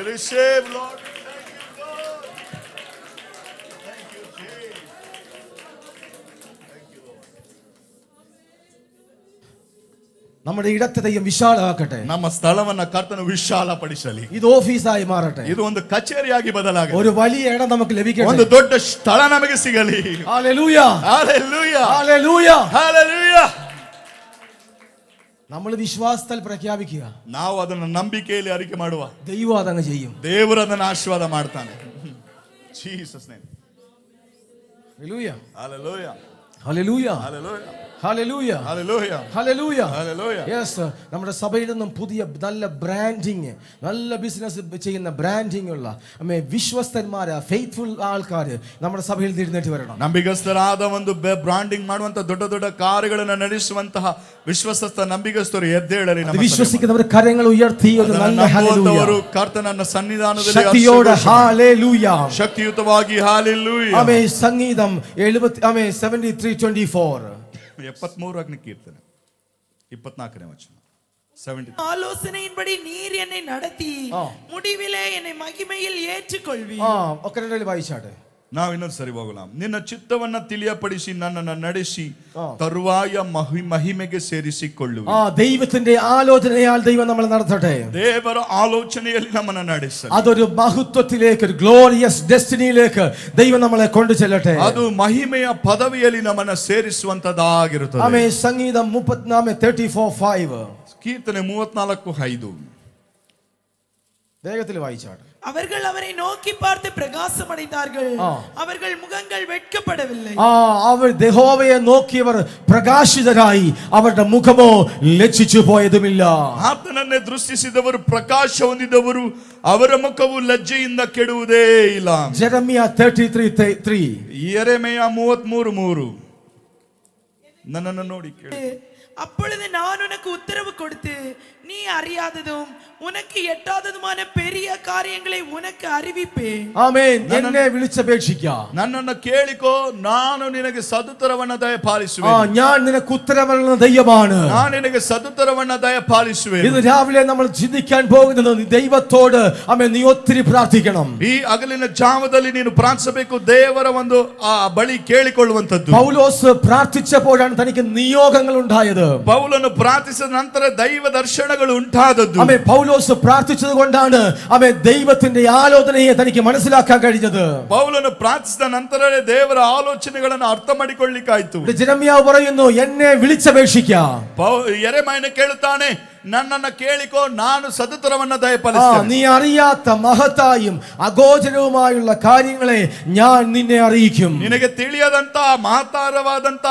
Receive, Lord. നമ്മുടെ ഇടത്തെ ദൈവം വിശാലമാക്കട്ടെ. ನಮ್ಮ ಸ್ಥಳವನ್ನ ಕರ್ತನು ವಿಶಾಲಪಡಿಸಲಿ. ഇത് ഓഫീസായി മാറട്ടെ. ಇದು ಒಂದು ಕಚೇರಿಯಾಗಿ ಬದಲಾಗಲಿ. ഒരു വലിയ ഇടം നമുക്ക് ലഭിക്കട്ടെ. ಒಂದು ದೊಡ್ಡ ಸ್ಥಳ ನಮಗೆ ಸಿಗಲಿ. Hallelujah, hallelujah, hallelujah, hallelujah. നമ്മൾ വിശ്വാസത്തിൽ പ്രഖ്യാപിക്കുക, ನಾವು ಅದನ್ನು ನಂಬಿಕೆಯಲ್ಲಿ ಅರಿಕೆ ಮಾಡುವ. ദൈവം അതങ്ങ് ചെയ്യും. ದೇವರು ಅದನ್ನು ಆಶೀರ್ವಾದ ಮಾಡ್ತಾನೆ. Jesus name. Hallelujah, hallelujah, hallelujah, hallelujah, hallelujah, hallelujah, hallelujah, hallelujah. Yes. നമ്മുടെ സഭയിൽ നിന്നും പുതിയ നല്ല ബ്രാൻഡിങ്, നല്ല ബിസിനസ് ചെയ്യുന്ന ബ്രാൻഡിങ് ഉള്ള വിശ്വസ്തന്മാരാ ഫെയ്ത്ത്ഫുൾ ആൾക്കാർ നമ്മുടെ സഭയിൽ എഴുന്നേറ്റ് വരണം. ನಂಬಿಗಸ್ತರಾದ ಒಂದು ಬ್ರಾಂಡಿಂಗ್ ಮಾಡುವಂತ ದೊಡ್ಡ ದೊಡ್ಡ ಕಾರ್ಯಗಳನ್ನು ನಡೆಸುವಂತಹ ವಿಶ್ವಸ್ತ ನಂಬಿಗಸ್ತರು ಎದ್ದೇಳಲಿ. വിശ്വസിക്കുന്നവർ കരങ്ങൾ ഉയർത്തി ഒരു നല്ല ഹല്ലേലൂയ, ಕರ್ತನನ್ನ ಸನ್ನಿಧಾನದಲ್ಲಿ ശക്തിയോടെ ഹല്ലേലൂയ, ಶಕ್ತಿಯುತವಾಗಿ ಹಲ್ಲೆಲೂಯ. ആമേൻ. സംഗീതം 73:24. 73ನೇ ಕೀರ್ತನೆ 24ನೇ ವಚನ. ஆலோசனையின்படி நீர் என்னை நடத்தி முடிவிலே என்னை மகிமையில் ஏற்றுக்கொள்வீர். ഒക്കെ രണ്ടിൽ വായിച്ചാട്ടെ. ನಾವು ಇನ್ನೊಂದು ಸರಿ ಹೋಗೋಣ. ನಿನ್ನ ಚಿತ್ತವನ್ನ ತಿಳಿಯಪಡಿಸಿ ನನ್ನನ್ನು ನಡೆಸಿ ತರುವಾಯ ಮಹಿಮೆಗೆ ಸೇರಿಸಿಕೊಳ್ಳುವ. ദൈവത്തിന്റെ ആലോചനയാൽ ദൈവം നമ്മളെ നടത്തട്ടെ. ದೇವರ ಆಲೋಚನೆಯಲ್ಲಿ ನಮ್ಮನ್ನು ನಡೆಸಲಿ. അതൊരു മഹത്വത്തിലേക്ക്, ഒരു ഗ്ലോറിയസ് ഡെസ്റ്റിനിയിലേക്ക് ദൈവം നമ്മളെ കൊണ്ടു ചെല്ലട്ടെ. ಅದು ಮಹಿಮೆಯ ಪದವಿಯಲ್ಲಿ ನಮ್ಮನ್ನು ಸೇರಿಸುವಂತದ್ದಾಗಿರುತ್ತದೆ. ആമേൻ. സംഗീതം 34:5. ಕೀರ್ತನೆ 34:5. വേഗത്തിൽ വായിച്ചാട്ടെ. அவர்கள் அவரை நோக்கி பார்த்து பிரகாசம் அடைந்தார்கள், அவர்கள் முகங்கள் வெட்கப்படவில்லை. അവർ യഹോവയെ നോക്കിയവർ പ്രകാശിതരായി, അവരുടെ മുഖമോ ലജ്ജിച്ചു പോയതുമില്ല. ಆತನನ್ನೇ ದೃಷ್ಟಿಸಿದವರು ಪ್ರಕಾಶ ಹೊಂದಿದವರು, ಅವರ ಮುಖವು ಲಜ್ಜೆಯಿಂದ ಕೆಡುವುದೇ ಇಲ್ಲ. ಜೆರೆಮಿಯ 33:3. ಯೆರೆಮೀಯ 33:3. ನನ್ನನ್ನು ನೋಡಿ ಕೇಳು. அப்பொழுது நான் உனக்கு உத்தரவு கொடுத்து நீ அறியாததும் உனக்கு எட்டாததுமான பெரிய காரியங்களை உனக்கு அறிவிப்பேன். ആമേൻ. എന്നെ വിളിച്ചപേക്ഷിക്കുക. ನನ್ನನ್ನು ಕೇಳಿಕೋ, ನಾನು ನಿನಗೆ ಸದುತ್ತರವನ್ನ ದಯಪಾಲಿಸುವೆ. ഞാൻ നിനക്ക് ഉത്തരമരുളുന്ന ദൈവമാണ്. ನಾನು ನಿನಗೆ സದುತ್ತರವನ್ನ ದಯಪಾಲಿಸುವೆ. ഇന്ന് രാവിലെ നമ്മൾ ചിന്തിക്കാൻ പോകുന്നത് ദൈവത്തോട് ആമേൻ നീ ഒത്തിരി പ്രാർത്ഥിക്കണം. ಈ ಹಗಲಿನ ಜಾವದಲ್ಲಿ ನೀನು ಪ್ರಾರ್ಥಿಸಬೇಕು, ದೇವರ ಒಂದು ಆ ಬಳಿ ಕೇಳಿಕೊಳ್ಳುವಂತದ್ದು. പൗലോസ് പ്രാർത്ഥിച്ചപ്പോഴാണ് തനിക്ക് നിയോഗങ്ങൾ ഉണ്ടായത്. ಪೌಲನು ಪ್ರಾರ್ಥಿಸಿದ ನಂತರ ದೈವ ದರ್ಶನಗಳು ಉಂಟಾದದ್ದು. ആമേൻ. പൗലോസ് പ്രാർത്ഥിച്ചത് കൊണ്ടാണ് ആമേൻ ദൈവത്തിന്റെ ആലോചനയെ തനിക്ക് മനസ്സിലാക്കാൻ കഴിഞ്ഞത്. ಪೌಲನು ಪ್ರಾರ್ಥಿಸಿದ ನಂತರವೇ ದೇವರ ಆಲೋಚನೆಗಳನ್ನು ಅರ್ಥ ಮಾಡಿಕೊಳ್ಳಿಕ್ಕಾಯ್ತು. ജെരമ്യാവ് പറയുന്നു എന്നെ വിളിച്ചപേക്ഷിക്കുക. ಯೆರೆಮೀಯನು ಕೇಳುತ್ತಾನೆ, ನನ್ನನ್ನು ಕೇಳಿಕೋ, ನಾನು ಸದುತ್ತರವನ್ನ ದಯಪಾಲಿಸುತ್ತೇನೆ. നീ അറിയാത്ത മഹത്തായും അഗോചരവുമായുള്ള കാര്യങ്ങളെ ഞാൻ നിന്നെ അറിയിക്കും. ನಿನಗೆ ತಿಳಿಯದಂತ ಮಹತ್ತರವಾದಂತ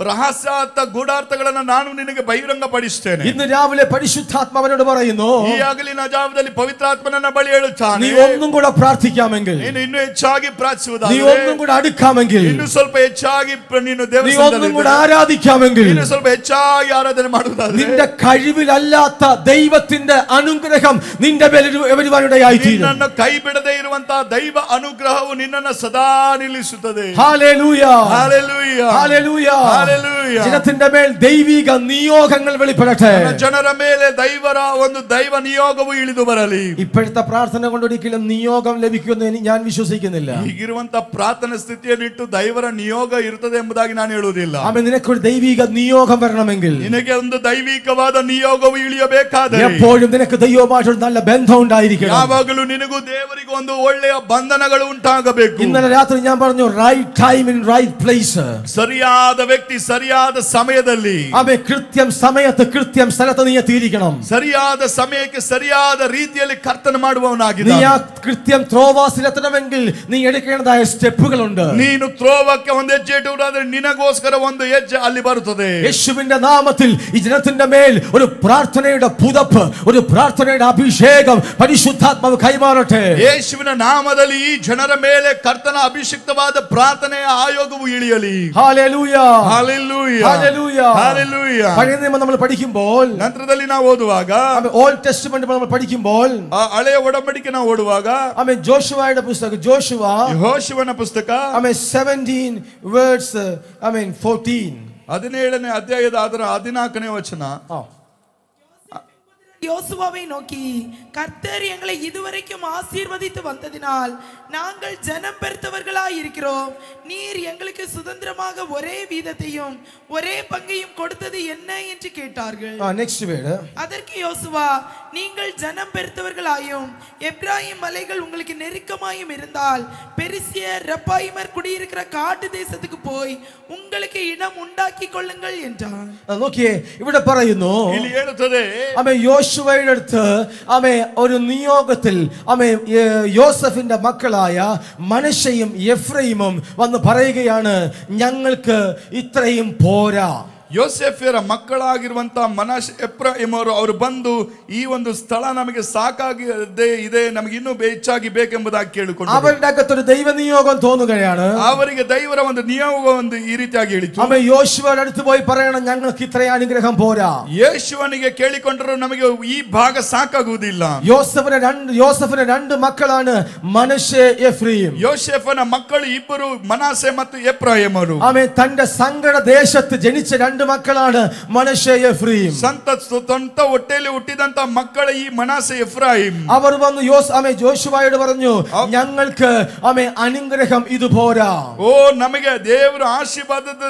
ರಹಸ್ಯಾರ್ಥ ಗೂಢಾರ್ಥಗಳನ್ನು ನಾನು ನಿನಗೆ ಬಹಿರಂಗಪಡಿಸುತ್ತೇನೆ. ഇന്ന് രാവിലെ പരിശുദ്ധാത്മാവനോട് പറയുന്നു, ಈ ಹಗಲಿನ ಜಾವದಲ್ಲಿ ಪವಿತ್ರಾತ್ಮನ ಬಳಿ ಹೇಳುತ್ತಾನೆ, നീ ഒന്നും കൂടെ പ്രാർത്ഥിക്കാമെങ്കിൽ, ನೀನು ಇನ್ನೂ ಹೆಚ್ಚಾಗಿ നീ ಪ್ರಾರ್ಥಿಸುವುದಾದರೆ, ഒന്നും കൂടെ അടുക്കാമെങ്കിൽ, ಇನ್ನು ಸ್ವಲ್ಪ ಹೆಚ್ಚಾಗಿ ನೀನು നീ ದೇವರ ഒന്നും കൂടെ ആരാധിക്കാമെങ്കിൽ, ಇನ್ನು ಸ್ವಲ್ಪ ಹೆಚ್ಚಾಗಿ ಆರಾಧನೆ ಮಾಡುವುದಾದರೆ, നിന്റെ കഴിവിലല്ലാത്ത ദൈവത്തിന്റെ അനുഗ്രഹം നിന്റെ മേൽ വരുവാനിടയായി തീരും. ನಿನ್ನನ್ನು ಕೈ ಬಿಡದೆ ಇರುವಂತಹ ದೈವ ಅನುಗ್ರಹವು ನಿನ್ನನ್ನು ಸದಾ ನಿಲ್ಲಿಸುತ್ತದೆ. Hallelujah, hallelujah, hallelujah, hallelujah. ജനത്തിന്റെ മേൽ ദൈവിക നിയോഗങ്ങൾ വെളിപ്പെടട്ടെ. ಜನರ ಮೇಲೆ ದೈವರ ಒಂದು ದೈವ ನಿಯೋಗವು ಇಳಿದು ಬರಲಿ. ഇപ്പോഴത്തെ പ്രാർത്ഥന കൊണ്ട് ഒരിക്കലും നിയോഗം ലഭിക്കുമെന്ന് ഞാൻ വിശ്വസിക്കുന്നില്ല. ಈಗಿರುವಂತ ಪ್ರಾರ್ಥನಾ ಸ್ಥಿತಿಯನ್ನಿಟ್ಟು ದೈವರ ನಿಯೋಗ ಇರುತ್ತದೆ ಎಂಬುದಾಗಿ ನಾನು ಹೇಳುವುದಿಲ್ಲ. ആമേൻ. നിനക്കൊരു ദൈവിക നിയോഗം വരണമെങ്കിൽ, ನಿನಗೆ ಒಂದು ದೈವಿಕವಾದ ನಿಯೋಗವು ಇಳಿಯಬೇಕಾದರೆ, എപ്പോഴും നിനക്ക് ദൈവമായിട്ട് നല്ല ബന്ധം ഉണ്ടായിരിക്കണം. ಯಾವಾಗಲೂ ನಿನಗೂ ದೇವರಿಗೂ ಒಂದು ಒಳ್ಳೆಯ ಬಂಧನಗಳು ಉಂಟಾಗಬೇಕು. ഇന്നലെ രാത്രി ഞാൻ പറഞ്ഞു, right time in right place. ಸರಿಯಾದ ವ್ಯಕ್ತಿ ಸರಿಯಾದ ಸಮಯದಲ್ಲಿ, ആമേൻ. കൃത്യം സമയത്ത് കൃത്യം സ്ഥലത്ത് നീ എത്തിയിരിക്കണം. ಸರಿಯಾದ ಸಮಯಕ್ಕೆ ಸರಿಯಾದ ರೀತಿಯಲ್ಲಿ ಕರ್ತನ നീ ಮಾಡುವವನಾಗಿದ್ದಾನೆ. ആ കൃത്യം ത്രോവാസിലെത്തണമെങ്കിൽ നീ എടുക്കേണ്ടതായ സ്റ്റെപ്പുകളുണ്ട്. ನೀನು ತ್ರೋವಕ್ಕೆ ಒಂದು ಹೆಜ್ಜೆ ಇಡುವುದಾದ್ರೆ ನಿನಗೋಸ್ಕರ ಒಂದು ಹೆಜ್ಜೆ ಅಲ್ಲಿ ಬರುತ್ತದೆ. യേശുവിന്റെ നാമത്തിൽ ഈ ജനത്തിന്റെ മേൽ ഒരു പ്രാർത്ഥനയുടെ പുതപ്പ്, ഒരു പ്രാർത്ഥനയുടെ അഭിഷേകം പരിശുദ്ധാത്മാവ് കൈമാറട്ടെ. ಯೇಸುವಿನ ನಾಮದಲ್ಲಿ ಈ ಜನರ ಮೇಲೆ ಕರ್ತನ ಅಭಿಷಿಕ್ತವಾದ ಪ್ರಾರ್ಥನೆಯ ಆಯೋಗವು ಇಳಿಯಲಿ. Hallelujah, hallelujah, hallelujah, hallelujah. പഴയ നിയമം നമ്മൾ പഠിക്കുമ്പോൾ, ನಂತರದಲ್ಲಿ ನಾವು ಓದುವಾಗ, ഓൾഡ് ടെസ്റ്റ്മെന്റ് നമ്മൾ പഠിക്കുമ്പോൾ, ಆ ಹಳೆಯ ಒಡಂಬಡಿಕೆ ನಾವು ಓದುವಾಗ, ആമേൻ, ജോഷുവയുടെ പുസ്തകം, ജോഷുവ ಯೆಹೋಶುವನ ಪುಸ್ತಕ, ആമേൻ, 17 വേഴ്സ്, ആമേൻ, 14, 17ನೇ ಅಧ್ಯಾಯದ ಅದರ 14ನೇ ವಚನ. யோசுவாவை நோக்கி, கர்த்தர் எங்களை இதுவரைக்கும் ஆசீர்வதித்து வந்ததினால் நாங்கள் ஜனம் பெருத்தவர்களாய் இருக்கிறோம். நீர் எங்களுக்கு சுதந்திரமாக ஒரே வீதத்தையும் ஒரே பங்கையும் கொடுத்தது என்ன என்று கேட்டார்கள். Next word. அதற்கு யோசுவா, நீங்கள் ஜனம் பெருத்தவர்களாயும் எப்ராயிம் மலைகள் உங்களுக்கு நெருக்கமாயும் இருந்தால் பெரிசியர் ரெப்பாயிமர் குடியிருக்கிற காட்டு தேசத்துக்கு போய் உங்களுக்கு இடம் உண்டாக்கி கொள்ளுங்கள் என்றார். നോക്കിയേ, ഇവിടെ പറയുന്നു, ಇಲ್ಲಿ ಹೇಳುತ್ತದೆ, ആമേൻ, യോശുവയുടെ അടുത്ത് ആമേൻ ഒരു നിയോഗത്തിൽ ആമേൻ യോസഫിന്റെ മക്കളായ മനശ്ശെയും എഫ്രൈമും വന്ന് പറയുകയാണ്, ഞങ്ങൾക്ക് ഇത്രയും പോരാ. ಯೋಸೇಫ್ಯರ ಮಕ್ಕಳಾಗಿರುವಂತಹ ಮನಾಶೆ ಎಫ್ರಾಯೀಮ್ ಅವರು ಬಂದು ಈ ಒಂದು ಸ್ಥಳ ನಮಗೆ ಸಾಕಾಗಿದೆ ಇದೆ, ನಮಗೆ ಇನ್ನೂ ಹೆಚ್ಚಾಗಿ ಬೇಕೆಂಬುದಾಗಿ ಕೇಳಿಕೊಂಡು അവരുടെ അകത്തൊരു ദൈവ നിയോഗം തോന്നുകയാണ്. ಅವರಿಗೆ ದೈವರ ಒಂದು ನಿಯೋಗ ಒಂದು ಈ ರೀತಿಯಾಗಿ ಹೇಳಿತು. ആമേൻ, യോശുവയുടെ അടുത്ത് പോയി പറയണം, ഞങ്ങൾക്ക് ഇത്രയും അനുഗ്രഹം പോരാ. ಯೇಸುವನಿಗೆ ಕೇಳಿಕೊಂಡರು ನಮಗೆ ಈ ಭಾಗ ಸಾಕಾಗುವುದಿಲ್ಲ. യോസഫിന് രണ്ട് മക്കളാണ്, മനശ്ശെ, എഫ്രൈം. ಯೋಸೇಫನ ಮಕ್ಕಳು ಇಬ್ಬರು, ಮನಾಸೆ ಮತ್ತು ಎಫ್ರಾಯೀಮರು. ആമേൻ, തന്റെ സങ്കട ദേശത്ത് ജനിച്ച രണ്ട് മക്കളാണ്, മനശ്ശെ, എഫ്രൈം. ಸ್ವಂತ ಹೊಟ್ಟೆಯಲ್ಲಿ ಹುಟ್ಟಿದಂತ ಮಕ್ಕಳ ಈ ಮನಾಸೆ ಎಫ್ರಾಯಿಮ್. അവർ വന്ന് ജോഷുവയോട് പറഞ്ഞു, ഞങ്ങൾക്ക് ആമേൻ അനുഗ്രഹം ഇത് പോരാ. ಓ, ನಮಗೆ ದೇವರ ಆಶೀರ್ವಾದದ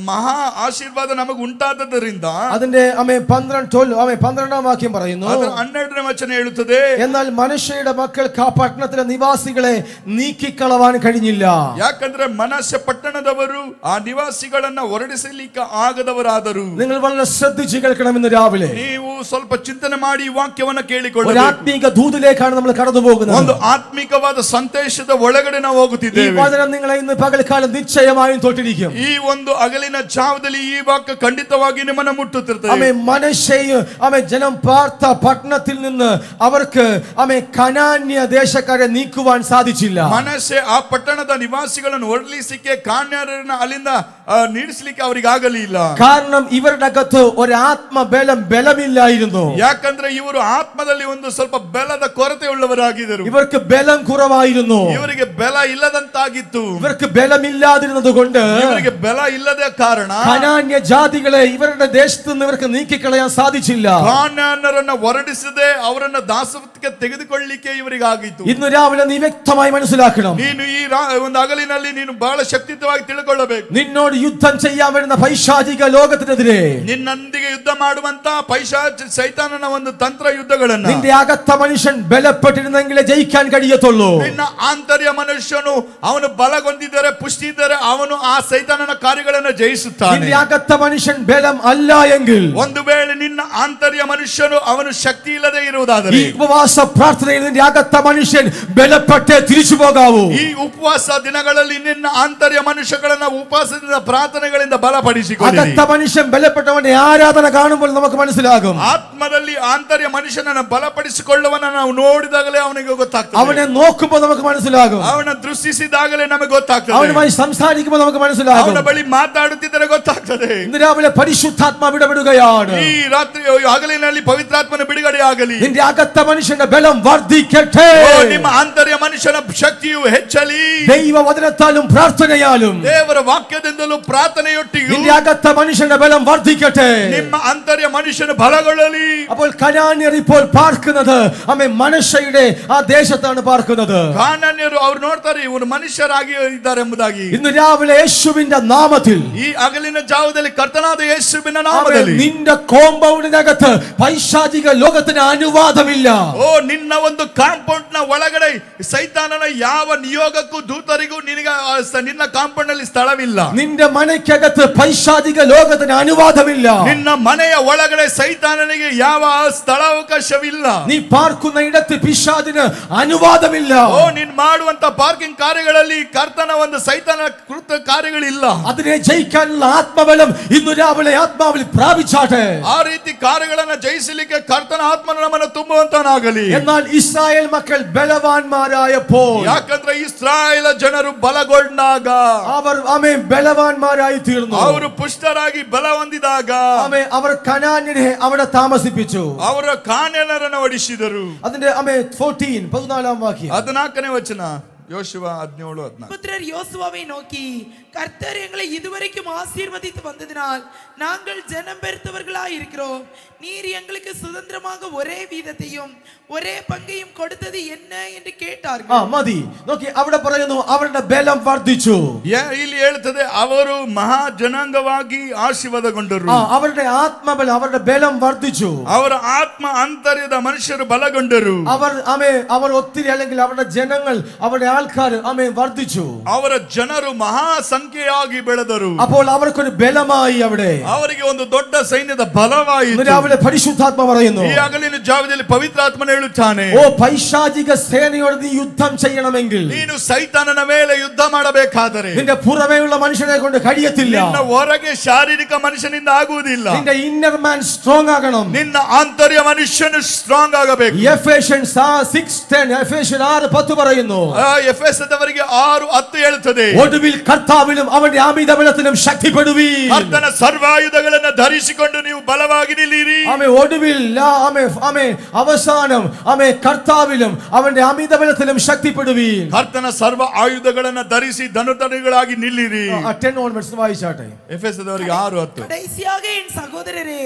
ಮಹಾ ಆಶೀರ್ವಾದ ನಮಗೆ ಉಂಟಾದದರಿಂದ അതിന്റെ ആമേൻ 12ാം വാക്യം പറയുന്നു, 12ನೇ ವಚನ ಹೇಳುತ್ತದೆ, എന്നാൽ മനശ്ശെയുടെ മക്കൾക്ക് ആ പട്ടണത്തിലെ നിവാസികളെ നീക്കിക്കളവാൻ കഴിഞ്ഞില്ല. ಯಾಕಂದ್ರೆ ಮನಸ್ಸೆ ಪಟ್ಟಣದವರು ಆ ನಿವಾಸಿಗಳನ್ನ ಹೊರಡಿಸಲಿಕ್ಕೆ ಆಗದವರಾದರು. നിങ്ങൾ വളരെ ശ്രദ്ധിച്ചു കേൾക്കണം ഇന്ന് രാവിലെ. ನೀವು ಸ್ವಲ್ಪ ಚಿಂತನೆ ಮಾಡಿ ಈ ವಾಕ್ಯವನ್ನು ഒരു ಕೇಳಿಕೊಳ್ಳಬೇಕು. ആത്മീക ദൂതിലേക്കാണ് നമ്മൾ കടന്നു പോകുന്നത്. ಒಂದು ಆತ್ಮಿಕವಾದ ಸಂದೇಶದ ಒಳಗಡೆ ನಾವು ഈ ಹೋಗುತ್ತಿದ್ದೇವೆ. വചനം നിങ്ങളെ ഇന്ന് പകൽക്കാലം നിശ്ചയമായും തൊട്ടിരിക്കും. ಈ ಒಂದು ಅಗಲಿನ ಜಾವದಲ್ಲಿ ಈ ವಾಕ್ಯ ಖಂಡಿತವಾಗಿ ನಿಮ್ಮನ್ನು ಮುಟ್ಟುತ್ತಿರ್ತದೆ. ആമേൻ, മനശ്ശെയും ആമേൻ ജനം പാർത്ത പട്ടണത്തിൽ നിന്ന് അവർക്ക് ആമേൻ കനാന്യ ദേശക്കാരെ നീക്കുവാൻ സാധിച്ചില്ല. ಮನಸ್ಸೆ ಆ ಪಟ್ಟಣದ ನಿವಾಸಿಗಳನ್ನು ಹೊರಡಿಸಲಿಕ್ಕೆ ಕಾನ್ಯರನ್ನ ಅಲ್ಲಿಂದ ನೀಡಿಸಲಿಕ್ಕೆ ಅವರಿಗೆ ಆಗಲಿಲ್ಲ. കാരണം ഇവരുടെ അകത്ത് ഒരു ആത്മബലം ബലമില്ലായിരുന്നു. ಯಾಕಂದ್ರೆ ಇವರು ಆತ್ಮದಲ್ಲಿ ಒಂದು ಸ್ವಲ್ಪ ಬೆಲದ ಕೊರತೆ ಉಳ್ಳವರಾಗಿದ್ದರು. ഇവർക്ക് ബലം കുറവായിരുന്നു. ಇವರಿಗೆ ಬೆಲ ಇಲ್ಲದಂತಾಗಿತ್ತು. ഇവർക്ക് ബലമില്ലാതിരുന്നത് കൊണ്ട് ಇವರಿಗೆ ಬೆಲ ಇಲ್ಲದ ಕಾರಣ കനാന്യ ജാതികളെ ഇവരുടെ ദേശത്ത് നിന്ന് ഇവർക്ക് നീക്കിക്കളയാൻ സാധിച്ചില്ല. ಕಾನಾನ್ಯರನ್ನ ಹೊರಡಿಸದೆ ಅವರನ್ನ ದಾಸತ್ವಕ್ಕೆ ತೆಗೆದುಕೊಳ್ಳಲಿಕ್ಕೆ ಇವರಿಗಾಗಿತ್ತು. ഇന്ന് രാവിലെ നീ വ്യക്തമായി മനസ്സിലാക്കണം. ನೀನು ಈ ಒಂದು ಹಗಲಿನಲ್ಲಿ ನೀನು ಬಹಳ ಶಕ್ತಿಯುತವಾಗಿ ತಿಳ್ಕೊಳ್ಳಬೇಕು. നിന്നോട് യുദ്ധം ചെയ്യാൻ വരുന്ന പൈശാചിക ലോകത്തിനെതിരെ ನಿನ್ನೊಂದಿಗೆ ಯುದ್ಧ ಮಾಡುವಂತ ಪೈಶಾಚ ಸೈತಾನನ ಒಂದು ತಂತ್ರ ಯುದ್ಧಗಳನ್ನ നിന്റെ അകത്ത മനുഷ്യൻ ബലപ്പെട്ടിരുന്നെങ്കിലേ ജയിക്കാൻ കഴിയത്തുള്ളൂ. ನಿನ್ನ ಆಂತರ್ಯ ಮನುಷ್ಯನು ಅವನು ಬಲಗೊಂಡಿದ್ದರೆ ಪುಷ್ಟಿ ಇದ್ದರೆ ಅವನು ಆ ಸೈತಾನನ ಕಾರ್ಯಗಳನ್ನು ಜಯಿಸುತ್ತಾನೆ. നിന്റെ അകത്ത മനുഷ്യൻ ബലം അല്ല എങ്കിൽ ಒಂದು ವೇಳೆ ನಿನ್ನ ಆಂತರ್ಯ ಮನುಷ್ಯನು ಅವನು ಶಕ್ತಿ ಇಲ್ಲದೆ ಇರುವುದಾದರೆ ഈ ഉപവാസ പ്രാർത്ഥനയിൽ നിന്റെ അകത്ത മനുഷ്യൻ ബലപ്പെട്ടേ തിരിച്ചു പോകാവൂ. ಈ ಉಪವಾಸ ದಿನಗಳಲ್ಲಿ ನಿನ್ನ ಆಂತರ್ಯ ಮನುಷ್ಯಗಳನ್ನ ಉಪವಾಸದಿಂದ ಪ್ರಾರ್ಥನೆಗಳಿಂದ ಬಲಪಡಿಸಿಕೊಳ್ಳಿ. അകത്ത മനുഷ്യൻ ബലപ്പെട്ടവന്റെ ആരാധന കാണുമ്പോൾ നമുക്ക് മനസ്സിലാകും. ಆತ್ಮದಲ್ಲಿ ಆಂತರ್ಯ ಮನುಷ್ಯನನ್ನು ಬಲಪಡಿಸಿಕೊಳ್ಳುವನ ನಾವು ನೋಡಿದಾಗಲೇ ಅವನಿಗೆ ಗೊತ್ತಾಗ್ತದೆ. അവനെ നോക്കുമ്പോൾ നമുക്ക് മനസ്സിലാകും. ಅವನ ದೃಷ್ಟಿಸಿದಾಗಲೇ ನಮಗೆ ಗೊತ್ತಾಗ್ತದೆ. അവനുമായി സംസാരിക്കുമ്പോൾ നമുക്ക് മനസ്സിലാകും. ಅವನ ಬಳಿ ಮಾತಾಡುತ್ತಿದ್ದರೆ ಗೊತ್ತಾಗ್ತದೆ. ഇന്ന് രാവിലെ പരിശുദ്ധാത്മാവ് ഇടപെടുകയാണ്. ಈ ರಾತ್ರಿ ಹಗಲಿನಲ್ಲಿ ಪವಿತ್ರಾತ್ಮನ ಬಿಡುಗಡೆ ಆಗಲಿ. നിന്റെ അകത്ത മനുഷ്യന്റെ ബലം വർദ്ധിക്കട്ടെ. ನಿಮ್ಮ ಆಂತರ್ಯ ಮನುಷ್ಯನ ಶಕ್ತಿಯು ಹೆಚ್ಚಲಿ. ദൈവവചനത്താലും പ്രാർത്ഥനയാലും ದೇವರ ವಾಕ್ಯದಿಂದಲೂ ಪ್ರಾರ್ಥನೆಯೊಟ್ಟಿಗೆ നിന്റെ അകത്ത മനുഷ്യന്റെ ബലം വർദ്ധിക്കട്ടെ. ನಿಮ್ಮ ಆಂತರ್ಯ ಮನುಷ್ಯನ ಬಲಗೊಳ್ಳಲಿ. അപ്പോൾ കനാന്യർ ഇപ്പോൾ പാർക്കുന്നത് അമ്മേ മനശ്ശയുടെ ആ ദേശത്താണ് പാർക്കുന്നത്. ಕಾನಾನ್ಯರು ಅವರು ನೋಡ್ತಾರೆ ಇವರು ಮನುಷ್ಯರಾಗಿ ಇದ್ದಾರೆ ಎಂಬುದಾಗಿ. ഇന്ന് രാവിലെ യേശുവിന്റെ നാമത്തിൽ ಈ ಹಗಲಿನ ಜಾವದಲ್ಲಿ ಕರ್ತನಾದ ಯೇಸುವಿನ ನಾಮದಲ್ಲಿ നിന്റെ കോമ്പൗണ്ടിനകത്ത് പൈശാചിക ലോകത്തിന് അനുവാദമില്ല. ಓ ನಿನ್ನ ಒಂದು ಕಾಂಪೌಂಡ್ ನ ಒಳಗಡೆ ಸೈತಾನನ ಯಾವ ನಿಯೋಗಕ್ಕೂ ದೂತರಿಗೂ ನಿನಗೆ ನಿನ್ನ ಕಾಂಪೌಂಡ್ ನಲ್ಲಿ ಸ್ಥಳವಿಲ್ಲ. നിന്റെ മനയ്ക്കകത്ത് പൈശാചിക ലോകത്തിന് അനുവാദമില്ല. ನಿನ್ನ ಮನೆಯ ಒಳಗಡೆ ಸೈತಾನನಿಗೆ ಯಾವ ಸ್ಥಳಾವಕಾಶವಿಲ್ಲ. നീ പാർക്കുന്ന ഇടത്ത് പിശാചിന് അനുവാദമില്ല. ಓ ನೀನ್ ಮಾಡುವಂತ ಪಾರ್ಕಿಂಗ್ ಕಾರ್ಯಗಳಲ್ಲಿ ಕರ್ತನ ಒಂದು ಸೈತಾನ ಕೃತ ಕಾರ್ಯಗಳಿಲ್ಲ. അതിനെ ജയിക്കാനുള്ള ആത്മബലം ഇന്ന് രാവിലെ ആത്മാവിൽ പ്രാപിച്ചാട്ടെ. ಆ ರೀತಿ ಕಾರ್ಯಗಳನ್ನ ಜಯಿಸಲಿಕ್ಕೆ ಕರ್ತನ ಆತ್ಮನ ನಮ್ಮನ್ನು ತುಂಬುವಂತನಾಗಲಿ. എന്നാൽ ഇസ്രായേൽ മക്കൾ ബലവാന്മാരായപ്പോൾ ಯಾಕಂದ್ರೆ ಇಸ್ರಾಯೇಲ ಜನರು ಬಲಗೊಂಡಾಗ അവർ ബലവാന്മാരായി തീർന്നു. ಅವರು ಪುಷ್ಟರಾಗಿ ಬಲ ಹೊಂದಿದಾಗ അവർ കനാന്യരെ അവിടെ താമസിപ്പിച്ചു. ಅವರ ಕಾನಾನ್ಯರನ್ನು ಓಡಿಸಿದರು. അതിന്റെ 14 വാക്യം 14ನೇ ವಚನ யோசுவ 17:14. புத்திரர் யோசுவாவை நோக்கி, கர்த்தர் எங்களை இதுவரைக்கும் ஆசீர்வதித்து வந்ததினால் நாங்கள் ஜனம் பெருத்தவர்களாய் இருக்கிறோம். நீர் எங்களுக்கு சுதந்திரமாக ஒரே வீதத்தையும் ഒരേ പങ്കയും കൊടുത്തത് என்ன എന്ന് കേട്ടാர்கள். മതി നോക്കി അവിടെ പറയുന്നു അവരുടെ ബലം വർദ്ധിച്ചു. ಇಲ್ಲಿ ಹೇಳ್ತದೆ ಅವರು ಮಹಾ ಜನಾಂಗವಾಗಿ ಆಶೀರ್ವಾದಗೊಂಡರು. അവരുടെ ആത്മബലം അവരുടെ ബലം വർദ്ധിച്ചു. ಅವರ ಆತ್ಮ ಆಂತರ್ಯದ ಮನುಷ್ಯರು ಬಲಗೊಂಡರು. അവർ ഒത്തിരി അല്ലെങ്കിൽ അവരുടെ ജനങ്ങൾ അവരുടെ ആൾക്കാർ വർദ്ധിച്ചു. ಅವರ ಜನರು ಮಹಾ ಸಂಖ್ಯೆಯಾಗಿ ಬೆಳೆದರು. അപ്പോൾ അവർക്കൊരു ബലമായി അവിടെ ಅವರಿಗೆ ಒಂದು ದೊಡ್ಡ ಸೈನ್ಯದ ಬಲವಾಯಿತು. രാവിലെ പരിശുദ്ധാത്മ പറയുന്നു ಈ ಹಗಲಿನ ಜಾವದಲ್ಲಿ ಪವಿತ್ರಾತ್ಮನು ಹೇಳುತ್ತಾನೆ, ഓ പൈശാചിക സേനയോട് നീ യുദ്ധം ചെയ്യണമെങ്കിൽ ನೀನು ಸೈತಾನನ ಮೇಲೆ ಯುದ್ಧ ಮಾಡಬೇಕಾದರೆ നിന്റെ പുറമേയുള്ള മനുഷ്യനെ കൊണ്ട് കഴിയത്തില്ല. ನಿನ್ನ ಹೊರಗೆ ಶಾರೀರಿಕ ಮನುಷ್ಯನಿಂದ ಆಗುವುದಿಲ್ಲ. നിന്റെ ഇന്നർ മാൻ സ്ട്രോങ് ആകണം. ನಿನ್ನ ಆಂತರ್ಯ ಮನುಷ್ಯನು ಸ್ಟ್ರಾಂಗ್ ಆಗಬೇಕು. എഫേഷ്യൻസ് 6:10 എഫേഷ്യൻ 6:10 പറയുന്നു, ಎಫೆಸದವರಿಗೆ 6:10 ಹೇಳುತ್ತದೆ, ഒടുവിൽ കർത്താവിലും അവന്റെ അമിത ബലത്തിലും ശക്തിപ്പെടുവീൻ. ಕರ್ತನ ಸರ್ವಾಯುಧಗಳನ್ನು ಧರಿಸಿಕೊಂಡು ನೀವು ಬಲವಾಗಿ ನಿಲ್ಲಿರಿ. ഒടുവിൽ അവസാനം കർത്താവിലും അവന്റെ അമിത ബലത്തിലും ശക്തിപ്പെടുവീൻ. ಕರ್ತನ ಸರ್ವ ಆಯುಧಗಳನ್ನು ಧರಿಸಿ ಧನುಧನುಗಳಾಗಿ ನಿಲ್ಲಿರಿ. 10 onwards വായിച്ചാട്ടെ. எபேசதவರಿಗೆ 6:10. கடைசியாக என் சகோதரரே,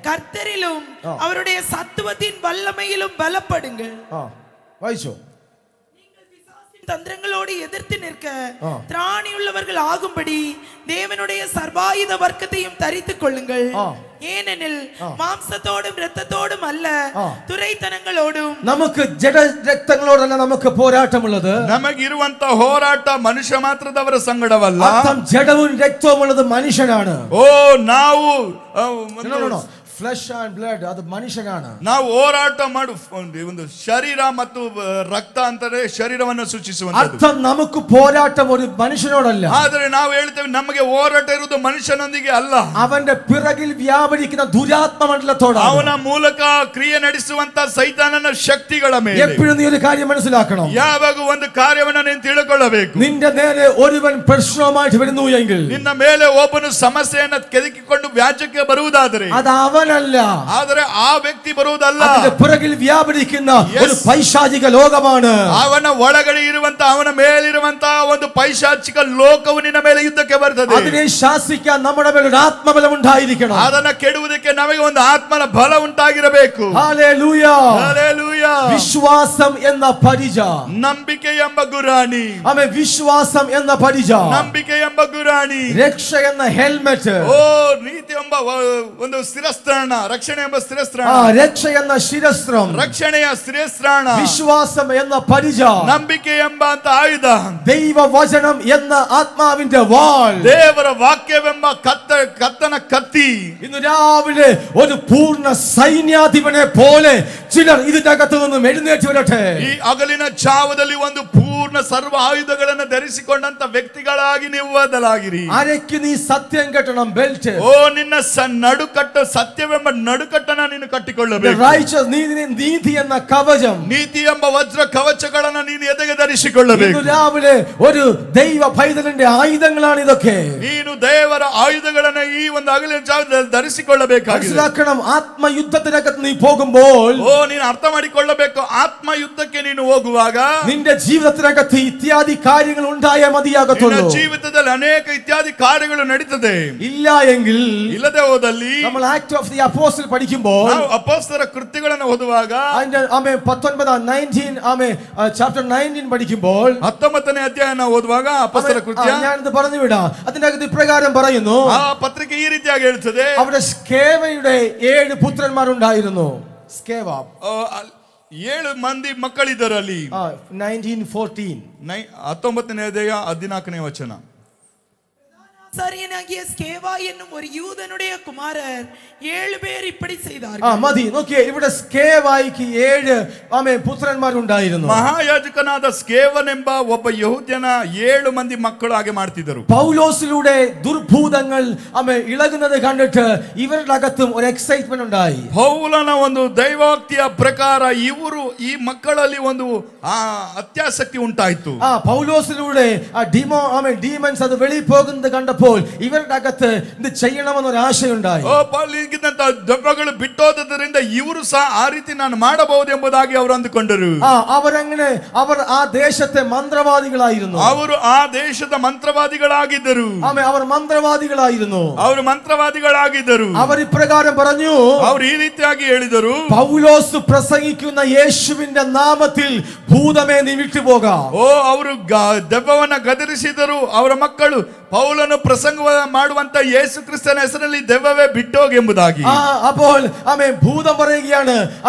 கர்த்தரிலும் அவருடைய சத்துவத்தின் வல்லமையிலும் பலப்படுங்கள். വായിച്ചോ. தந்திரங்களோடு எதிர்த்து நிற்க திராணியுள்ளவர்கள் ஆகும்படி தேவனுடைய சர்வாயுத வர்க்கத்தையும் தரித்துக் கொள்ளுங்கள். ஏனெனில் മാംസത്തോടും രക്തത്തോടും അല്ല, തുരൈത്തനങ്ങളോടും. നമുക്ക് ജഡരക്തങ്ങളോടല്ല നമുക്ക് പോരാട്ടമുള്ളത്. ನಮಗಿರುವಂತ ಹೋರಾಟ ಮನುಷ್ಯ ಮಾತ್ರದವರ ಸಂಗಡವಲ್ಲ. ജഡവും രക്തവും ഉള്ളത് മനുഷ്യനാണ്. ಓ ನಾವು ഫ്ലഷ് ആൻഡ് ബ്ലഡ് അത് മനുഷ്യനാണ്. ನಾವು ಹೋರಾಟ ಮಾಡು ಒಂದು ಶರೀರ ಮತ್ತು ರಕ್ತ ಅಂತಾರೆ ಶರೀರವನ್ನು ಸೂಚಿಸುವಂತದ್ದು. അർത്ഥം നമുക്ക് പോരാട്ടം ഒരു മനുഷ്യനോടല്ല. ಆದರೆ ನಾವು ಹೇಳ್ತೇವೆ ನಮಗೆ ಹೋರಾಟ ಇರುವುದು ಮನುಷ್ಯನೊಂದಿಗೆ ಅಲ್ಲ, അവന്റെ പിറകിൽ വ്യാപരിക്കുന്ന ദുരാത്മ മണ്ഡലത്തോടാണ്. ಅವನ ಮೂಲಕ ಕ್ರಿಯೆ ನಡೆಸುವಂತ ಸೈತಾನನ ಶಕ್ತಿಗಳ ಮೇಲೆ. എപ്പോഴും നീ ഒരു കാര്യം മനസ്സിലാക്കണം. ಯಾವಾಗ ಒಂದು ಕಾರ್ಯವನ್ನು ನೀನು ತಿಳ್ಕೊಳ್ಳಬೇಕು. നിന്റെ നേരെ ഒരുവൻ പ്രശ്നവുമായിട്ട് വരുന്നു എങ്കിൽ, ನಿನ್ನ ಮೇಲೆ ಒಬ್ಬನು ಸಮಸ್ಯೆಯನ್ನು ಕೆದಕಿಕೊಂಡು ವ್ಯಾಜ್ಯಕ್ಕೆ ಬರುವುದಾದರೆ അത് അവനല്ല, ಆದರೆ ಆ ವ್ಯಕ್ತಿ ಬರುವುದಲ್ಲ, അതിന്റെ പിറകിൽ വ്യാപരിക്കുന്ന ഒരു പൈശാചിക ലോകമാണ്. ಅವನ ಒಳಗಡೆ ಇರುವಂತ ಅವನ ಮೇಲಿರುವಂತ ಒಂದು ಪೈಶಾಚಿಕ ಲೋಕವು ನಿನ್ನ ಮೇಲೆ ಯುದ್ಧಕ್ಕೆ ಬರ್ತದೆ. അതിനെ ശാസിക്കാൻ നമ്മുടെ മേൽ ഒരു ആത്മബലം ഉണ്ടായിരിക്കണം. ಅದನ್ನ ಕೆಡುವುದಕ್ಕೆ ನಮಗೆ ಒಂದು ಆತ್ಮನ ಬಲ ಉಂಟಾಗಿರಬೇಕು. ഹല്ലേലൂയ. ಹಲ್ಲೆಲೂಯ. വിശ്വാസം എന്ന പരിച, ನಂಬಿಕೆ ಎಂಬ ಗುರಾಣಿ, ആമേൻ. വിശ്വാസം എന്ന പരിച, ನಂಬಿಕೆ ಎಂಬ ಗುರಾಣಿ, രക്ഷ എന്ന ഹെൽമെറ്റ്, ಓ ನೀತಿ ಎಂಬ ಒಂದು ಶಿರಸ್ತ್ರಾಣ, ರಕ್ಷಣೆ ಎಂಬ ಶಿರಸ್ತ್ರಾಣ, രക്ഷ എന്ന ശിരസ്ത്രം, ರಕ್ಷಣೆಯ ಶಿರಸ್ತ್ರಾಣ, വിശ്വാസം എന്ന പരിച, ನಂಬಿಕೆ ಎಂಬ ಅಂತ ಆಯುಧ, ദൈവവചനം എന്ന ആത്മാവിന്റെ വാൾ, ದೇವರ ವಾಕ್ಯವೆಂಬ ಕತ್ತನ ಕತ್ತಿ. ഇന്ന് രാവിലെ ഒരു പൂർണ്ണ സൈന്യാധിപനെ പോലെ ചിലർ ഇതിന്റെ അകത്ത് നിന്നും എഴുന്നേറ്റ് വരട്ടെ. ಈ ಹಗಲಿನ ಜಾವದಲ್ಲಿ ಒಂದು ಪೂರ್ಣ ಸರ್ವ ಆಯುಧಗಳನ್ನು ಧರಿಸಿಕೊಂಡಂತ ವ್ಯಕ್ತಿಗಳಾಗಿ ನೀವು ಬದಲಾಗಿರಿ. അരയ്ക്ക് നീ സത്യം കെട്ടണം, ബെൽറ്റ്. ಓ ನಿನ್ನ ನಡುಕಟ್ಟ ಸತ್ಯವೆಂಬ ನಡುಕಟ್ಟನ ನೀನು ಕಟ್ಟಿಕೊಳ್ಳಬೇಕು. നീതി എന്ന കവചം, ನೀತಿ ಎಂಬ ವಜ್ರ ಕವಚಗಳನ್ನ ನೀನು ಎದೆಗೆ ಧರಿಸಿಕೊಳ್ಳಬೇಕು. ഇന്ന് രാവിലെ ഒരു ദൈവ പൈതലിന്റെ ആയുധങ്ങളാണ് ഇതൊക്കെ. ನೀನು ದೇವರ ಆಯುಧಗಳನ್ನ ಈ ಒಂದು ಹಗಲಿನ ಜಾವದಲ್ಲಿ ಧರಿಸಿಕೊಳ್ಳಬೇಕಾಗಿದೆ. മനസ്സിലാക്കണം, ആത്മയുദ്ധത്തിനകത്ത് നീ പോകുമ്പോൾ, ಓ ನೀನು ಅರ್ಥ ಮಾಡಿಕೊಳ್ಳಬೇಕು, ಆತ್ಮ ಯುದ್ಧಕ್ಕೆ ನೀನು ಹೋಗುವಾಗ നിന്റെ ജീവിതത്തിനകത്ത് ഇത്യാദി കാര്യങ്ങൾ ഉണ്ടായേ മതിയാകത്തുള്ളൂ. ನಿನ್ನ ಜೀವಿತದಲ್ಲಿ ಅನೇಕ ಇತ್ಯಾದಿ ಕಾರ್ಯಗಳು ನಡೀತದೆ. ഇല്ല എങ്കിൽ ಇಲ್ಲದೆ ಹೋದಲ್ಲಿ നമ്മൾ ആക്ട് ഓഫ് ദി അപ്പോസ്റ്റൽ പഠിക്കുമ്പോൾ, ನಾವು ಅಪೊಸ್ತಲರ ಕೃತ್ಯಗಳನ್ನು ಓದುವಾಗ അതിന്റെ 19 ചാപ്റ്റർ 19 പഠിക്കുമ്പോൾ 19ನೇ ಅಧ್ಯಾಯ ನಾವು ಓದುವಾಗ ಅಪೊಸ್ತಲರ ಕೃತ್ಯ, ഞാനിത് പറഞ്ഞു വിടാം. അതിന്റെ അകത്ത് ഇപ്രകാരം പറയുന്നു, ಆ ಪತ್ರಿಕೆ ಈ ರೀತಿಯಾಗಿ ಹೇಳ್ತದೆ. അവിടെ സ്കേവയുടെ 7 പുത്രന്മാരുണ്ടായിരുന്നു. സ്കേവ 7 ಮಂದಿ ಮಕ್ಕಳಿದ್ದರು ಅಲ್ಲಿ. 19:14 19ನೇ ಅಧ್ಯಾಯ 14ನೇ ವಚನ. ஆசாரியனாகிய ஸ்கேவா என்னும் ஒரு யூதனுடைய குமாரர் 7 பேர் இப்படி செய்தார்கள். മതി നോക്കിയേ, ഇവിടെ സ്കേവായിക്ക് 7 പുത്രന്മാരുണ്ടായിരുന്നു. ಮಹಾಯಾಜಕನಾದ ಸ್ಕೇವನೆಂಬ ಒಬ್ಬ ಯಹೂದ್ಯನ 7 ಮಂದಿ ಮಕ್ಕಳು ಹಾಗೆ ಮಾಡ್ತಿದ್ದರು. പൗലോസിലൂടെ ദുർഭൂതങ്ങൾ ഇളകുന്നത് കണ്ടിട്ട് ഇവരുടെ അകത്തും ഒരു എക്സൈറ്റ്മെന്റ് ഉണ്ടായി. ಪೌಲನ ಒಂದು ದೈವೋಕ್ತಿಯ ಪ್ರಕಾರ ಇವರು ಈ ಮಕ್ಕಳಲ್ಲಿ ಒಂದು ಅತ್ಯಾಸಕ್ತಿ ಉಂಟಾಯಿತು. പൗലോസിലൂടെ ഡീമൻസ് അത് വെളിയിൽ പോകുന്നത് കണ്ടപ്പോൾ ഇവരുടെ അകത്ത് ഇത് ചെയ്യണമെന്നൊരു ആശയുണ്ടായി. ದೆವ್ವಗಳು ಬಿಟ್ಟೋದರಿಂದ ಇವರು ಸಹ ಆ ರೀತಿ ನಾನು ಮಾಡಬಹುದು ಎಂಬುದಾಗಿ ಅವರು ಅಂದುಕೊಂಡರು. അവർ ആ ദേശത്തെ മന്ത്രവാദികളായിരുന്നു. ಅವರು ಆ ದೇಶದ ಮಂತ್ರವಾದಿಗಳಾಗಿದ್ದರು. അവർ മന്ത്രവാദികളായിരുന്നു. ಅವರು ಮಂತ್ರವಾದಿಗಳಾಗಿದ್ದರು. അവർ ഇപ്രകാരം പറഞ്ഞു, ಅವರು ಈ ರೀತಿಯಾಗಿ ಹೇಳಿದರು, പൗലോസ് പ്രസംഗിക്കുന്ന യേശുവിന്റെ നാമത്തിൽ ಭೂತಮೇ ನೀ ಬಿಟ್ಟು ಹೋಗ. ಓ ಅವರು ದೆವ್ವವನ್ನ ಗದರಿಸಿದರು. ಅವರ ಮಕ್ಕಳು ಪೌಲನು ಪ್ರಸಂಗ ಮಾಡುವಂತ ಯೇಸು ಕ್ರಿಸ್ತನ ಹೆಸರಿನಲ್ಲಿ ದೆವ್ವವೇ ಬಿಟ್ಟೋಗಿ ಎಂಬುದಾಗಿ. അപ്പോൾ ഭൂതം പറയുകയാണ്,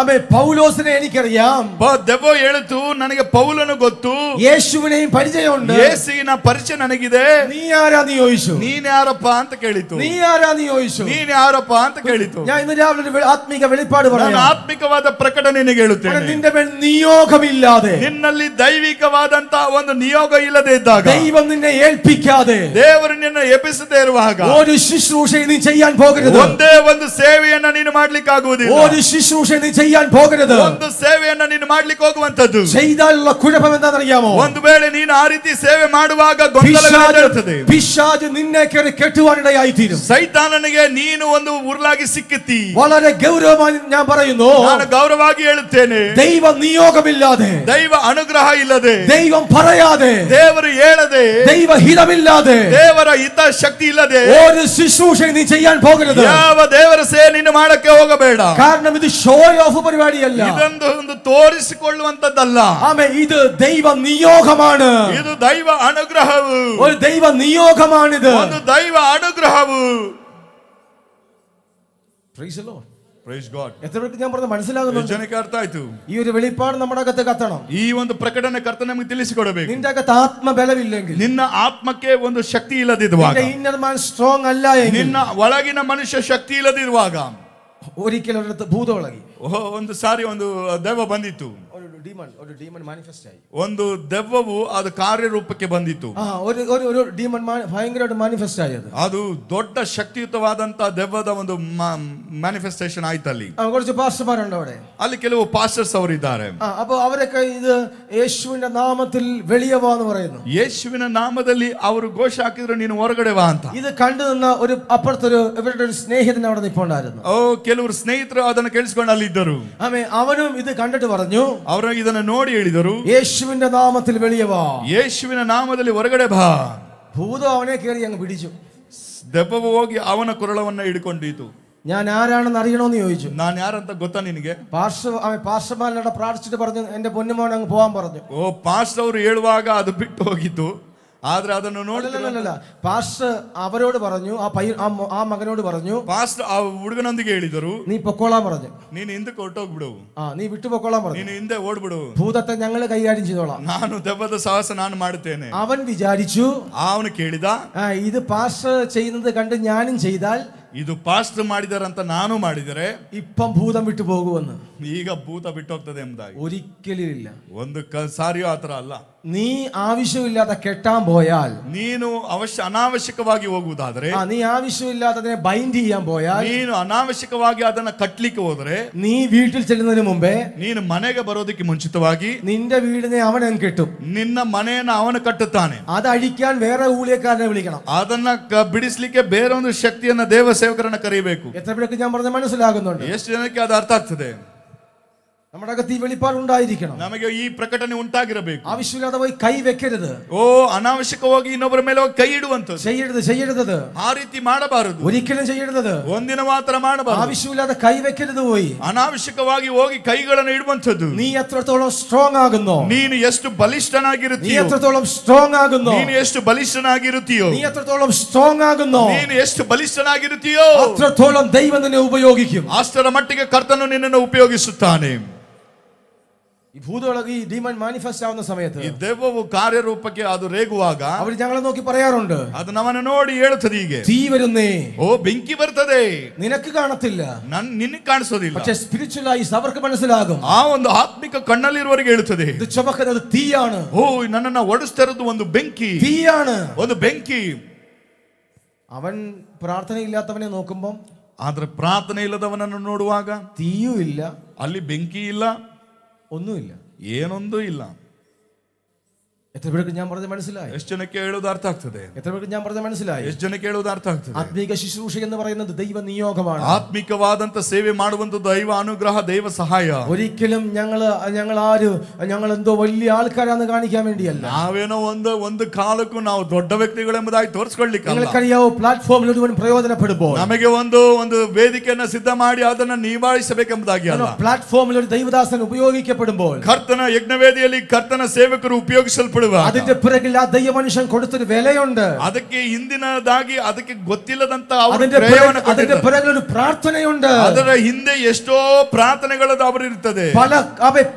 പൗലോസിനെ എനിക്കറിയാം. ದೆವ್ವ ಹೇಳಿತು, ನನಗೆ ಪೌಲನು ಗೊತ್ತು, യേശുവിനെയും പരിചയമുണ്ട്, ಯೇಸುವಿನ ಪರಿಚಯ ನನಗಿದೆ. നീ ആരാ നീ ചോദിച്ചു. ನೀನ್ ಯಾರಪ್ಪ ಅಂತ ಕೇಳಿತು. നീ ആരാ നീ ചോദിച്ചു. ನೀನ್ ಯಾರಪ್ಪ ಅಂತ ಕೇಳಿತು. ഞാൻ ഇന്ന് രാവിലെ ഒരു ആത്മീക വെളിപ്പാട് പറയാം. ಆತ್ಮಿಕವಾದ ಪ್ರಕಟಣೆ ನಿನಗೆ ಹೇಳುತ್ತೇನೆ. നിന്റെ മേൽ നിയോഗമില്ലാതെ, ನಿನ್ನಲ್ಲಿ ದೈವಿಕವಾದಂತ ಒಂದು ನಿಯೋಗ ಇಲ್ಲದೆ ಇದ್ದಾಗ, ദൈവം നിന്നെ ഏൽപ്പിക്കാതെ, ದೇವರು ನಿನ್ನ ಎಬ್ಬಿಸದೇ ಇರುವಾಗ ഒരു ശുശ്രൂഷ നീ ചെയ്യാൻ പോകരുത്. ಒಂದೇ ಒಂದು ಸೇವೆಯನ್ನ ನೀನು ಮಾಡ್ಲಿಕ್ಕೆ ಆಗುವುದಿಲ್ಲ. ഒരു ശുശ്രൂഷ നീ ചെയ്യാൻ പോകരുത്. ಒಂದು ಸೇವೆಯನ್ನ ನೀನು ಮಾಡ್ಲಿಕ್ಕೆ ಹೋಗುವಂತದ್ದು. ചെയ്താലുള്ള കുഴപ്പം എന്താണെന്നറിയാമോ? ಒಂದು ವೇಳೆ ನೀನು ಆ ರೀತಿ ಸೇವೆ ಮಾಡುವಾಗ ಗೊಂದಲಗಳಿರುತ್ತದೆ. പിശാച് നിന്നെ കെട്ടുവാനിടയായി തീരും. ಸೈತಾನನಿಗೆ ನೀನು ಒಂದು ಉರುಳಾಗಿ ಸಿಕ್ಕುತ್ತಿ. വളരെ ഗൗരവമായി ഞാൻ പറയുന്നു, ನಾನು ಗೌರವವಾಗಿ ಹೇಳುತ್ತೇನೆ, ദൈവ നിയോഗമില്ലാതെ, ದೈವ ಅನುಗ್ರಹ ಇಲ್ಲದೆ, ദൈവം പറയാതെ, ದೇವರು ಹೇಳದೆ, ദൈവ ഹിതമില്ലാതെ, ದೇವರ ಹಿತ ಶಕ್ತಿ ಇಲ್ಲದೆ ഒരു ശുശ്രൂഷ നീ ചെയ്യാൻ പോകരുത്. ಯಾವ ದೇವರ ಸೇವೆ ನೀನು ಮಾಡಕ್ಕೆ ಹೋಗಬೇಡ. കാരണം ഇത് ഷോ ഓഫ് പരിപാടിയല്ല. ಇದೊಂದು ತೋರಿಸಿಕೊಳ್ಳುವಂತದ್ದಲ್ಲ. ഇത് ദൈവ നിയോഗമാണ്. ಇದು ದೈವ ಅನುಗ್ರಹವು. ഒരു ദൈവ നിയോഗമാണിത്. ಒಂದು ದೈವ ಅನುಗ್ರಹವು. Praise the Lord. Praise God. എത്ര പേർക്ക് ഞാൻ പറഞ്ഞത് മനസ്സിലാകുന്നുണ്ട്? ಜನಕ್ಕೆ ಅರ್ಥ ಆಯ್ತು. ഈ ഒരു വെളിപ്പാട് നമ്മുടെ അകത്ത് കത്തണം. ಈ ಒಂದು ಪ್ರಕಟಣೆ ಕರ್ತನ ನಮಗೆ ತಿಳಿಸಿಕೊಡಬೇಕು. നിന്റെ അകത്ത് ആത്മബലമില്ലെങ്കിൽ, ನಿನ್ನ ಆತ್ಮಕ್ಕೆ ಒಂದು ಶಕ್ತಿ ಇಲ್ಲದಿರುವಾಗ, ഇന്നർ മാൻ സ്ട്രോങ് അല്ല എങ്കിൽ, ನಿನ್ನ ಒಳಗಿನ ಮನುಷ್ಯ ಶಕ್ತಿ ಇಲ್ಲದಿರುವಾಗ, ഒരിക്കലും ഒരിടത്ത് ഭൂതം ഇളകി. ಒಂದು ಸಾರಿ ಒಂದು ದೆವ್ವ ಬಂದಿತ್ತು. ഒരു ഡീമൺ മാനിഫെസ്റ്റ് ആയി. ಒಂದು ದೆವ್ವವು ಅದು ಕಾರ್ಯರೂಪಕ್ಕೆ ಬಂದಿತ್ತು. ഒരു ഡീമൺ ഭയങ്കരമായിട്ട് മാനിഫെസ്റ്റ് ആയത്. ಅದು ದೊಡ್ಡ ಶಕ್ತಿಯುತವಾದಂತ ದೆವ್ವದ ಒಂದು ಮ್ಯಾನಿಫೆಸ್ಟೇಷನ್ ಆಯ್ತು ಅಲ್ಲಿ. കുറച്ച് പാസ്റ്റർമാരുണ്ട് അവിടെ. ಅಲ್ಲಿ ಕೆಲವು ಪಾಸ್ಟರ್ಸ್ ಅವರು ಇದ್ದಾರೆ. അപ്പോൾ അവരൊക്കെ ഇത് യേശുവിന്റെ നാമത്തിൽ വെളിയെ വാ എന്ന് പറയുന്നു. ಯೇಸುವಿನ ನಾಮದಲ್ಲಿ ಅವರು ಘೋಷ ಹಾಕಿದ್ರು ನೀನು ಹೊರಗಡೆ ವಾ ಅಂತ. ഇത് കണ്ടു നിന്ന ഒരു അപ്പുറത്തൊരു ഇവരുടെ ഒരു സ്നേഹിതൻ അവിടെ നിൽപ്പുണ്ടായിരുന്നു. ಕೆಲವರು ಸ್ನೇಹಿತರು ಅದನ್ನು ಕೇಳಿಸ್ಕೊಂಡು ಅಲ್ಲಿ ಇದ್ದರು. അവനും ഇത് കണ്ടിട്ട് പറഞ്ഞു, ಅವರು ಇದನ್ನ ನೋಡಿ ಹೇಳಿದರು, യേശുവിന്റെ നാമത്തിൽ വെളിയെ വാ. ಯೇಸುವಿನ ನಾಮದಲ್ಲಿ ಹೊರಗಡೆ ಬಾ. ഭൂതം അവനെ കയറി അങ്ങ് പിടിച്ചു. ದೆವ್ವವು ಹೋಗಿ ಅವನ ಕೊರಳವನ್ನ ಹಿಡ್ಕೊಂಡಿತು. ഞാൻ ആരാണെന്ന് അറിയണോന്ന് ചോദിച്ചു. ನಾನು ಯಾರಂತ ಗೊತ್ತಾ ನಿನಗೆ? പാസ്റ്റർമാരുടെ പ്രാർത്ഥിച്ചിട്ട് പറഞ്ഞു, എന്റെ പൊന്നുമോൻ അങ്ങ് പോവാൻ പറഞ്ഞു. ಪಾಸ್ಟರ್ ಅವರು ಹೇಳುವಾಗ ಅದು ಬಿಟ್ಟು ಹೋಗಿತ್ತು. ಆದ್ರೆ ಅದನ್ನು ನೋಡಿಲ್ಲ. ಪಾസ്റ്റർ ಅವരോട് പറഞ്ഞു, ആ മകനോട് പറഞ്ഞു, ಪಾಸ್ಟರ್ ಆ ಹುಡುಗನೊಂದಿಗೆ ಹೇಳಿದರು, നീ പൊക്കോളാൻ പറഞ്ഞു. ನೀನು ಹಿಂದಕ್ಕೆ ಹೊರಟೋಗ್ಬಿಡು. നീ വിട്ടു പൊക്കോളാൻ പറഞ്ഞു. ನೀನು ಹಿಂದೆ ಓಡ್ಬಿಡು. ഭൂതത്തെ ഞങ്ങൾ കൈകാര്യം ചെയ്തോളാം. ನಾನು ದೆವ್ವದ ಸಾಹಸ ನಾನು ಮಾಡುತ್ತೇನೆ. അവൻ വിചാരിച്ചു, ಅವನು ಕೇಳಿದ, ഇത് പാസ്റ്റർ ചെയ്യുന്നത് കണ്ട് ഞാനും ചെയ്താൽ, ಇದು ಪಾಸ್ಟರ್ ಮಾಡಿದಾರಂತ ನಾನು ಮಾಡಿದರೆ ഇപ്പം ഭൂതം വിട്ടു പോകുമെന്ന്. ಈಗ ಭೂತ ಬಿಟ್ಟು ಹೋಗ್ತದೆ ಎಂಬುದಾಗಿ. ഒരിക്കലും ഇല്ല. ಒಂದು ಸಾರಿಯೋ ಆತರ ಅಲ್ಲ. നീ ആവശ്യമില്ലാതെ കെട്ടാൻ പോയാൽ, ನೀನು ಅನಾವಶ್ಯಕವಾಗಿ ಹೋಗುವುದಾದ್ರೆ, നീ ആവശ്യമില്ലാതെ അതിനെ ബൈൻഡ് ചെയ്യാൻ പോയാൽ, ನೀನು ಅನಾವಶ್ಯಕವಾಗಿ ಅದನ್ನ ಕಟ್ಲಿಕ್ಕೆ ಹೋದ್ರೆ, നീ വീട്ടിൽ ചെല്ലുന്നതിന് മുമ്പേ, ನೀನು ಮನೆಗೆ ಬರೋದಕ್ಕೆ ಮುಂಚಿತವಾಗಿ നിന്റെ വീടിനെ അവൻ കെട്ടും. ನಿನ್ನ ಮನೆಯನ್ನು ಅವನು ಕಟ್ಟುತ್ತಾನೆ. അത് അഴിക്കാൻ വേറെ ഊഴിയക്കാരനെ വിളിക്കണം. ಅದನ್ನ ಬಿಡಿಸ್ಲಿಕ್ಕೆ ಬೇರೆ ಒಂದು ಶಕ್ತಿಯನ್ನ ದೇವ ಸೇವಕರನ್ನ ಕರೆಯಬೇಕು. എത്ര പേർക്ക് ഞാൻ പറഞ്ഞ മനസ്സിലാകുന്നുണ്ട്? ಎಷ್ಟು ಜನಕ್ಕೆ ಅದು ಅರ್ಥ ಆಗ್ತದೆ? നമ്മുടെ അകത്ത് ഈ വെളിപ്പാട് ഉണ്ടായിരിക്കണം. ನಮಗೆ ಈ ಪ್ರಕಟಣೆ ಉಂಟಾಗಿರಬೇಕು. ആവശ്യമില്ലാതെ പോയി കൈ വെക്കരുത്. ಅನಾವಶ್ಯಕವಾಗಿ ಇನ್ನೊಬ್ಬರ ಮೇಲೆ ಕೈ ಇಡುವಂತದ್ದು ചെയ്യരുത്. ಆ ರೀತಿ ಮಾಡಬಾರದು. ഒരിക്കലും ചെയ്യരുത്. ಒಂದಿನ ಮಾತ್ರ ಮಾಡಬಾರದು. ആവശ്യമില്ലാതെ കൈ വെക്കരുത്. പോയി ಅನಾವಶ್ಯಕವಾಗಿ ಹೋಗಿ ಕೈಗಳನ್ನು ಇಡುವಂತದ್ದು. നീ എത്രത്തോളം സ്ട്രോങ് ആകുന്നോ, ನೀನು ಎಷ್ಟು ಬಲಿಷ್ಠನಾಗಿರುತ್ತೀಯೋ, നീ എത്രത്തോളം സ്ട്രോങ് ആകുന്നോ, ನೀನು ಎಷ್ಟು ಬಲಿಷ್ಠನಾಗಿರುತ್ತೀಯೋ, നീ എത്രത്തോളം സ്ട്രോങ് ആകുന്നോ, ನೀನು ಎಷ್ಟು ಬಲಿಷ್ಠನಾಗಿರುತ್ತೀಯೋ, അത്രത്തോളം ദൈവം നിന്നെ ഉപയോഗിക്കും. ಅಷ್ಟರ ಮಟ್ಟಿಗೆ ಕರ್ತನು ನಿನ್ನನ್ನು ಉಪಯೋಗಿಸುತ್ತಾನೆ. ഈ ഭൂതമിളകി ഡീമൺ മാനിഫെസ്റ്റ് ആവുന്ന സമയത്ത്, ಈ ದೆವ್ವವು ಕಾರ್ಯರೂಪಕ್ಕೆ ಅದು ರೇಗುವಾಗ അവർ ഞങ്ങളെ നോക്കി പറയാറുണ്ട്, ಅದು ನಮ್ಮನ್ನು ನೋಡಿ ಹೇಳುತ್ತದೆ ಹೀಗೆ, തീ വരുന്നേ, ಬೆಂಕಿ ಬರ್ತದೆ, നിനക്ക് കാണത്തില്ല, ನಿನಗೆ ಕಾಣಿಸೋದಿಲ್ಲ, പക്ഷേ സ്പിരിച്വൽ ഐസ് അവർക്ക് മനസ്സിലാകും. ಆ ಒಂದು ಆತ್ಮಿಕ ಕಣ್ಣಲ್ಲಿರುವವರಿಗೆ ಹೇಳುತ್ತದೆ, ഇത് ചുമക്കുന്നത് തീയാണ്, ನನ್ನನ್ನ ಒಡಿಸ್ತಿರೋದು ಒಂದು ಬೆಂಕಿ, തീയാണ്, ಒಂದು ಬೆಂಕಿ. അവൻ പ്രാർത്ഥനയില്ലാത്തവനെ നോക്കുമ്പോൾ, ಆದ್ರೆ ಪ್ರಾರ್ಥನೆ ಇಲ್ಲದವನನ್ನು ನೋಡುವಾಗ തീയും ഇല്ല, ಅಲ್ಲಿ ಬೆಂಕಿ ಇಲ್ಲ, ഒന്നുമില്ല, ಏನೊಂದು ಇಲ್ಲ. എത്ര പേർക്ക് ഞാൻ പറഞ്ഞത് മനസ്സിലായി? ಎಷ್ಟು ಜನಕ್ಕೆ ಹೇಳುವುದು ಅರ್ಥ ಆಗ್ತದೆ? എത്ര പേർക്ക് ഞാൻ പറഞ്ഞത് മനസ്സിലായി? ಎಷ್ಟು ಜನಕ್ಕೆ ಹೇಳುವುದು ಅರ್ಥ ಆಗ್ತದೆ? ആത്മീക ശുശ്രൂഷ എന്ന് പറയുന്നത് ദൈവ നിയോഗമാണ്. ಆತ್ಮಿಕವಾದಂತ ಸೇವೆ ಮಾಡುವಂತ ದೈವ ಅನುಗ್ರಹ, ದೈವ ಸಹಾಯ. ഒരിക്കലും ഞങ്ങൾ എന്തോ വലിയ ആൾക്കാരാന്ന് കാണിക്കാൻ വേണ്ടിയല്ല. ನಾವೇನೋ ಒಂದು ಕಾಲಕ್ಕೂ ನಾವು ದೊಡ್ಡ ವ್ಯಕ್ತಿಗಳೆಂಬುದಾಗಿ ತೋರಿಸ್ಕೊಳ್ಳಿಕ್ಕೆ ಅಲ್ಲ. നിങ്ങൾക്കറിയാവോ, പ്ലാറ്റ്ഫോമിൽ ഒരുവൻ പ്രയോജനപ്പെടുമ്പോൾ, ನಮಗೆ ಒಂದು ವೇದಿಕೆಯನ್ನು ಸಿದ್ಧ ಮಾಡಿ ಅದನ್ನ ನಿಭಾಯಿಸಬೇಕೆಂಬುದಾಗಿ ಅಲ್ಲ. പ്ലാറ്റ്ഫോമിൽ ഒരു ദൈവദാസൻ ഉപയോഗിക്കപ്പെടുമ്പോൾ, ಕರ್ತನ ಯಜ್ಞವೇದಿಯಲ್ಲಿ ಕರ್ತನ ಸೇವಕರು ಉಪಯೋಗಿಸಲ್ಪಡುವ, അതിന്റെ പിറകിൽ ആ ദൈവ മനുഷ്യൻ കൊടുത്തൊരു വിലയുണ്ട്. ಅದಕ್ಕೆ ಹಿಂದಿನದಾಗಿ ಅದಕ್ಕೆ ಗೊತ್ತಿಲ್ಲದಂತ അതിന്റെ പിറകിൽ ഒരു പ്രാർത്ഥനയുണ്ട്. ಅದರ ಹಿಂದೆ ಎಷ್ಟೋ ಪ್ರಾರ್ಥನೆಗಳದು ಅವರು ಇರ್ತದೆ.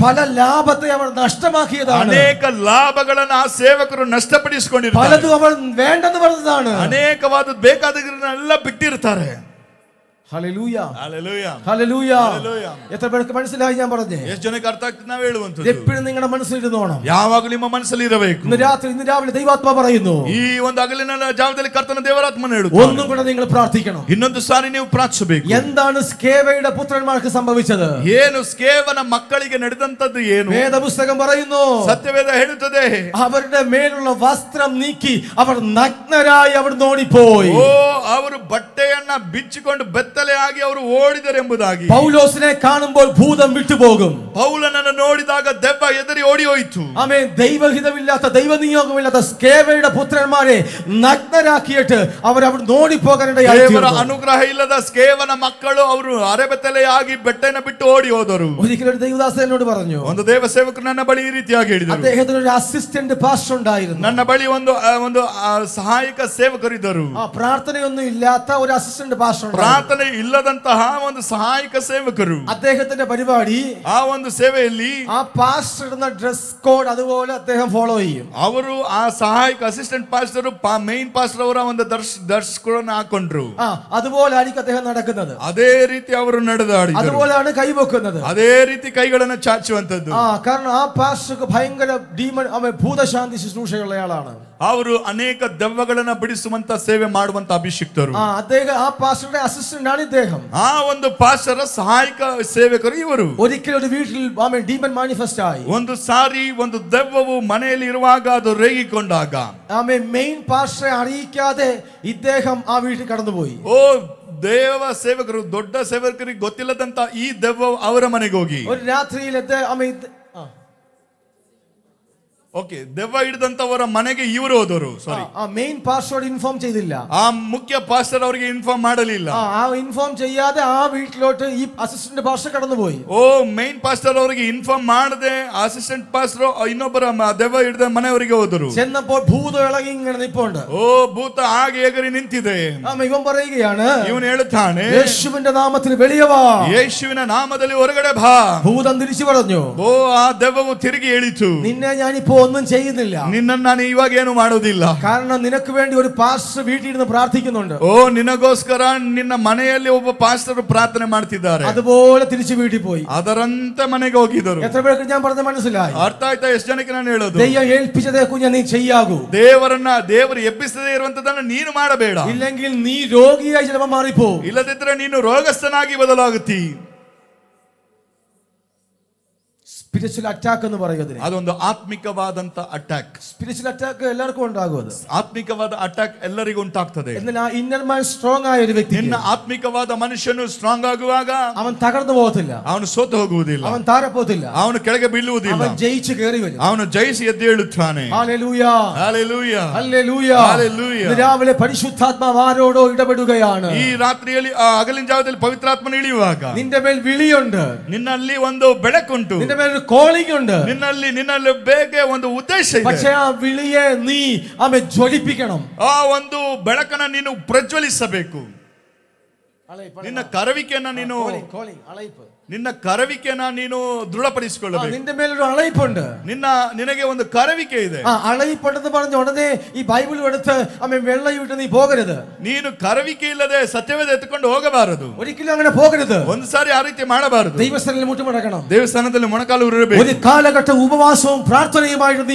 പല ലാഭത്തെ അവർ നഷ്ടമാക്കിയതാണ്. ಅನೇಕ ಲಾಭಗಳನ್ನು ಆ ಸೇವಕರು ನಷ್ಟಪಡಿಸಿಕೊಂಡಿರ್ತಾರೆ. പലതും അവർ വേണ്ടെന്ന് പറഞ്ഞതാണ്. ಅನೇಕವಾದ ಬೇಕಾದದನ್ನೆಲ್ಲ ಬಿಟ್ಟಿರ್ತಾರೆ. Hallelujah, hallelujah, hallelujah. ഹല്ലേലൂയ. എത്ര പേർക്ക് മനസ്സിലായി ഞാൻ പറഞ്ഞേ? ಎಷ್ಟು ಜನಕ್ಕೆ ಅರ್ಥ ಆಗ್ತದೆ ನಾವು ಹೇಳುವಂತದ್ದು? എപ്പോഴും നിങ്ങളുടെ മനസ്സിലിരുന്നോണം. ಯಾವಾಗಲೂ ನಿಮ್ಮ ಮನಸ್ಸಲ್ಲಿ ಇರಬೇಕು. ഇന്ന് രാവിലെ ദൈവാത്മ പറയുന്നു, ಈ ಒಂದು ಹಗಲಿನ ಜಾವದಲ್ಲಿ ಕರ್ತನ ದೇವರಾತ್ಮನ ಹೇಳುತ್ತಾನೆ, ഒന്നും കൂടെ നിങ്ങൾ പ്രാർത്ഥിക്കണം. ಇನ್ನೊಂದು ಸಾರಿ ನೀವು ಪ್ರಾರ್ಥಿಸಬೇಕು. എന്താണ് സ്കേവയുടെ പുത്രന്മാർക്ക് സംഭവിച്ചത്? ಏನು ಸ್ಕೇವನ ಮಕ್ಕಳಿಗೆ ನಡೆದಂತದ್ದು ಏನು? വേദപുസ്തകം പറയുന്നു, ಸತ್ಯವೇದ ಹೇಳುತ್ತದೆ, അവരുടെ മേലുള്ള വസ്ത്രം നീക്കി അവർ നഗ്നരായി അവിടുന്ന് ഓടിപ്പോയി. ಅವರು ಬಟ್ಟೆಯನ್ನ ಬಿಚ್ಚಿಕೊಂಡು ಬೆತ್ತಲೆ ಆಗಿ ಅವರು ಓಡಿದರೆಂಬುದಾಗಿ. പൗലോസിനെ കാണുമ്പോൾ ഭൂതം വിട്ടുപോകും. ಪೌಲನನ್ನು ನೋಡಿದಾಗ ದೆವ್ವ ಎದರಿ ಓಡಿ ಹೋಯಿತು. ആമേൻ. ദൈവഹിതമില്ലാത്ത ദൈവനിയോഗമില്ലാത്ത സ്കേവയുടെ പുത്രന്മാരെ നഗ്നരാക്കിയിട്ട് അവർ അവിടുന്ന് ഓടിപ്പോകാനിടയായി. ದೇವರ ಅನುಗ್ರಹ ಇಲ್ಲದ ಸ್ಕೇವನ ಮಕ್ಕಳು ಅವರು ಅರೆಬೆತ್ತಲೆಯಾಗಿ ಬೆಟ್ಟನ ಬಿಟ್ಟು ಓಡಿ ಹೋದರು. ഒരിക്കലും ഒരു ദൈവദാസൻ എന്നോട് പറഞ്ഞു, ಒಂದು ದೇವ ಸೇವಕರು ನನ್ನ ಬಳಿ ಈ ರೀತಿಯಾಗಿ ಹೇಳಿದರು. അദ്ദേഹത്തിന് ഒരു അസിസ്റ്റന്റ് പാസ്റ്റർ ഉണ്ടായിരുന്നു. ನನ್ನ ಬಳಿ ಒಂದು ಸಹಾಯಕ ಸೇವಕರಿದ್ದರು. പ്രാർത്ഥനയൊന്നും ഇല്ലാത്ത ഒരു അസിസ്റ്റന്റ് പാസ്റ്റർ. ಪ್ರಾರ್ಥನೆ ಇಲ್ಲದಂತಹ ಒಂದು ಸಹಾಯಕ ಸೇವಕರು. അദ്ദേഹത്തിന്റെ പരിപാടി ಆ ಒಂದು ಸೇವೆಯಲ್ಲಿ ആ പാസ്റ്റർ ഇടുന്ന ഡ്രസ് കോഡ് അതുപോലെ അദ്ദേഹം ഫോളോ ചെയ്യും. ಅವರು ಆ ಸಹಾಯಕ ಅಸಿಸ್ಟೆಂಟ್ ಪಾಸ್ಟರ್ ಮೇನ್ ಪಾಸ್ಟರ್ ಅವರ ಒಂದು ದರ್ಶಕರನ್ನು ಹಾಕೊಂಡ್ರು. അതുപോലെ ആയിരിക്കും അദ്ദേഹം നടക്കുന്നത്. ಅದೇ ರೀತಿ ಅವರು ನಡೆದಾಡಿದರು. അതുപോലെയാണ് കൈവെക്കുന്നത്. ಅದೇ ರೀತಿ ಕೈಗಳನ್ನು ಚಾಚುವಂತದ್ದು. കാരണം ആ പാസ്റ്റർക്ക് ഭയങ്കര ഡീമൺ ഭൂതശാന്തി ശുശ്രൂഷയുള്ളയാളാണ്. ಅವರು ಅನೇಕ ದೆವ್ವಗಳನ್ನ ಬಿಡಿಸುವಂತ ಸೇವೆ ಮಾಡುವಂತ ಅಭಿಷಿಕ್ತರು. അദ്ദേഹം ആ പാസ്റ്ററുടെ അസിസ്റ്റന്റ് ആണ് ഇദ്ദേഹം. ಆ ಒಂದು ಪಾಸ್ಟರ್ ಸಹಾಯಕ ಸೇವಕರು ಇವರು. ഒരിക്കലും ഒരു വീട്ടിൽ ഡീമൺ മാനിഫെസ്റ്റ് ആയി. ಒಂದು ಸಾರಿ ಒಂದು ದೆವ್ವವು ಮನೆಯಲ್ಲಿ ಇರುವಾಗ ಅದು ರೇಗಿಕೊಂಡಾಗ മെയിൻ പാസ്റ്ററെ അറിയിക്കാതെ ഇദ്ദേഹം ಆ വീട്ടിൽ കടന്നുപോയി. ಓ ದೇವ ಸೇವಕರು ದೊಡ್ಡ ಸೇವಕರಿಗೆ ಗೊತ್ತಿಲ್ಲದಂತ ಈ ದೆವ್ವ ಅವರ ಮನೆಗೆ ಹೋಗಿ ഒരു രാത്രിയിൽ ಓಕೆ ದೆವ್ವ ಹಿಡಿದಂತವರ ಮನೆಗೆ ಇವರು ಹೋದರು. ಸಾರಿ, മെയിൻ പാസ്റ്ററോട് ഇൻഫോം ചെയ്തില്ല. ಆ ಮುಖ್ಯ ಪಾಸ್ಟರ್ ಅವರಿಗೆ ಇನ್ಫಾರ್ಮ್ ಮಾಡಲಿಲ್ಲ. ഇൻഫോം ചെയ്യാതെ ആ വീട്ടിലോട്ട് ഈ അസിസ്റ്റന്റ് പാസ്റ്റർ കടന്നുപോയി. ಓ ಮೇನ್ ಪಾಸ್ಟರ್ ಅವರಿಗೆ ಇನ್ಫಾರ್ಮ್ ಮಾಡದೆ ಅಸಿಸ್ಟೆಂಟ್ ಪಾಸ್ಟರ್ ಇನ್ನೊಬ್ಬರ ದೆವ್ವ ಹಿಡಿದ ಮನೆಯವರಿಗೆ ಹೋದರು. ചെന്നപ്പോൾ ഭൂതം ഇളകി ഇങ്ങനെ നിൽപ്പുണ്ട്. ಓ ಭೂತ ಹಾಗೆ ಎಗರಿ ನಿಂತಿದೆ. ഇവൻ പറയുകയാണ്, ಇವನು ಹೇಳುತ್ತಾನೆ, യേശുവിന്റെ നാമത്തിൽ വെളിയെ വാ. ಯೇಸುವಿನ ನಾಮದಲ್ಲಿ ಹೊರಗಡೆ ಬಾ. ഭൂതം തിരിച്ചു പറഞ്ഞു, ಓ ಆ ದೆವ್ವವು ತಿರುಗಿ ಹೇಳಿತು, നിന്നെ ഞാനിപ്പോ ഒന്നും ചെയ്യുന്നില്ല. ನಿನ್ನನ್ನು ನಾನು ಇವಾಗ ಏನು ಮಾಡೋದಿಲ್ಲ. കാരണം നിനക്ക് വേണ്ടി ഒരു പാസ്റ്റർ വീട്ടിൽ ഇരുന്ന് പ്രാർത്ഥിക്കുന്നുണ്ട്. ಓ ನಿನಗೋಸ್ಕರ ನಿನ್ನ ಮನೆಯಲ್ಲಿ ಒಬ್ಬ ಪಾಸ್ಟರ್ ಪ್ರಾರ್ಥನೆ ಮಾಡ್ತಿದ್ದಾರೆ. അതുപോലെ തിരിച്ചു വീട്ടിൽ പോയി. ಅದರಂತೆ ಮನೆಗೆ ಹೋಗಿದರು. എത്ര പേർക്ക് ഞാൻ പറഞ്ഞത് മനസ്സിലായി? ಅರ್ಥ ಆಯ್ತಾ? ಎಷ್ಟು ಜನಕ್ಕೆ ನಾನು ಹೇಳೋದು? ദൈവം ഏൽപ്പിച്ചതേ കുഞ്ഞ നീ ചെയ്യാകൂ. ದೇವರು ಎಬ್ಬಿಸದೇ ಇರುವಂತದನ್ನು ನೀನು ಮಾಡಬೇಡ. ഇല്ലെങ്കിൽ നീ രോഗിയായി ചിലപ്പോൾ മാറിപ്പോ. ಇಲ್ಲದಿದ್ದರೆ ನೀನು ರೋಗಸ್ಥನಾಗಿ ಬದಲಾಗುತ್ತಿ. സ്പിരിച്വൽ അറ്റാക്ക് എന്ന് പറയുന്നത് ಅದೊಂದು ಆತ್ಮಿಕವಾದಂತ ಅಟ್ಯಾಕ್. സ്പിരിച്വൽ അറ്റാക്ക് എല്ലാവർക്കും ഉണ്ടാകും. അത് ಆತ್ಮಿಕವಾದ ಅಟ್ಯಾಕ್ ಎಲ್ಲರಿಗೂ ಉಂಟಾಗ್ತದೆ. എന്നാൽ ആ ഇന്നർ മാൻ സ്ട്രോങ് ആയ ഒരു വ്യക്തി, ನಿನ್ನ ಆತ್ಮಿಕವಾದ ಮನುಷ್ಯನು ಸ್ಟ್ರಾಂಗ್ ಆಗುವಾಗ അവൻ തകർന്നു പോകത്തില്ല, ಅವನು ಸೋತು ಹೋಗುವುದಿಲ್ಲ, അവൻ താരപ്പോകത്തില്ല, ಅವನು ಕೆಳಗೆ ಬೀಳುವುದಿಲ್ಲ, അവൻ ജയിച്ചു കയറി വരും. ಅವನು ಜಯಿಸಿ ಎದ್ದು ಹೇಳುತ್ತಾನೆ. Hallelujah, hallelujah, hallelujah, hallelujah. ഇന്ന് രാവിലെ പരിശുദ്ധാത്മാവ് ആരോടോ ഇടപെടുകയാണ്. ಈ ರಾತ್ರಿಯಲ್ಲಿ ಹಗಲಿನ ಜಾವದಲ್ಲಿ ಪವಿತ್ರಾತ್ಮನ ಇಳಿಯುವಾಗ നിന്റെ മേൽ വിളിയുണ്ട്, ನಿನ್ನಲ್ಲಿ ಒಂದು ಬೆಳಕುಂಟು, നിന്റെ മേൽ കോളിംഗ് ഉണ്ട്. ನಿನ್ನಲ್ಲಿ ಬೇಗ ಒಂದು ಉದ್ದೇಶ ಇದೆ. പക്ഷേ ആ വിളിയെ നീ ജ്വലിപ്പിക്കണം. ಆ ಒಂದು ಬೆಳಕನ್ನ ನೀನು ಪ್ರಜ್ವಲಿಸಬೇಕು. ನಿನ್ನ ಕರವಿಕೆಯನ್ನ ನೀನು ನಿನ್ನ ಕರವಿಕೆಯನ್ನ ನೀನು ದೃಢಪಡಿಸಿಕೊಳ್ಳಬೇಕು. നിന്റെ മേലൊരു അളയിപ്പുണ്ട്. ನಿನಗೆ ಒಂದು ಕರವಿಕೆ ಇದೆ. അളയിപ്പുണ്ടെന്ന് പറഞ്ഞ ഉടനെ ഈ ബൈബിൾ എടുത്ത് വെള്ളയിട്ട് നീ പോകരുത്. ನೀನು ಕರವಿಕೆ ಇಲ್ಲದೆ ಸತ್ಯವೇದ ಎತ್ತುಕೊಂಡು ಹೋಗಬಾರದು. ഒരിക്കലും അങ്ങനെ പോകരുത്. ಒಂದು ಸಾರಿ ಆ ರೀತಿ ಮಾಡಬಾರದು. ദൈവസ്ഥാനത്തിൽ മുട്ടുമടക്കണം. ದೇವಸ್ಥಾನದಲ್ಲಿ ಮೊಣಕಾಲು ಉರುಳಬೇಕು. ഒരു കാലഘട്ട ഉപവാസവും പ്രാർത്ഥനയുമായിട്ട്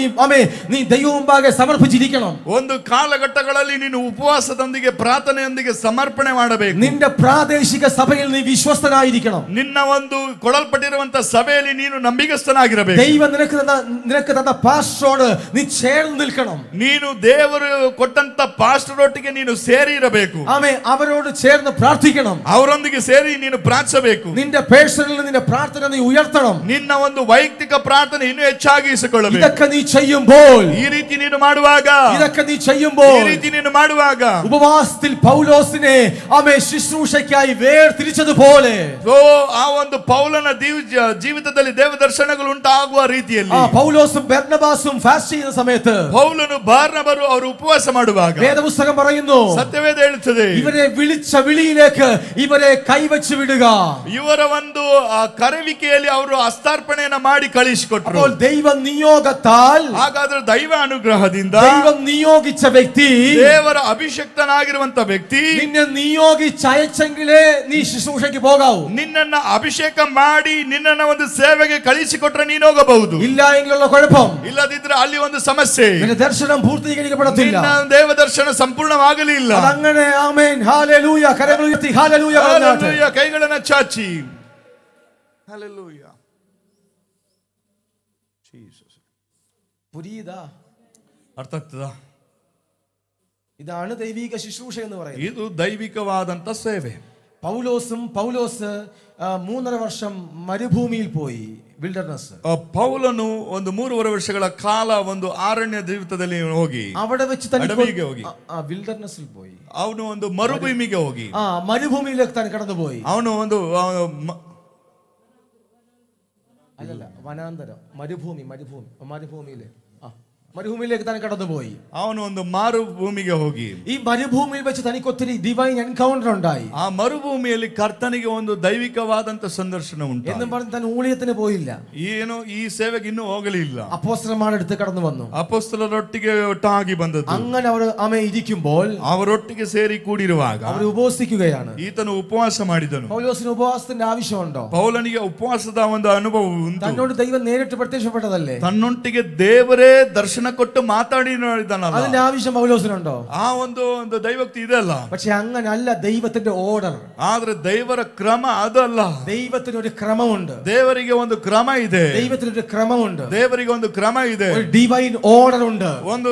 നീ ദൈവം മുമ്പാകെ സമർപ്പിച്ചിരിക്കണം. ಒಂದು ಕಾಲಘಟ್ಟಗಳಲ್ಲಿ ನೀನು ಉಪವಾಸದೊಂದಿಗೆ ಪ್ರಾರ್ಥನೆಯೊಂದಿಗೆ ಸಮರ್ಪಣೆ ಮಾಡಬೇಕು. നിന്റെ പ്രാദേശിക സഭയിൽ നീ വിശ്വസ്തനായിരിക്കണം. ನಿನ್ನ ಒಂದು ಕೊಡಲ್ಪಟ್ಟಿರುವಂತ ಸಭೆಯಲ್ಲಿ ನೀನು ನಂಬಿಗಸ್ತನಾಗಿರಬೇಕು. ദൈവം നിനക്ക് തന്ന പാസ്റ്ററോട് നീ ചേർന്ന് നിൽക്കണം. ನೀನು ದೇವರು ಕೊಟ್ಟಂತ ಪಾಸ್ಟರ್ ಒಟ್ಟಿಗೆ ನೀನು ಸೇರಿ ಇರಬೇಕು. ആമേൻ. അവരോട് ചേർന്ന് പ്രാർത്ഥിക്കണം. ಅವರೊಂದಿಗೆ ಸೇರಿ ನೀನು ಪ್ರಾರ್ಥಿಸಬೇಕು. നിന്റെ പേഴ്സണൽ നിന്റെ പ്രാർത്ഥന നീ ഉയർത്തണം. ನಿನ್ನ ಒಂದು ವೈಯಕ್ತಿಕ ಪ್ರಾರ್ಥನೆ ಇನ್ನೂ ಹೆಚ್ಚಾಗಿಸಿಕೊಳ್ಳಬೇಕು. ഇതൊക്കെ നീ ചെയ്യുമ്പോൾ, ಈ ರೀತಿ ನೀನು ಮಾಡುವಾಗ, ഇതൊക്കെ നീ ചെയ്യുമ്പോൾ, ಈ ರೀತಿ ನೀನು ಮಾಡುವಾಗ ഉപവാസത്തിൽ പൗലോസിനെ ശുശ്രൂഷയ്ക്കായി വേർതിരിച്ചതുപോലെ ಆ ಒಂದು ಪೌಲನ ಜೀವಿತದಲ್ಲಿ ದೇವ ದರ್ಶನಗಳು ಉಂಟಾಗುವ ರೀತಿಯಲ್ಲಿ പൗലോസും ബർനബാസും ഫാസ്റ്റ് ചെയ്യുന്ന സമയത്ത് ಪೌಲನು ಬಾರ್ನಬರು ಅವರು ಉಪವಾಸ ಮಾಡುವಾಗ വേദപുസ്തകം പറയുന്നു, ಸತ್ಯವೇದ ಹೇಳುತ್ತದೆ, ഇവരെ വിളിച്ച വിളിയിലേക്ക് ഇവരെ കൈവച്ചു വിടുക. ಇವರ ಒಂದು ಕರೆವಿಕೆಯಲ್ಲಿ ಅವರು ಹಸ್ತಾರ್ಪಣೆಯನ್ನ ಮಾಡಿ ಕಳಿಸಿಕೊಟ್ರು. അപ്പോൾ ദൈവ നിയോഗത്താൽ, ಹಾಗಾದ್ರೆ ದೈವ ಅನುಗ್ರಹದಿಂದ ദൈവം നിയോഗിച്ച വ്യക്തി, ದೇವರ ಅಭಿಷಕ್ತನಾಗಿರುವಂತ ವ್ಯಕ್ತಿ നിന്നെ നിയോഗിച്ച് അയച്ചെങ്കിലേ നീ ശുശ്രൂഷയ്ക്ക് പോകാവൂ. ನಿನ್ನನ್ನ ಅಭಿಷೇಕ ಮಾಡಿ ನಿನ್ನನ್ನ ಒಂದು ಸೇವೆಗೆ ಕಳಿಸಿಕೊಟ್ರೆ ನೀನು ಹೋಗಬಹುದು. ഇല്ല എങ്കിലുള്ള കുഴപ്പം, ಇಲ್ಲದಿದ್ರೆ ಅಲ್ಲಿ ಒಂದು ಸಮಸ್ಯೆ, നിന്റെ ദർശനം പൂർത്തീകരിക്കപ്പെടത്തില്ല. ನಿನ್ನ ದೇವ ದರ್ಶನ ಸಂಪೂರ್ಣವಾಗಲಿಲ್ಲ. അതങ്ങനെ ആമേൻ. ഹല്ലേലൂയ. കരങ്ങൾ ഉയർത്തി ഹല്ലേലൂയ പറഞ്ഞാട്ടെ. ಹಲ್ಲೆಲೂಯಾ. ಕೈಗಳನ್ನ ಚಾಚಿ ಹಲ್ಲೆಲೂಯಾ. ಜೀಸಸ್. പുരീതാ ಅರ್ಥ ಆಗ್ತದ? ഇതാണ് ദൈവിക ശുശ്രൂഷ എന്ന് പറയുന്നത്. ಇದು ದೈವಿಕವಾದಂತ ಸೇವೆ. പൗലോസ് 3.5 വർഷം മരുഭൂമിയിൽ പോയി, വിൽഡർനെസ്. ಪೌಲನು ಒಂದು 3.5 ವರ್ಷಗಳ ಕಾಲ ಒಂದು ಅರಣ್ಯ ಜೀವಿತದಲ್ಲಿ ಹೋಗಿ, അവിടെ വെച്ച് ಅಡವಿಗೆ ಹೋಗಿ, വിൽഡർനെസ്സിൽ പോയി. ಅವನು ಒಂದು ಮರುಭೂಮಿಗೆ ಹೋಗಿ, മരുഭൂമിയിലേക്ക് താൻ കടന്നുപോയി. ಅವನು ಒಂದು അല്ലല്ല, വനാന്തരം, മരുഭൂമിയിലെ മരുഭൂമിയിലേക്ക് താൻ കടന്നുപോയി. ಅವನು ಒಂದು ಮರುಭೂಮಿಗೆ ಹೋಗಿ ഈ മരുഭൂമിയിൽ വെച്ച് തനിക്ക് ഒത്തിരി ഡിവൈൻ എൻകൗണ്ടർ ഉണ്ടായി. ಆ ಮರುಭೂಮಿಯಲ್ಲಿ ಕರ್ತನಿಗೆ ಒಂದು ದೈವಿಕವಾದಂತ ಸಂದರ್ಶನ ಉಂಟು. എന്നും പറഞ്ഞ് താൻ ഊഴിയത്തിന് പോയില്ല. ಏನು ಈ ಸೇವೆಗೆ ಇನ್ನೂ ಹೋಗಲಿಲ್ಲ. അപ്പോസ്തലന്മാരുടെ അടുത്ത് കടന്നു വന്നു. ಅಪೊಸ್ತಲರೊಟ್ಟಿಗೆ ಒಟ್ಟಾಗಿ ಬಂದದ್ದು. അങ്ങനെ അവർ ഇരിക്കുമ്പോൾ ಅವರೊಟ್ಟಿಗೆ ಸೇರಿ ಕೂಡಿರುವಾಗ അവർ ഉപവസിക്കുകയാണ്. ಈತನು ಉಪವಾಸ ಮಾಡಿದನು. പൗലോസിന് ഉപവാസത്തിന്റെ ആവശ്യമുണ്ടോ? ಪೌಲನಿಗೆ ಉಪವಾಸದ ಒಂದು ಅನುಭವ ಉಂಟು. തന്നോട് ദൈവം നേരിട്ട് പ്രത്യക്ഷപ്പെട്ടതല്ലേ? ತನ್ನೊಟ್ಟಿಗೆ ದೇವರೇ ದರ್ಶನ ಕೊಟ್ಟು ಮಾತಾಡಿದ್ದಾನಲ್ಲ, അതിന്റെ ആവശ്യം പൗലോസിനുണ്ടോ? ಆ ಒಂದು ದೈವಕ್ತಿ ಇದೆ ಅಲ್ಲ. പക്ഷെ അങ്ങനല്ല ദൈവത്തിന്റെ ഓർഡർ. ಆದ್ರೆ ದೇವರ ಕ್ರಮ ಅದಲ್ಲ. ദൈവത്തിന് ഒരു ക്രമമുണ്ട്. ದೇವರಿಗೆ ಒಂದು ಕ್ರಮ ಇದೆ. ദൈവത്തിന് ഒരു ക്രമമുണ്ട്. ದೇವರಿಗೆ ಒಂದು ಕ್ರಮ ಇದೆ. ഒരു ഡിവൈൻ ഓർഡർ ഉണ്ട്. ಒಂದು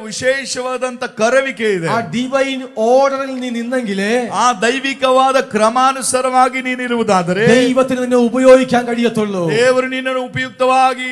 ವಿಶೇಷವಾದಂತ ಕರವಿಕೆ ಇದೆ. ആ ഡിവൈൻ ഓർഡറിൽ നീ നിന്നെങ്കിലേ, ಆ ದೈವಿಕವಾದ ಕ್ರಮಾನುಸಾರವಾಗಿ ನೀನಿರುವುದಾದರೆ ദൈവത്തിന് നിന്നെ ഉപയോഗിക്കാൻ കഴിയത്തുള്ളൂ. ದೇವರು ನಿನ್ನನ್ನು ಉಪಯುಕ್ತವಾಗಿ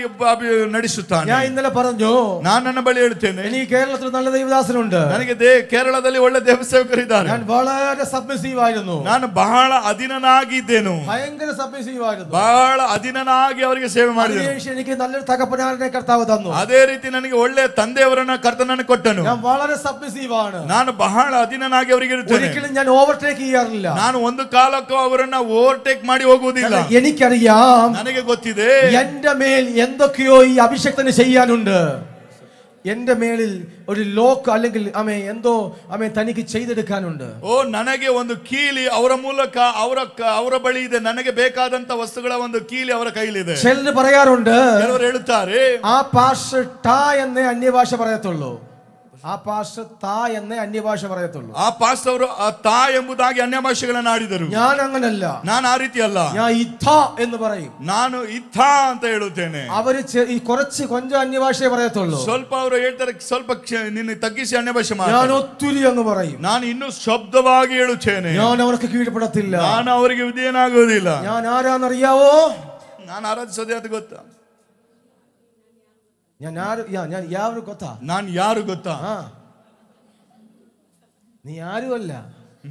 ನಡೆಸುತ್ತಾನೆ. ഞാൻ ഇന്നലെ പറഞ്ഞു, ನಾನು ನನ್ನ ಬಳಿ ಹೇಳ್ತೇನೆ, എനിക്ക് കേരളത്തിൽ നല്ല ദൈവദാസനുണ്ട്. ನನಗೆ ಕೇರಳದಲ್ಲಿ ಒಳ್ಳೆ ದೇವಸೇವಕರಿದ್ದಾರೆ. ഞാൻ വളരെ സബ്മിസീവ് ആയിരുന്നു. ನಾನು ಬಹಳ ಅಧೀನನಾಗಿದ್ದೇನು. ഭയങ്കര സബ്മിസീവ് ആയിരുന്നു. ಬಹಳ ಅಧೀನನಾಗಿ ಅವರಿಗೆ ಸೇವೆ ಮಾಡಿದೆ. എനിക്ക് നല്ലൊരു തകപ്പനാരനെ കർത്താവ് തന്നു. ಅದೇ ರೀತಿ ನನಗೆ ಒಳ್ಳೆ ತಂದೆಯವರನ್ನ ಕರ್ತನನ್ನು ಕೊಟ್ಟನು. ഞാൻ വളരെ സബ്മിസീവ് ആണ്. ನಾನು ಬಹಳ ಅಧೀನನಾಗಿ ಅವರಿಗೆ ಇರುತ್ತೇನೆ. ഒരിക്കലും ഞാൻ ഓവർടേക്ക് ചെയ്യാറില്ല. ನಾನು ಒಂದು ಕಾಲಕ್ಕೂ ಅವರನ್ನ ಓವರ್ಟೇಕ್ ಮಾಡಿ ಹೋಗುವುದಿಲ್ಲ. എനിക്കറിയാം, ನನಗೆ ಗೊತ್ತಿದೆ എന്റെ മേൽ എന്തൊക്കെയോ ഈ അഭിഷേകത്തിന് ചെയ്യാനുണ്ട്. എന്റെ മേളിൽ ഒരു ലോക്ക് അല്ലെങ്കിൽ എന്തോ തനിക്ക് ചെയ്തെടുക്കാനുണ്ട്. ಓ, ನನಗೆ ಒಂದು ಕೀಲಿ ಅವರ ಮೂಲಕ ಅವರ ಬಳಿ ಇದೆ. ನನಗೆ ಬೇಕಾದಂತ ವಸ್ತುಗಳ ಒಂದು ಕೀಲಿ ಅವರ ಕೈಲಿದೆ. ചിലര് പറയാറുണ്ട്, ಕೆಲವರು ಹೇಳುತ್ತಾರೆ, ആ പാസ്റ്റർ ടാ എന്നേ അന്യഭാഷ പറയത്തുള്ളൂ. ആ പാസ്റ്റർ താ എന്നേ അന്യഭാഷ പറയത്തുള്ളൂ. ಆ ಪಾಸ್ಟ್ ಅವರು ತಾ ಎಂಬುದಾಗಿ ಅನ್ಯ ಭಾಷೆಗಳನ್ನ ಆಡಿದರು. ഞാൻ അങ്ങനല്ല. ನಾನು ಆ ರೀತಿ ಅಲ್ಲ. ഞാൻ ഇഥ എന്ന് പറയും. ನಾನು ಇಥ ಅಂತ ಹೇಳುತ್ತೇನೆ. അവര് കുറച്ച് കൊഞ്ചം അന്യഭാഷയെ പറയത്തുള്ളൂ. ಸ್ವಲ್ಪ ಅವರು ಹೇಳ್ತಾರೆ, ಸ್ವಲ್ಪ ನಿನ್ನ ತಗ್ಗಿಸಿ ಅನ್ಯ ಭಾಷೆ ಮಾಡು. ഞാൻ ഒത്തിരി അങ്ങ് പറയും. ನಾನು ಇನ್ನೂ ಶಬ್ದವಾಗಿ ಹೇಳುತ್ತೇನೆ. ഞാൻ അവർക്ക് കീഴ്പ്പെടത്തില്ല. ನಾನು ಅವರಿಗೆ ವಿಧೇಯನಾಗುವುದಿಲ್ಲ. ഞാൻ ആരാന്നറിയാവോ? ನಾನು ಆರಾಧಿಸೋದೇ ಅದು ಗೊತ್ತಾ? ഞാൻ ಯಾರು ಗೊತ್ತಾ? ನಾನು ಯಾರು ಗೊತ್ತಾ? നീ ആരുമല്ല.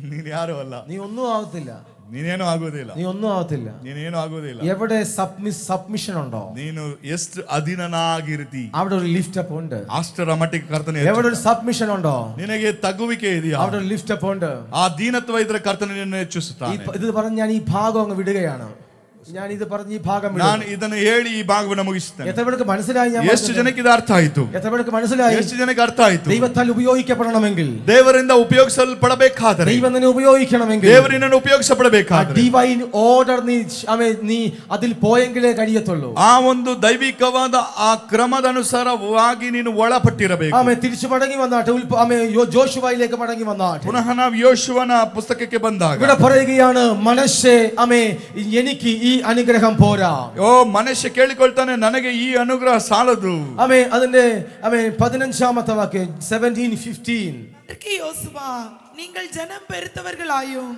ನೀನು ಯಾರು ಅಲ್ಲ. നീ ഒന്നും ആവത്തില്ല. ನೀನೇನು ಆಗುವುದಿಲ್ಲ. നീ ഒന്നും ആവത്തില്ല. ನೀನೇನು ಆಗುವುದಿಲ್ಲ. എവിടെ സബ്മിഷൻ ഉണ്ടോ, ನೀನು ಎಷ್ಟು ಅಧೀನನಾಗಿರ್ತಿ, അവിടെ ഒരു ലിഫ്റ്റ് അപ്പ് ഉണ്ട്. ಅಷ್ಟರ ಮಟ್ಟಿಗೆ ಕರ್ತನೆ. എവിടെ ഒരു സബ്മിഷൻ ഉണ്ടോ, ನಿನಗೆ ತಗ್ಗುವಿಕೆ ಇದೆಯಾ, അവിടെ ഒരു ലിഫ്റ്റ് അപ്പ് ഉണ്ട്. ಆ ದೀನತ್ವ ಇದ್ರೆ ಕರ್ತನೆ ನಿನ್ನನ್ನು ಹೆಚ್ಚಿಸುತ್ತಾನೆ. ഇത് പറഞ്ഞ് ഞാൻ ഈ ഭാഗം അങ്ങ് വിടുകയാണ്. ഞാൻ ഇത് പറഞ്ഞ് ഈ ഭാഗം ನಾನು ಇದನ್ನು ಹೇಳಿ ಈ ಭಾಗವನ್ನು ಮುಗಿಸುತ್ತೇನೆ. എത്ര പേർക്ക് മനസ്സിലായി? ಎಷ್ಟು ಜನಕ್ಕೆ ಇದು ಅರ್ಥ ಆಯಿತು? എത്ര പേർക്ക് മനസ്സിലായി? ಎಷ್ಟು ಜನಕ್ಕೆ ಅರ್ಥ ಆಯಿತು? ദൈവത്താൽ ഉപയോഗിക്കപ്പെടണമെങ്കിൽ, ದೇವರಿಂದ ಉಪಯೋಗಿಸಲ್ಪಡಬೇಕಾದರೆ, ദൈവം നിന്നെ ഉപയോഗിക്കണമെങ്കിൽ, ದೇವರನ್ನು ಉಪಯೋಗಿಸಪಡಬೇಕಾದರೆ ഡിവൈൻ ഓർഡർ നീ അതിൽ പോയെങ്കിലേ കഴിയത്തുള്ളൂ. ಆ ಒಂದು ದೈವಿಕವಾದ ಆ ಕ್ರಮದ ಅನುಸಾರವಾಗಿ ನೀನು ಒಳಪಟ್ಟಿರಬೇಕು. തിരിച്ചു മടങ്ങി വന്നാട്ടെ. ജോഷുവയിലേക്ക് മടങ്ങി വന്നാട്ടെ. ಪುನಃ ನಾವು ಯೋಶುವನ ಪುಸ್ತಕಕ್ಕೆ ಬಂದಾಗ ഇവിടെ പറയുകയാണ്, മനശ്ശെ എനിക്ക് ഈ അനുഗ്രഹം പോരാ. ಓ, ಮನುಷ್ಯ ಕೇಳಿಕೊಳ್ತಾನೆ, ನನಗೆ ಈ ಅನುಗ್ರಹ ಸಾಲದು. അതിന്റെ 15ാമത്തെ വാക്യം 17:15. யோசுவா, நீங்கள் ஜனம் பெருத்தவர்களாயும்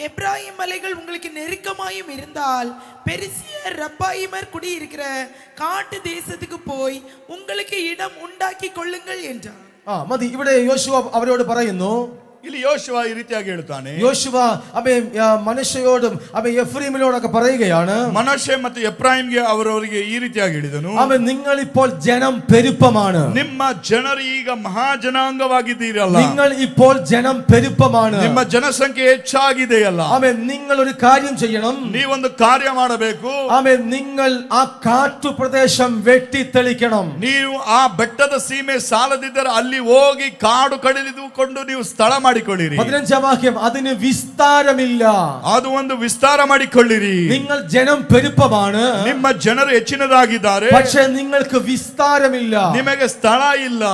எப்ராயிம் மலைகள் உங்களுக்கு நெருக்கமாயும் இருந்தால் பெரிசியர் ரப்பாயிமர் குடியிருக்கிற காட்டு தேசத்துக்கு போய் உங்களுக்கு இடம் உண்டாக்கி கொள்ளுங்கள் என்றார். മതി. ഇവിടെ യോശുവ അവരോട് പറയുന്നു, ಇಲ್ಲಿ ಯೋಶುವ ಈ ರೀತಿಯಾಗಿ ಹೇಳ್ತಾನೆ. യോശുവ മനശ്ശെയോടും എഫ്രൈമിനോടൊക്കെ പറയുകയാണ്, മനശ്ശೆ ಮತ್ತು ಎಫ್ರಾಯಿಮ್ಗೆ ಅವರವರಿಗೆ ಈ ರೀತಿಯಾಗಿ ಹೇಳಿದನು, നിങ്ങൾ ഇപ്പോൾ ജനം പെരുപ്പമാണ്. ನಿಮ್ಮ ಜನರು ಈಗ ಮಹಾಜನಾಂಗವಾಗಿದ್ದೀರಲ್ಲ. നിങ്ങൾ ഇപ്പോൾ ജനം പെരുപ്പമാണ്. ನಿಮ್ಮ ಜನಸಂಖ್ಯೆ ಹೆಚ್ಚಾಗಿದೆಯಲ್ಲ. നിങ്ങൾ ഒരു കാര്യം ചെയ്യണം. ನೀವೊಂದು ಕಾರ್ಯ ಮಾಡಬೇಕು. നിങ്ങൾ ആ കാട്ടുപ്രദേശം വെട്ടിത്തെളിക്കണം. ನೀವು ಆ ಬೆಟ್ಟದ ಸೀಮೆ ಸಾಲದಿದ್ದರೆ ಅಲ್ಲಿ ಹೋಗಿ ಕಾಡು ಕಡಿದುಕೊಂಡು ನೀವು ಸ್ಥಳ ಮಾಡಿಕೊಳ್ಳಿರಿ. 15ാം വാക്യം, അതിന് വിസ്താരമില്ല. ಅದು ಒಂದು ವಿಸ್ತಾರ ಮಾಡಿಕೊಳ್ಳಿರಿ. നിങ്ങൾ ജനം പെരുപ്പമാണ്. ನಿಮ್ಮ ಜನರು ಹೆಚ್ಚಿನದಾಗಿದ್ದಾರೆ. പക്ഷേ നിങ്ങൾക്ക് വിസ്താരമില്ല. ನಿಮಗೆ ಸ್ಥಳ ಇಲ್ಲ.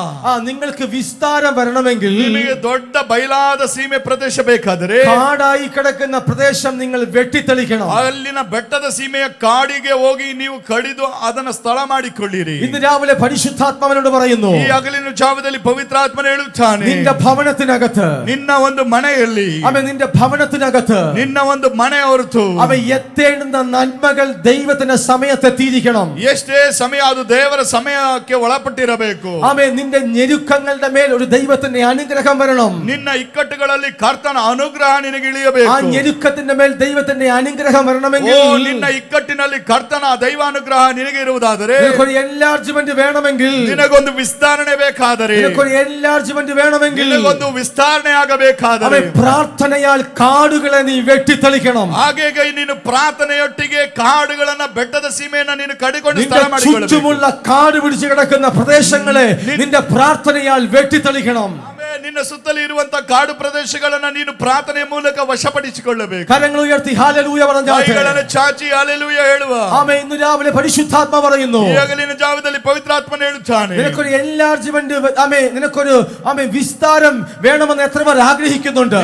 നിങ്ങൾക്ക് വിസ്താരം വരണമെങ്കിൽ, ನಿಮಗೆ ದೊಡ್ಡ ಬಯಲಾದ ಸೀಮೆ ಪ್ರದೇಶ ಬೇಕಾದರೆ, കാടായി കിടക്കുന്ന പ്രദേശം നിങ്ങൾ വെട്ടിത്തെളിക്കണം. ಅಲ್ಲಿನ ಬೆಟ್ಟದ ಸೀಮೆಯ ಕಾಡಿಗೆ ಹೋಗಿ ನೀವು ಕಡಿದು ಅದನ್ನು ಸ್ಥಳ ಮಾಡಿಕೊಳ್ಳಿರಿ. ഇന്ന് രാവിലെ പരിശുദ്ധാത്മാവിനോട് പറയുന്നു, ಈ ಹಗಲಿನ ಜಾವದಲ್ಲಿ ಪವಿತ್ರಾತ್ಮನು ಹೇಳುತ್ತಾನೆ, നിന്റെ ഭവനത്തിനകത്ത്, ನಿನ್ನ ಒಂದು ಮನೆಯಲ್ಲಿ ആമേൻ നിന്റെ ഭവനത്തിനകത്ത് ನಿನ್ನ ಒಂದು ಮನೆ ಹೊರತು ആമേൻ എത്തേണ്ടുന്ന നന്മകൾ ദൈവത്തിന്റെ സമയത്തെത്തിയിരിക്കണം. ಎಷ್ಟೇ ಸಮಯ ಅದು ದೇವರ ಸಮಯಕ್ಕೆ ಒಳಪಟ್ಟಿರಬೇಕು. ആമേൻ നിന്റെ ഞെരുക്കങ്ങളുടെ മേൽ ഒരു ദൈവത്തിന്റെ അനുഗ്രഹം വരണം. ನಿನ್ನ ಇಕ್ಕಟ್ಟುಗಳಲ್ಲಿ ಕರ್ತನ ಅನುಗ್ರಹ ನಿನಗೆ ಇಳಿಯಬೇಕು. ആ ഞെരുക്കത്തിന്റെ മേൽ ദൈവത്തിന്റെ അനുഗ്രഹം വരണമെങ്കിൽ ನಿನ್ನ ಇಕ್ಕಟ್ಟಿನಲ್ಲಿ ಕರ್ತನ ದೈವಾನುಗ್ರಹ ನಿನಗೆ ಇರುವುದಾದರೆ, നിനക്കൊരു എൻലാർജ്മെന്റ് വേണമെങ്കിൽ, ನಿನಗೊಂದು ವಿಸ್ತರಣೆ ಬೇಕಾದರೆ, നിനക്കൊരു എൻലാർജ്മെന്റ് വേണമെങ്കിൽ, ನಿನಗೊಂದು ವಿಸ್ತರಣೆ ಆಗಬೇಕಾದರೆ പ്രാർത്ഥനയാൽ കാടുകളെ നീ വെട്ടിത്തെളിക്കണം. ಹಾಗೆ ನೀನು ಪ್ರಾರ್ಥನೆಯೊಟ್ಟಿಗೆ ಕಾಡುಗಳನ್ನ ಬೆಟ್ಟದ ಸೀಮೆಯನ್ನ ನೀನು ಕಡಿಕೊಂಡು ಸ್ಥಳ ಮಾಡಿಕೊಳ್ಳಬೇಕು. ചുറ്റുമുള്ള കാട് പിടിച്ചു കിടക്കുന്ന പ്രദേശങ്ങളെ നിന്റെ പ്രാർത്ഥനയാൽ വെട്ടിത്തെളിക്കണം. ನಿನ್ನ ಸುತ್ತಲೂ ಇರುವಂತ ಕಾಡು ಪ್ರದೇಶಗಳನ್ನ ನೀನು ಪ್ರಾರ್ಥನೆಯ ಮೂಲಕ ವಶಪಡಿಸಿಕೊಳ್ಳಬೇಕು. കരങ്ങൾ ഉയർത്തി ഹല്ലേലൂയ പറഞ്ഞാട്ടെ. ಕೈಗಳನ್ನು ಚಾಚಿ ಹಲ್ಲೆಲೂಯ ಹೇಳುವ. ആമേൻ. ഇന്ന് രാവിലെ പരിശുദ്ധാത്മ പറയുന്നു, ഈ ಹಗಲಿನ ಜಾವದಲ್ಲಿ ಪವಿತ್ರಾತ್ಮನು ಹೇಳುತ್ತಾನೆ, നിനക്കൊരു എൻലാർജ്മെന്റ്, ആമേൻ, നിനക്കൊരു ആമേൻ വിസ്താരം വേണമെന്ന് എത്ര പേർ ആഗ്രഹിക്കുന്നുണ്ട്?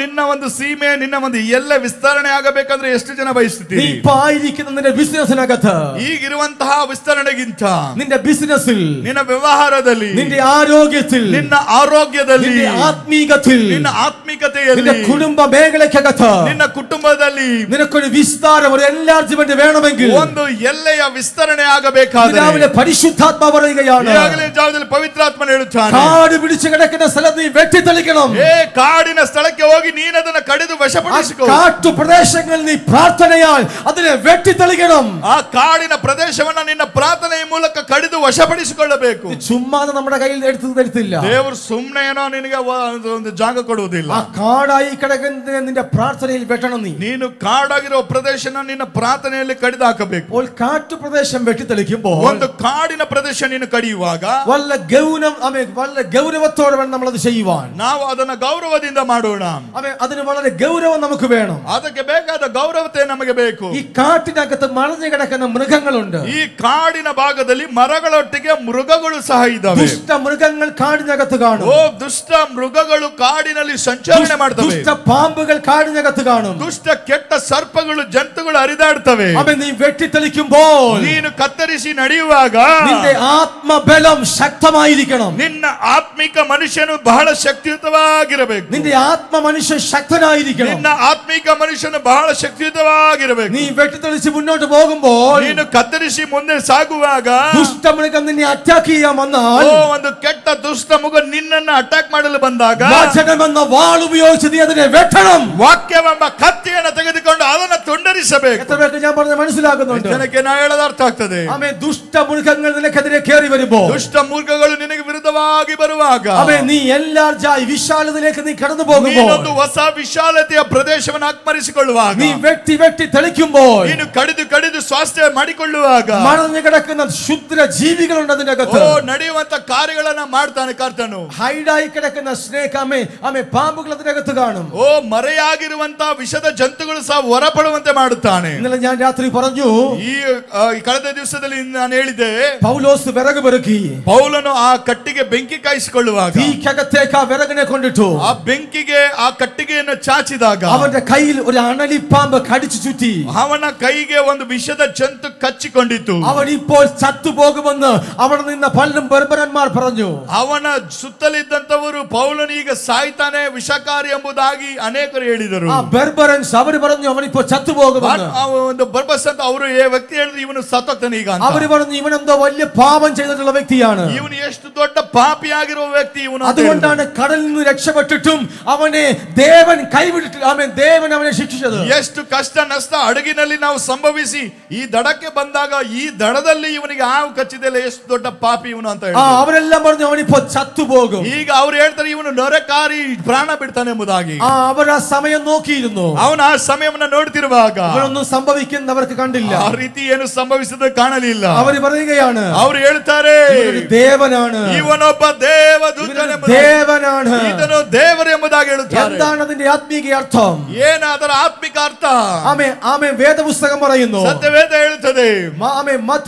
ನಿನ್ನ ಒಂದು ಸೀಮೆ, ನಿನ್ನ ಒಂದು ಎಲ್ಲ ವಿಸ್ತರಣೆ ಆಗಬೇಕಂದ್ರೆ ಎಷ್ಟು ಜನ ಬಯಸುತ್ತೀರಿ? നീ ഇപ്പോ ആയിരിക്കുന്ന നിന്റെ ബിസിനസ്സിനകത്ത്, ಈಗಿರುವಂತಹ ವಿಸ್ತರಣೆಗಿಂತ നിന്റെ ബിസിനസ്സിൽ, ನಿನ್ನ ವ್ಯವಹಾರದಲ್ಲಿ, നിന്റെ ആരോഗ്യത്തിൽ, ನಿನ್ನ ಆರೋಗ್ಯದಲ್ಲಿ, നിന്റെ ആത്മീകത്തിൽ, ನಿನ್ನ ಆತ್ಮಿಕತೆಯಲ್ಲಿ, നിന്റെ കുടുംബ മേഖലയ്ക്കകത്ത്, ನಿನ್ನ ಕುಟುಂಬದಲ್ಲಿ നിനക്കൊരു വിസ്താരം, ഒരു എൻലാർജ്മെന്റ് വേണമെങ്കിൽ, ಒಂದು ಎಲ್ಲೆಯ ವಿಸ್ತರಣೆ ಆಗಬೇಕಾದರೆ രാവിലെ പരിശുദ്ധാത്മ പറയുകയാണ്, ಈ ಹಗಲಿನ ಜಾವದಲ್ಲಿ ಪವಿತ್ರಾತ್ಮನು ಹೇಳುತ್ತಾನೆ, കാട് പിടിച്ചു കിടക്കുന്ന സ്ഥലത്ത് നീ വെട്ടിത്തെളിക്കണം. ಕಾಡಿನ ಸ್ಥಳಕ್ಕೆ ಹೋಗಿ ನೀನು ಅದನ್ನು ಕಡಿದು ವಶಪಡಿಸಿಕೊ. കാട്ടു പ്രദേശങ്ങളിൽ നീ പ്രാർത്ഥനയാൽ അതിനെ വെട്ടിത്തെളിക്കണം. ಆ ಕಾಡಿನ ಪ್ರದೇಶವನ್ನ ನಿನ್ನ ಪ್ರಾರ್ಥನೆಯ ಮೂಲಕ ಕಡಿದು ವಶಪಡಿಸಿಕೊಳ್ಳಬೇಕು. ചുമ്മാതെ നമ്മുടെ കയ്യിൽ എടുത്തു തരത്തില്ല. ದೇವರು ಸುಮ್ಮನೆ ಏನೋ ನಿನಗೆ ಒಂದು ಜಾಗ ಕೊಡುವುದಿಲ್ಲ. ആ കാടായി കിടക്കുന്ന നിന്റെ പ്രാർത്ഥനയിൽ വെട്ടണം. ನೀನು ಕಾಡಾಗಿರೋ ಪ್ರದೇಶನ ನಿನ್ನ ಪ್ರಾರ್ಥನೆಯಲ್ಲಿ ಕಡಿದು ಹಾಕಬೇಕು. കാട്ടു പ്രദേശം വെട്ടിത്തെളിക്കുമ്പോൾ, ಒಂದು ಕಾಡಿನ ಪ್ರದೇಶ ನೀನು ಕಡಿಯುವಾಗ വല്ല ഗൗരവത്തോടെ വേണം നമ്മളത് ചെയ്യുവാൻ. ನಾವು ಅದನ್ನ ಗೌರವದಿಂದ ಮಾಡೋಣ. അതിന് വളരെ ഗൗരവം നമുക്ക് വേണം. ಅದಕ್ಕೆ ಬೇಕಾದ ಗೌರವತೆ ನಮಗೆ ಬೇಕು. ഈ കാട്ടിനകത്ത് മറഞ്ഞു കിടക്കുന്ന മൃഗങ്ങളുണ്ട്. ಈ ಕಾಡಿನ ಭಾಗದಲ್ಲಿ ಮರಗಳೊಟ್ಟಿಗೆ ಮೃಗಗಳು ಸಹ ಇದ್ದಾವೆ. ದುಷ್ಟ ಮೃಗങ്ങൾ കാടിനകത്ത് കാണും. ದುಷ್ಟ ಮೃಗಗಳು ಕಾಡಿನಲ್ಲಿ ಸಂಚರಣೆ ಮಾಡ್ತವೆ. ದುಷ್ಟ പാമ്പുകൾ കാടിനകത്ത് കാണും. ದುಷ್ಟ ಕೆಟ್ಟ ಸರ್ಪಗಳು, ಜಂತುಗಳು ಹರಿದಾಡ್ತವೆ. നീ വെട്ടിത്തെളിക്കുമ്പോൾ, ನೀನು ಕತ್ತರಿಸಿ ನಡೆಯುವಾಗ നിന്റെ ആത്മബലം ശക്തമായിരിക്കണം. ನಿನ್ನ ಆತ್ಮಿಕ ಮನುಷ್ಯನು ಬಹಳ ಶಕ್ತಿಯುತವಾಗಿರಬೇಕು. നിന്റെ ആത്മ മനുഷ്യൻ ശക്തനായിരിക്കണം. ನಿನ್ನ ಆತ್ಮಿಕ ಮನುಷ್ಯನು ಬಹಳ ಶಕ್ತಿಯುತವಾಗಿರಬೇಕು. നീ വെട്ടിത്തെളിച്ച് മുന്നോട്ട് പോകുമ്പോൾ, ನೀನು ಕತ್ತರಿಸಿ ಮುಂದೆ ಸಾಗುವಾಗ ദുഷ്ടമൃഗം നിന്നെ അറ്റാക്ക് ചെയ്യാൻ വന്നാൽ, ಒಂದು ಕೆಟ್ಟ ದುಷ್ಟ ಮೃಗ ನಿನ್ನನ್ನು ಅಟ್ಯಾಕ್ ಮಾಡಲು ಬಂದಾಗ വചനമെന്ന വാൾ ഉപയോഗിച്ച് നീ അതിനെ വെട്ടണം. ವಾಕ್ಯವೆಂಬ ಕತ್ತಿಯನ್ನು ತೆಗೆದುಕೊಂಡು ಅದನ್ನು ತುಂಡರಿಸಬೇಕು. എത്ര പേർക്ക് ഞാൻ പറഞ്ഞത് മനസ്സിലാകുന്നുണ്ട്? ಜನಕ್ಕೆ ನಾ ಹೇಳೋದು ಅರ್ಥ ಆಗ್ತದೆ. ദുഷ്ടമൃഗങ്ങൾ നിനക്കെതിരെ കയറി വരുമ്പോൾ, ದುಷ್ಟ ಮೃಗಗಳು ನಿನಗೆ ವಿರುದ್ಧವಾಗಿ ಬರುವಾಗ നീ എല്ലാർജായി വിശാലതയിലേക്ക് നീ കടന്നു പോകുമ്പോൾ, ಒಂದು ಹೊಸ ವಿಶಾಲತೆಯ ಪ್ರದೇಶವನ್ನು ಆಕ್ರಮಿಸಿಕೊಳ್ಳುವಾಗ, നീ വെട്ടി തെളിക്കുമ്പോൾ, ನೀನು ಕಡಿದು ಸ್ವಾಸ್ಥ್ಯ ಮಾಡಿಕೊಳ್ಳುವಾಗ മറഞ്ഞു കിടക്കുന്ന ക്ഷുദ്ര ജീവികളുണ്ട് അതിനകത്ത്. ನಡೆಯುವಂತ ಕಾರ್ಯಗಳನ್ನ ಮಾಡ್ತಾನೆ ಕರ್ತನು. ഹൈഡായി കിടക്കുന്ന സ്നേക് പാമ്പുകൾ അതിനകത്ത് കാണും. ಮರೆಯಾಗಿರುವಂತ ವಿಷದ ಜಂತುಗಳು ಸಹ ಹೊರಪಡುವಂತೆ ಮಾಡುತ್ತಾನೆ. ഇന്നലെ ഞാൻ രാത്രി പറഞ്ഞു, ಈ ಕಳೆದ ದಿವಸದಲ್ಲಿ ನಾನು ಹೇಳಿದೆ, പൗലോസ് വിറക് പെറുക്കി, ಪೌಲನು ಆ ಕಟ್ಟಿಗೆ ಬೆಂಕಿ ಕಾಯಿಸಿಕೊಳ್ಳುವಾಗ, തീക്കകത്തേക്ക് ആ വിറകിനെ കൊണ്ടിട്ടു, ಆ ಬೆಂಕಿಗೆ ಆ ಕಟ್ಟಿಗೆಯನ್ನು ಚಾಚಿದಾಗ അവന്റെ കയ്യിൽ ഒരു അണലിപ്പാമ്പ് കടിച്ചു ചുറ്റി. ಅವನ ಕೈಗೆ ಒಂದು ವಿಷದ ಜಂತು ಕಚ್ಚಿಕೊಂಡಿತ್ತು. അവൻ ഇപ്പോൾ ചത്തുപോകുമെന്ന് അവിടെ നിന്ന പലരും ബർബരന്മാർ പറഞ്ഞു. ಅವನ ಸುತ್ತಲಿದ್ದಂತವರು ಪೌಲನು ಈಗ ಸಾಯ್ತಾನೆ, ವಿಷಕಾರಿ ಎಂಬುದಾಗಿ ಅನೇಕರು ಹೇಳಿದರು. ആ ബർബരൻസ് അവർ പറഞ്ഞു അവൻ ഇപ്പോൾ ചത്തുപോകുമെന്ന്. ಒಂದು ಬರ್ಬಸ್ ಅಂತ ಅವರು ವ್ಯಕ್ತಿ ಹೇಳಿದ್ರು, ಇವನು ಸತ್ತೋಗ್ತಾನೆ ಈಗ ಅಂತ. ಅವರು പറഞ്ഞു ഇവനെന്തോ വലിയ പാപം ചെയ്തിട്ടുള്ള വ്യക്തിയാണ്, ಇವನು ಎಷ್ಟು ದೊಡ್ಡ ಪಾಪಿಯಾಗಿರುವ ವ್ಯಕ್ತಿ ಇವನು. അതുകൊണ്ടാണ് കടലിൽ നിന്ന് രക്ഷപ്പെട്ടിട്ടും അവനെ ദേവൻ കൈവിട്ടിട്ട് ദേവൻ അവനെ ശിക്ഷിച്ചത്. ಎಷ್ಟು ಕಷ್ಟ ನಷ್ಟ ಅಡಗಿನಲ್ಲಿ ನಾವು ಸಂಭವಿಸಿ ಈ ದಡಕ್ಕೆ ಬಂದಾಗ ಈ ದಡದಲ್ಲಿ ಇವನಿಗೆ ಹಾವು ಕಚ್ಚಿದೆಲ್ಲ ಎಷ್ಟು ದೊಡ್ಡ ಪಾಪಿ ಇವನು ಅಂತ ಹೇಳಿ അവരെല്ലാം പറഞ്ഞു അവനിപ്പോ ചത്തുപോകും. ಈಗ ಅವ್ರು ಹೇಳ್ತಾರೆ ಇವನು ನರಕಾರಿ ಪ್ರಾಣ ಬಿಡ್ತಾನೆ ಎಂಬುದಾಗಿ. അവർ ആ സമയം നോക്കിയിരുന്നു. ಅವನು ಆ ಸಮಯವನ್ನು ನೋಡ್ತಿರುವಾಗ അവരൊന്നും സംഭവിക്കുന്നവർക്ക് കണ്ടില്ല. ಆ ರೀತಿ ಏನು ಸಂಭವಿಸಿದ ಕಾಣಲಿಲ್ಲ. ಅವರು പറയുകയാണ്, ಅವ್ರು ಹೇಳ್ತಾರೆ ദേവനാണ്, ಇವನೊಬ್ಬ ದೇವದೂತನೆಂಬುದಾಗಿ, ദേവനാണ്, ಇದನ್ನು ದೇವರು ಎಂಬುದಾಗಿ ಹೇಳುತ್ತಾರೆ. ಹೇಳ್ತಾರೆ. എന്താണ് അതിന്റെ ആത്മീയ അർത്ഥം? ಏನ ಅದರ ಆತ್ಮಿಕ ಅರ್ಥ? ആമേൻ വേദപുസ്തകം പറയുന്നു. ಸತ್ಯವೇದ ಹೇಳುತ್ತದೆ. ആമേൻ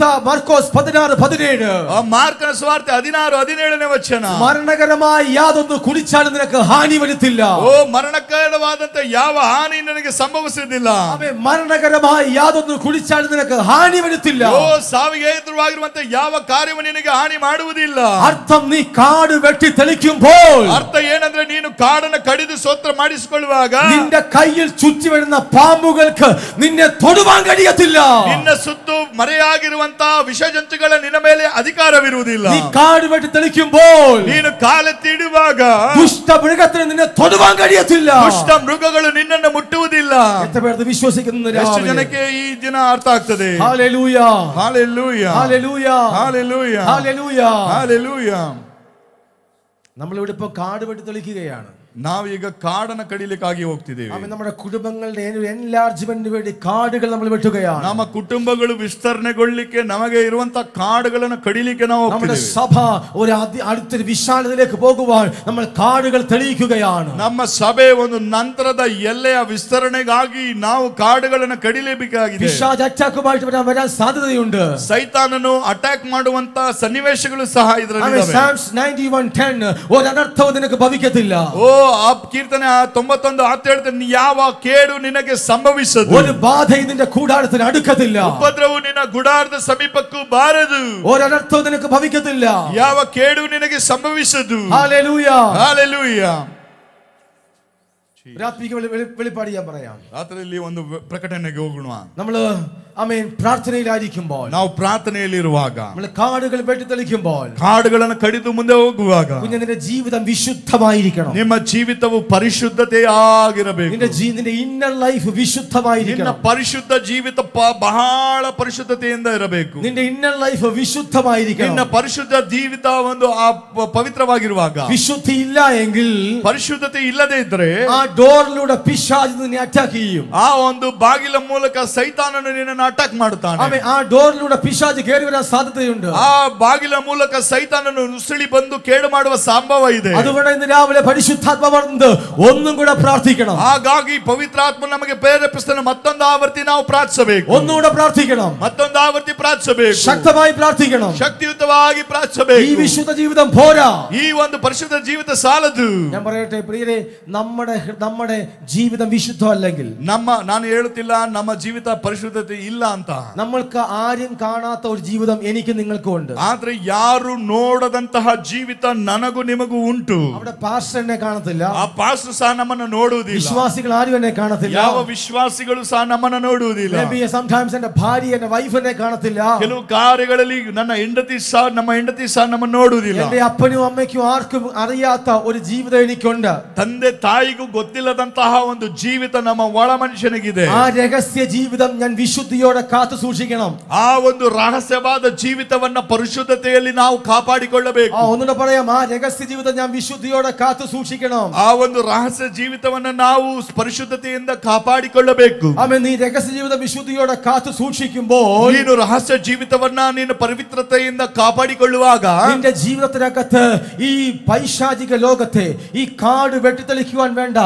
മർക്കോസ് 16:17. ಮಾರ್ಕನ ಸುವಾರ್ತೆ 16:17ನೇ ವಚನ. മരണകരമായ യാതൊന്ന് കുടിച്ചാലും നിനക്ക് ഹാനി വരുത്തില്ല. ಓ ಮರಣಕರವಾದಂತ ಯಾವ ಹಾನಿ ನಿನಗೆ ಸಂಭವಿಸುವುದಿಲ್ಲ. ആമേൻ മരണകരമായ യാതൊന്ന് കുടിച്ചാലും നിനക്ക് ഹാനി വരുത്തില്ല. ಓ ಸಾವಿಗೆ ಎದುರಾಗಿರುವಂತ ಯಾವ ಕಾರ್ಯವು ನಿನಗೆ ಹಾನಿ ಮಾಡುವುದಿಲ್ಲ. അർത്ഥം നീ കാട് വെട്ടി തെളിക്കുമ്പോൾ, ಅರ್ಥ ಏನಂದ್ರೆ ನೀನು ಕಾಡನ್ನು ಕಡಿದು ಸ್ತೋತ್ರ ಮಾಡಿಸಿಕೊಳ್ಳುವಾಗ നിന്റെ കയ്യിൽ ചുറ്റി വരുന്ന പാമ്പുകൾക്ക് നിന്നെ തൊടുവാൻ കഴിയത്തില്ല. ನಿನ್ನ ಸುತ್ತು ಮರೆಯಾಗಿರುವಂತ ವಿಷಜಂತುಗಳ ನಿನ್ನ ಮೇಲೆ ಅಧಿಕಾರವಿರುವುದಿಲ್ಲ. നീ കാട് വെട്ടി തെളിക്കുമ്പോൾ, ನೀನು ಕಾಲೆತ್ತಿಡುವಾಗ ദുഷ്ടമൃഗത്തിന് നിന്നെ തൊടുവാൻ കഴിയത്തില്ല. ದುಷ್ಟ ಮೃಗಗಳು ನಿನ್ನನ್ನು ಮುಟ್ಟುವುದಿಲ್ಲ. എത്ര പേർ വിശ്വസിക്കുന്നു? ಎಷ್ಟು ಜನಕ್ಕೆ ಈ ದಿನ ಅರ್ಥ ಆಗ್ತದೆ? Hallelujah, hallelujah, hallelujah, hallelujah, hallelujah. Hallelujah. നമ്മളിവിടെ ഇപ്പൊ കാട് വെട്ടി തെളിക്കുകയാണ്. ನಾವೀಗ ಕಾಡನ್ನು ಕಡಿಲಿಕ್ಕಾಗಿ ಹೋಗ್ತಿದ್ದೇವೆ. നമ്മുടെ കുടുംബങ്ങളുടെ എൻലാർജ്മെന്റിന് വേണ്ടി കാടുകൾ നമ്മൾ വെട്ടുകയാണ്. ನಮ್ಮ ಕುಟುಂಬಗಳು ವಿಸ್ತರಣೆಗೊಳ್ಳಲಿಕ್ಕೆ ನಮಗೆ ಇರುವಂತ ಕಾಡುಗಳನ್ನು ಕಡಿಲಿಕ್ಕೆ ನಾವು നമ്മുടെ ಹೋಗ್ತಿದ್ದೇವೆ. സഭ ഒരു അടുത്തൊരു വിശാലതയിലേക്ക് പോകുവാൻ നമ്മൾ കാടുകൾ തെളിയിക്കുകയാണ്. ನಮ್ಮ ಸಭೆ ಒಂದು ನಂತರದ ಎಲ್ಲೆಯ ವಿಸ್ತರಣೆಗಾಗಿ ನಾವು ಕಾಡುಗಳನ್ನು ಕಡಿಲೇಬೇಕಾಗಿದೆ. പിശാച് അറ്റാക്കുമായിട്ട് വരാൻ സാധ്യതയുണ്ട്. ಸೈತಾನನು ಅಟ್ಯಾಕ್ ಮಾಡುವಂತ ಸನ್ನಿವೇಶಗಳು ಸಹ ಇದರಲ್ಲಿ Psalms 91:10 ഒരു അനർത്ഥവും നിനക്ക് ഭവിക്കത്തില്ല. ಓ ಆ ಕೀರ್ತನೆ 91:10 ಹೇಳ್ತಾನೆ, ಯಾವ ಕೇಡು ನಿನಗೆ ಸಂಭವಿಸದು, ഒരു ബാധയും നിന്റെ കൂടാരത്തിന് അടുക്കത്തില്ല. ಉಪದ್ರವು ನಿನ್ನ ಗುಡಾರದ ಸಮೀಪಕ್ಕೂ ಬಾರದು, ഒരു അനർത്ഥവും നിനക്ക് ഭവിക്കത്തില്ല. ಯಾವ ಕೇಡು ನಿನಗೆ ಸಂಭವಿಸದು. Hallelujah, hallelujah. രാത്രിക്ക് വെളിപ്പാട് ഞാൻ പറയാം. ರಾತ್ರಿಯಲ್ಲಿ ಒಂದು ಪ್ರಕಟಣೆಗೆ ಹೋಗೋಣ. നമ്മള് ആമേൻ പ്രാർത്ഥനയിലായിരിക്കുമ്പോൾ, ನಾವು ಪ್ರಾರ್ಥನೆಯಲ್ಲಿರುವಾಗ, നമ്മൾ കാടുകൾ വെട്ടിത്തെളിക്കുമ്പോൾ, ಕಾಡುಗಳನ್ನು ಕಡಿದು ಮುಂದೆ ಹೋಗುವಾಗ നിന്റെ ജീവിതം വിശുദ്ധമായിരിക്കണം. ನಿಮ್ಮ ಜೀವಿತವು ಪರಿಶುದ್ಧತೆಯಾಗಿರಬೇಕು. നിന്റെ ഇന്നർ ലൈഫ് ನಿನ್ನ വിശുദ്ധമായിരിക്കണം. ಪರಿಶುದ್ಧ ಜೀವಿತ ಬಹಳ ಪರಿಶುದ್ಧತೆಯಿಂದ ಇರಬೇಕು. നിന്റെ ഇന്നർ ലൈഫ് വിശുദ്ധമായിരിക്കണം. ನಿನ್ನ ಪರಿಶುದ್ಧ ಜೀವಿತ ಒಂದು ಪವಿತ್ರವಾಗಿರುವಾಗ, വിശുദ്ധി ഇല്ല എങ്കിൽ ಪರಿಶುದ್ಧತೆ ಇಲ್ಲದೆ ಇದ್ರೆ ആ ഡോറിലൂടെ പിശാച് നിന്നെ അറ്റാക്ക് ചെയ്യും. ಆ ಒಂದು ಬಾಗಿಲ ಮೂಲಕ ಸೈತಾನನು ನಿನ್ನನ್ನು ಅಟ್ಯಾಕ್ ಮಾಡುತ್ತಾನೆ. ആമേൻ ആ ഡോറിലൂടെ പിശാച് കയറി വരാൻ സാധ്യതയുണ്ട്. ಆ ಬಾಗಿಲ ಮೂಲಕ ಸೈತಾನನು ನುಸುಳಿ ಬಂದು ಕೇಡು ಮಾಡುವ ಸಂಭವ ಇದೆ. അതുകൊണ്ട് ഇന്ന് രാവിലെ പരിശുദ്ധാത്മാവ് വന്ന് ഒന്നും കൂടെ പ്രാർത്ഥിക്കണം. ಹಾಗಾಗಿ ಪವಿತ್ರಾತ್ಮ ನಮಗೆ ಪ್ರೇರೇಪಿಸ್ತಾನೆ. ಮತ್ತೊಂದು ಆವರ್ತಿ ನಾವು ಪ್ರಾರ್ಥಿಸಬೇಕು. ഒന്നുകൂടെ പ്രാർത്ഥിക്കണം. ಮತ್ತೊಂದು ಆವರ್ತಿ ಪ್ರಾರ್ಥಿಸಬೇಕು. ശക്തമായി പ്രാർത്ഥിക്കണം. ಶಕ್ತಿಯುತವಾಗಿ ಪ್ರಾರ್ಥಿಸಬೇಕು. ഈ വിശുദ്ധ ജീവിതം പോരാ. ಈ ಒಂದು ಪರಿಶುದ್ಧ ಜೀವಿತ ಸಾಲದು. ഞാൻ പറയട്ടെ പ്രിയരെ, നമ്മുടെ ജീവിതം വിശുദ്ധമല്ലെങ്കിൽ, ನಾನು ಹೇಳುತ್ತಿಲ್ಲ ನಮ್ಮ ಜೀವಿತ ಪರಿಶುದ್ಧತೆ ಇಲ್ಲ ಅಂತ. നമ്മൾക്ക് ആരും കാണാത്ത ഒരു ജീവിതം എനിക്ക് നിങ്ങൾക്കും ഉണ്ട്. ಆದ್ರೆ ಯಾರು ನೋಡದಂತಹ ಜೀವಿತ ನನಗೂ ನಿಮಗೂ ಉಂಟು. അവിടെ പാസ്റ്റർ എന്നെ കാണത്തില്ല, ಆ ಪಾಸ್ಟರ್ ಸಹ ನಮ್ಮನ್ನು ನೋಡುವುದಿಲ್ಲ. വിശ്വാസികൾ ആരും എന്നെ കാണത്തില്ല. ಯಾವ ವಿಶ್ವಾಸಿಗಳು ಸಹ ನಮ್ಮನ್ನು ನೋಡುವುದಿಲ್ಲ. Maybe sometimes എന്റെ ഭാര്യ എന്റെ വൈഫ് എന്നെ കാണത്തില്ല. ಕೆಲವು ಕಾರ್ಯಗಳಲ್ಲಿ ನಮ್ಮ ಹೆಂಡತಿ ಸಹ ನಮ್ಮನ್ನು ನೋಡುವುದಿಲ್ಲ. എന്റെ അപ്പനും അമ്മയ്ക്കും ആർക്കും അറിയാത്ത ഒരു ജീവിതം എനിക്കുണ്ട്. ತಂದೆ ತಾಯಿಗೂ ಗೊತ್ತಿಲ್ಲದಂತಹ ಒಂದು ಜೀವಿತ ನಮ್ಮ ಒಳ ಮನುಷ್ಯನಿಗಿದೆ. ആ രഹസ്യ ജീവിതം ഞാൻ വിശുദ്ധിയോടെ കാത്തു സൂക്ഷിക്കണം. ಆ ಒಂದು ರಹಸ್ಯವಾದ ಜೀವಿತವನ್ನ ಪರಿಶುದ್ಧತೆಯಲ್ಲಿ ನಾವು ಕಾಪಾಡಿಕೊಳ್ಳಬೇಕು. ഒന്നുകൂടെ പറയാം, ആ രഹസ്യ ജീവിതം ഞാൻ വിശുദ്ധിയോടെ കാത്തു സൂക്ഷിക്കണം. ಆ ಒಂದು ರಹಸ್ಯ ಜೀವಿತವನ್ನ ನಾವು ಪರಿಶುದ್ಧತೆಯಿಂದ ಕಾಪಾಡಿಕೊಳ್ಳಬೇಕು. ആമേൻ. നീ രഹസ്യ ജീവിതം വിശുദ്ധിയോടെ കാത്തു സൂക്ഷിക്കുമ്പോൾ, ನೀನು ರಹಸ್ಯ ಜೀವಿತವನ್ನ ನೀನು ಪವಿತ್ರತೆಯಿಂದ ಕಾಪಾಡಿಕೊಳ್ಳುವಾಗ നിന്റെ ജീവിതത്തിനകത്ത് ഈ പൈശാചിക ലോകത്തെ ഈ കാട് വെട്ടിത്തെളിക്കുവാൻ വേണ്ട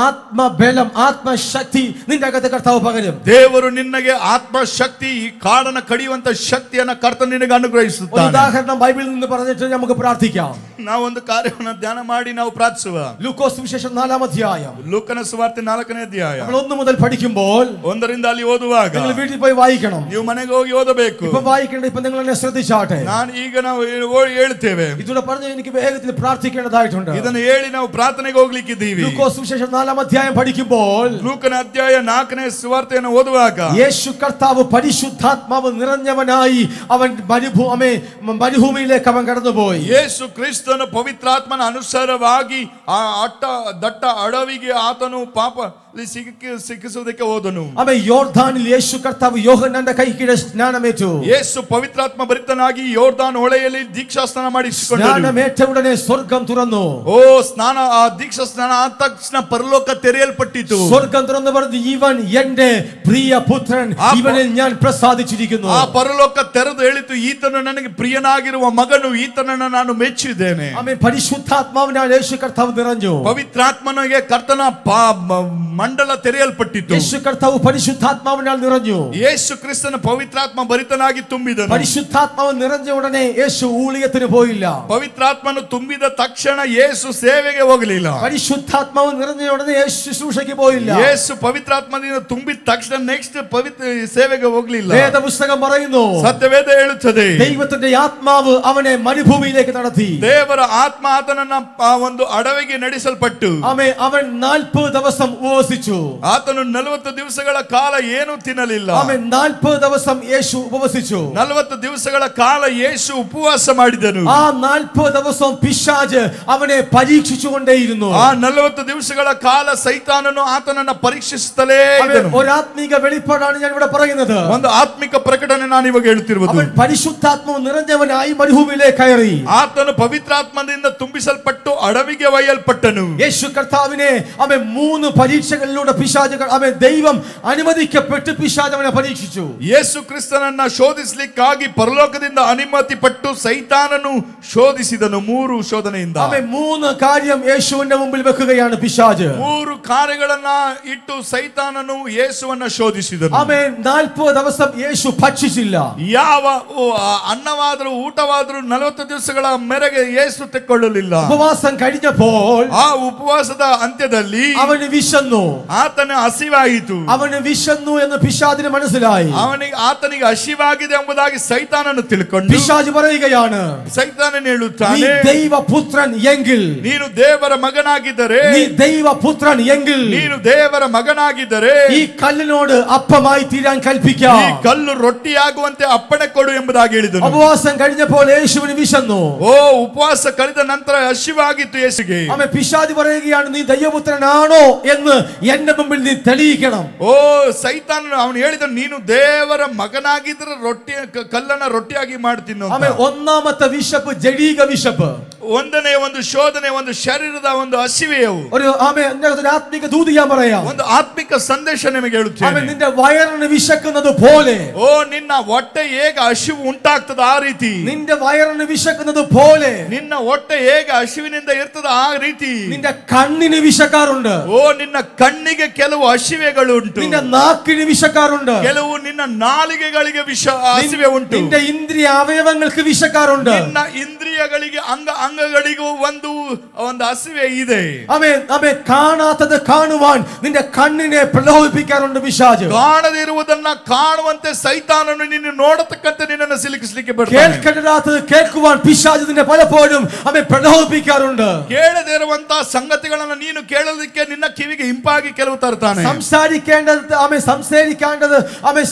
ആത്മബലം, ആത്മശക്തി നിന്റെ അകത്ത് കർത്താവ് പകരും. ದೇವರು ನಿನಗೆ ಆತ್ಮಶಕ್ತಿ, ಈ ಕಾಡನ್ನು ಕಡಿಯುವಂತ ಶಕ್ತಿಯನ್ನ ಕರ್ತನು ನಿನಗೆ ಅನುಗ್ರಹಿಸುತ್ತಾನೆ. ഉദാഹരണം ബൈബിളിൽ നിന്ന് പറഞ്ഞിട്ട് നമുക്ക് പ്രാർത്ഥിക്കാം. ನಾವು ಒಂದು ಕಾರ್ಯವನ್ನು ಧ್ಯಾನ ಮಾಡಿ ನಾವು ಪ್ರಾರ್ಥಿಸುವ. ലൂക്കോസ് സുവിശേഷം 4-ാം അധ്യായം ಲೂಕನ ಸುವಾರ್ತೆ 4ನೇ ಅಧ್ಯಾಯ നമ്മൾ 1 മുതൽ പഠിക്കുമ്പോൾ, 1ರಿಂದ ಅಲ್ಲಿ ಓದುವಾಗ നിങ്ങൾ വീട്ടിൽ പോയി വായിക്കണം. ನೀವು ಮನೆಗೆ ಹೋಗಿ ಓದಬೇಕು. ഇപ്പൊ വായിക്കേണ്ട, ഇപ്പൊ നിങ്ങൾ എന്നെ ശ്രദ്ധിച്ചാട്ടെ. ಈಗ ನಾವು ಹೇಳ್ತೇವೆ. ഇതൂടെ പറഞ്ഞ് എനിക്ക് വേഗത്തിൽ പ്രാർത്ഥിക്കേണ്ടതായിട്ടുണ്ട്. ಇದನ್ನು ಹೇಳಿ ನಾವು ಪ್ರಾರ್ಥನೆಗೆ ಹೋಗ್ಲಿಕ್ಕಿದ್ದೀವಿ. ലൂക്കോസ് സുവിശേഷം 4-ാം അധ്യായം പഠിക്കുമ്പോൾ, ಲೂಕನ ಅಧ್ಯಾಯ 4ನೇ ಸುವಾರ್ತೆಯನ್ನು ಓದುವಾಗ യേശു കർത്താവ് പരിശുദ്ധാത്മാവ് നിറഞ്ഞവനായി അവൻ മരുഭൂമിയിലേക്ക് അവൻ കടന്നുപോയി. ಯೇಸು ಕ್ರಿಸ್ತನ ಪವಿತ್ರಾತ್ಮನ ಅನುಸಾರವಾಗಿ ಆ ದಟ್ಟ ಅಡವಿಗೆ ಆತನು ಪಾಪ ಸಿಕ್ಕಿಸುವುದಕ್ಕೆ ಹೋದನು. അവൻ യോർദാനിൽ യേശു കർത്താവ് യോഹന്നാന്റെ കൈക്കീഴെ സ്നാനമേറ്റു. ಯೇಸು ಪವಿತ್ರಾತ್ಮ ಭರಿತನಾಗಿ ಯೋರ್ದಾನ್ ಹೊಳೆಯಲ್ಲಿ ದೀಕ್ಷಾ ಸ್ನಾನ ಮಾಡಿಸಿಕೊಂಡನು. സ്നാനമേറ്റ ഉടനെ സ്വർഗം തുറന്നു. ಓ ಸ್ನಾನ, ಆ ದೀಕ್ಷಾ ಸ್ನಾನ ಆದ ತಕ್ಷಣ ಪರಲೋಕ ತೆರೆಯಲ್ಪಟ್ಟಿತು. സ്വർഗം തുറന്നു പറഞ്ഞു, ഇവൻ എന്റെ പ്രിയ പുത്രൻ, ഇവനിൽ ഞാൻ പ്രസാദിച്ചിരിക്കുന്നു. ಆ ಪರಲೋಕ ತೆರೆದು ಹೇಳಿತು, ಈತನು ನನಗೆ ಪ್ರಿಯನಾಗಿರುವ ಮಗನು, ಈತನನ್ನು ನಾನು ಮೆಚ್ಚಿದ್ದೇನೆ. ಇದ್ದೇನೆ. ಆಮೆನ್. ಪರಿಶುದ್ಧಾತ್ಮವಿനാൽ യേശു ಕರ್ತಾവ് ನಿರಂಜು. ಪವಿತ್ರಾತ್ಮನಿಗೆ ಕರ್ತನ ಮಂಡಲ ತೆರೆಯಲ್ಪಟ್ಟಿತು. യേശു ಕರ್ತಾവ് ಪರಿಶುದ್ಧಾತ್ಮವಿനാൽ ನಿರಂಜು. ಯೇಸು ಕ್ರಿಸ್ತನ ಪವಿತ್ರಾತ್ಮ ಭರಿತನಾಗಿ ತುಂಬಿದನು. പരിശുദ്ധാത്മാവ് നിറഞ്ഞ ഉടനെ യേശു ഊഴിയത്തിന് പോയില്ല. ಪವಿತ್ರಾತ್ಮನು ತುಂಬಿದ ತಕ್ಷಣ ಯೇಸು ಸೇವೆಗೆ ಹೋಗಲಿಲ್ಲ. പരിശുദ്ധാത്മാവ് നിറഞ്ഞ ഉടനെ യേശു ശുശ്രൂഷയ്ക്ക് പോയില്ല. ಯೇಸು ಪವಿತ್ರಾತ್ಮದಿಂದ ತುಂಬಿದ ತಕ್ಷಣ ನೆಕ್ಸ್ಟ್ ಪವಿತ್ರ ಸೇವೆಗೆ ಹೋಗಲಿಲ್ಲ. വേദപുസ്തകം പറയുന്നു, ಸತ್ಯವೇದ ಹೇಳುತ್ತದೆ, ദൈവത്തിന്റെ ആത്മാവ് അവനെ മരുഭൂമിയിലേക്ക് നടത്തി. ದೇವರ ಆತ್ಮ ಆತನನ್ನ ಒಂದು ಅಡವಿಗೆ ನಡೆಸಲ್ಪಟ್ಟು അവൻ 40 ദിവസം ഉപവസിച്ചു. ಆತನು 40 ದಿವಸಗಳ ಕಾಲ ಏನು ತಿನ್ನಲಿಲ್ಲ. 40 ദിവസം യേശു ഉപവസിച്ചു. 40 ದಿವಸಗಳ ಕಾಲ ಯೇಸು ಉಪವಾಸ ಮಾಡಿದನು. ആ 40 ദിവസം പിശാച് അവനെ പരീക്ഷിച്ചുകൊണ്ടേയിരുന്നു. ಆ 40 ದಿವಸಗಳ ಕಾಲ ಸೈತಾನನು ಆತನನ್ನ ಪರೀಕ್ಷಿಸುತ್ತಲೇ ಇದ್ದನು. ഒരു ആത്മീക വെളിപ്പാടാണ് ഞാൻ ഇവിടെ പറയുന്നത്. ಒಂದು ಆತ್ಮಿಕ ಪ್ರಕಟಣೆ ನಾನು ಇವಾಗ ಹೇಳ್ತಿರುವುದು. അവൻ പരിശുദ്ധാത്മാവ് നിറഞ്ഞവനായി മരുഭൂമിയിലേക്ക് കയറി. ಆತನು ಪವಿತ್ರಾತ್ಮದಿಂದ ತುಂಬಿಸಲ್ಪಟ್ಟು ಅಡವಿಗೆ ಒಯ್ಯಲ್ಪಟ್ಟನು. യേശു കർത്താവിനെ അവൻ 3 പരീക്ഷകളിലൂടെ പിശാചുകൾ ദൈവം അനുവദിക്കപ്പെട്ട് പിശാച് അവനെ പരീക്ഷിച്ചു. ಯೇಸು ಕ್ರಿಸ್ತನನ್ನ ಶೋಧಿಸಲಿಕ್ಕಾಗಿ ಪರಲೋಕದಿಂದ ಅನುಮತಿ ಪಟ್ಟು ಸೈತಾನನು ಶೋಧಿಸಿದನು. 3 ಶೋಧನೆಯಿಂದ അവൻ 3 കാര്യം യേശുവിന്റെ മുമ്പിൽ വെക്കുകയാണ് പിശാച്. 3 ಕಾರ್ಯಗಳನ್ನ ಇಟ್ಟು ಸೈತಾನನು ಯೇಸುವನ್ನ ಶೋಧಿಸಿದನು. അവൻ 40 ദിവസം യേശു ಭಕ್ಷಿಸಿಲ್ಲ. ಯಾವ ಅನ್ನವಾದರೂ ಊಟವಾದರೂ 40 ದಿವಸಗಳ ಮೇರೆಗೆ ಯೇಸು ತೆಕ್ಕೊಳ್ಳಲಿಲ್ಲ. ഉപവാസം കഴിഞ്ഞപ്പോൾ ಆ ಉಪವಾಸದ ಅಂತ್ಯದಲ್ಲಿ അവന് വിശന്നു. ಆತನ ಹಸಿವಾಯಿತು. അവന് വിശന്നു എന്ന് പിശാചിന് മനസ്സിലായി. ಆತನಿಗೆ ಹಸಿವಾಗಿದೆ ಎಂಬುದಾಗಿ ಸೈತಾನನು ತಿಳ್ಕೊಂಡು പിശാച് പറയുകയാണ്, ಸೈತಾನನು നീ ಹೇಳುತ್ತಾನೆ, ദൈവപുത്രൻ എങ്കിൽ, ನೀನು ದೇವರ ಮಗನಾಗಿದ್ದರೆ, നീ ദൈവപുത്രൻ എങ്കിൽ ನೀನು ದೇವರ ಮಗನಾಗಿದ್ದರೆ ഈ കല്ലിനോട് അപ്പമായി തീരാൻ കൽപ്പിക്കാം. ಈ ಕಲ್ಲು ರೊಟ್ಟಿಯಾಗುವಂತೆ ಅಪ್ಪಣೆ ಕೊಡು ಎಂಬುದಾಗಿ ಹೇಳಿದನು. ഉപവാസം കഴിഞ്ഞപ്പോൾ യേശുവിന് വിശന്നു. ಓ ಉಪವಾಸ ಕಳೆದ ನಂತರ ಹಸಿವಾಗಿತ್ತು ಯೇಸುಗೆ. അവൻ പിശാച് പറയുകയാണ്, നീ ദൈവപുത്രനാണോ എന്ന് എന്റെ മുമ്പിൽ നീ തെളിയിക്കണം. ಓ ಸೈತಾನನು ಅವನು ಹೇಳಿದನು, ನೀನು ದೇವರ ಮಗನಾಗಿದ್ರೆ ಕಲ್ಲನ್ನ ರೊಟ್ಟಿಯಾಗಿ ಮಾಡ್ತೀನಿ. അവൻ ഒന്നാമത്തെ വിശപ്പ് ജഡീക വിശപ്പ്. ಒಂದನೇ ಒಂದು ಶೋಧನೆ, ಒಂದು ಶರೀರದ ಒಂದು ಹಸಿವೆಯವು. ഒരു ആത്മിക ദൂത് ഞാൻ പറയാം. ಒಂದು ಆತ್ಮಿಕ ಸಂದೇಶ ನಿಮಗೆ അവൻ ಹೇಳುತ್ತೇನೆ. നിന്റെ വയറിന് വിശക്കുന്നത് പോലെ, ಓ ನಿನ್ನ ಹೊಟ್ಟೆ ಹೇಗೆ ಹಸಿವು ಉಂಟಾಗ್ತದ ಆ ರೀತಿ, നിന്റെ വയറിന് വിശക്കുന്നത് പോലെ ನಿನ್ನ ಹೊಟ್ಟೆ ಹೇಗೆ ಹಸಿವಿನಿಂದ ಇರ್ತದ ಆ ರೀತಿ നിന്റെ കണ്ണിന് വിശക്കാറുണ്ട്. ಓ ನಿನ್ನ ಕಣ್ಣಿಗೆ ಕೆಲವು ಹಸಿವೆಗಳು ಉಂಟು. നിന്റെ നാക്കിന് വിശക്കാറുണ്ട്. ಕೆಲವು ನಿನ್ನ ನಾಲಿಗೆಗಳಿಗೆ ಹಸಿವೆ ಉಂಟು. നിന്റെ ഇന്ദ്രിയ അവയവങ്ങൾക്ക് വിശക്കാറുണ്ട്. ನಿನ್ನ ಇಂದ್ರಿಯಗಳಿಗೆ ಅಂಗಗಳಿಗೂ ಒಂದು ಹಸಿವೆ ಇದೆ. അവൻ കാണാത്തത് കാണുവാൻ നിന്റെ കണ്ണിനെ പ്രലോഭിപ്പിക്കാറുണ്ട് പിശാച്. ಕಾಣದಿರುವುದನ್ನ ಕಾಣುವಂತೆ ಸೈತಾನನು ನಿನ್ನ ನೋಡತಕ್ಕಂತೆ ನಿನ್ನನ್ನು ಸಿಲುಕಿಸಲಿಕ್ಕೆ ಬರ್ತಾನೆ. കേൾക്കരുതാത്തത് കേൾക്കുവാൻ പിശാച് നിന്നെ പലപ്പോഴും അവൻ പ്രലോഭിപ്പിക്കാറുണ്ട്. ಕೇಳದೇ ಇರುವಂತಹ ಸಂಗತಿಗಳನ್ನು ನೀನು ಕೇಳೋದಕ್ಕೆ ನಿನ್ನ ಕಿವಿಗೆ ಇಂಪಾಗಿ ಕೆಲವು ತರ್ತಾನೆ. സംസാരിക്കേണ്ടത് അവൻ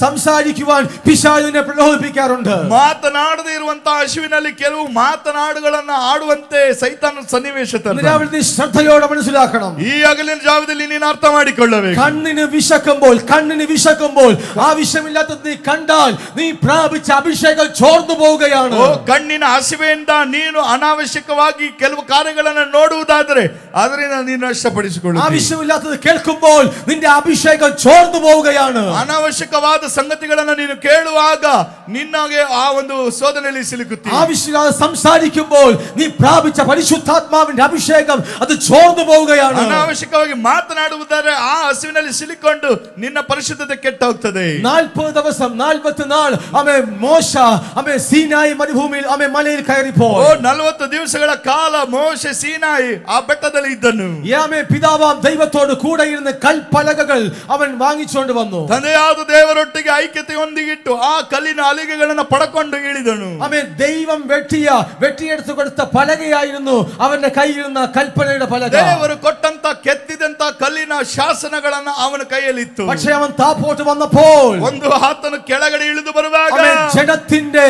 സംസാരിക്കുവാൻ പിശാച് നിന്നെ പ്രലോഭിപ്പിക്കാറുണ്ട്. ಮಾತನಾಡದೇ ಇರುವಂತಹ ಹಸಿವಿನಲ್ಲಿ ಕೆಲವು ಮಾತನಾಡುಗಳನ್ನ ಆಡುವಂತೆ ಸೈತಾನ ಸನ್ನಿವೇಶ ತರ್ತಾನೆ. നീ ശ്രദ്ധയോടെ മനസ്സിലാക്കണം. ಈ ಹಗಲಿನ ಜಾವದಲ್ಲಿ ನೀನು ಅರ್ಥ ಮಾಡಿಕೊಳ್ಳಬೇಕು. കണ്ണിന് വിശക്കുമ്പോൾ ആവശ്യമില്ലാത്തത് നീ കണ്ടാൽ നീ പ്രാപിച്ച അഭിഷേകം ചോർന്നു പോവുകയാണ്. ಓ ಕಣ್ಣಿನ ಹಸಿವೆಯಿಂದ ನೀನು ಅನಾವಶ್ಯಕವಾಗಿ ಕೆಲವು ಕಾರ್ಯಗಳನ್ನು ನೋಡುವುದಾದರೆ ಅದರಿಂದ ನೀನು ನಷ್ಟಪಡಿಸಿಕೊಳ್ಳುತ್ತೀಯ. ആവശ്യമില്ലാത്തത് കേൾക്കുമ്പോൾ നിന്റെ അഭിഷേകം ചോർന്നു പോവുകയാണ്. ಅನಾವಶ್ಯಕವಾದ ಸಂಗತಿಗಳನ್ನು ನೀನು ಕೇಳುವಾಗ ನಿನ್ನಗೆ ಆ ಒಂದು ಶೋಧನೆಯಲ್ಲಿ ಸಿಲುಕುತ್ತೀಯ. ആവശ്യമില്ലാതെ സംസാരിക്കുമ്പോൾ നീ പ്രാപിച്ച പരിശുദ്ധാത്മാവിന്റെ അഭിഷേകം അത് ചോർന്നു പോവുകയാണ്. ಅನಾವಶ್ಯಕವಾಗಿ ಮಾತನಾಡುವುದಾದರೆ ಆ ಹಸಿವಿನಲ್ಲಿ ಸಿಲುಕೊಂಡು ನಿನ್ನ ಪರಿಶುದ್ಧತೆ ಕೆಟ್ಟ ಹೋಗ್ತದೆ. 40 ദിവസം 40 നാൾ മോശ സീനായി മരുഭൂമിയിൽ മലയിൽ കയറിപ്പോയി. ಓ 40 ದಿವಸಗಳ ಕಾಲ ಮೋಶೆ ಸೀನಾಯಿ ಆ ಬೆಟ್ಟದಲ್ಲಿ ಇದ್ದನು. പിതാവാം ദൈവത്തോട് കൂടെ ഇരുന്ന് കൽപ്പലകകൾ അവൻ വാങ്ങിച്ചുകൊണ്ട് വന്നു. ತಂದೆಯಾದ ದೇವರೊಟ್ಟಿಗೆ ಐಕ್ಯತೆ ಹೊಂದಿಗಿಟ್ಟು ಆ ಕಲ್ಲಿನ ಅಲಿಗೆಗಳನ್ನು ಪಡಕೊಂಡು ಇಳಿದನು. ദൈവം വെട്ടിയെടുത്തു കൊടുത്ത പലകയായിരുന്നു അവന്റെ കയ്യിലിരുന്ന കൽപ്പനയുടെ പലക. ದೇವರು ಕೊಟ್ಟಂತ ಕೆತ್ತಿದಂತ ಕಲ್ಲಿನ ಶಾಸನಗಳನ್ನ ಅವನ ಕೈಯಲ್ಲಿತ್ತು. പക്ഷേ അവൻ താപോട്ട് വന്നപ്പോൾ ಒಂದು ಆತನು ಕೆಳಗಡೆ ಇಳಿದು ಬರುವಾಗ ജനത്തിന്റെ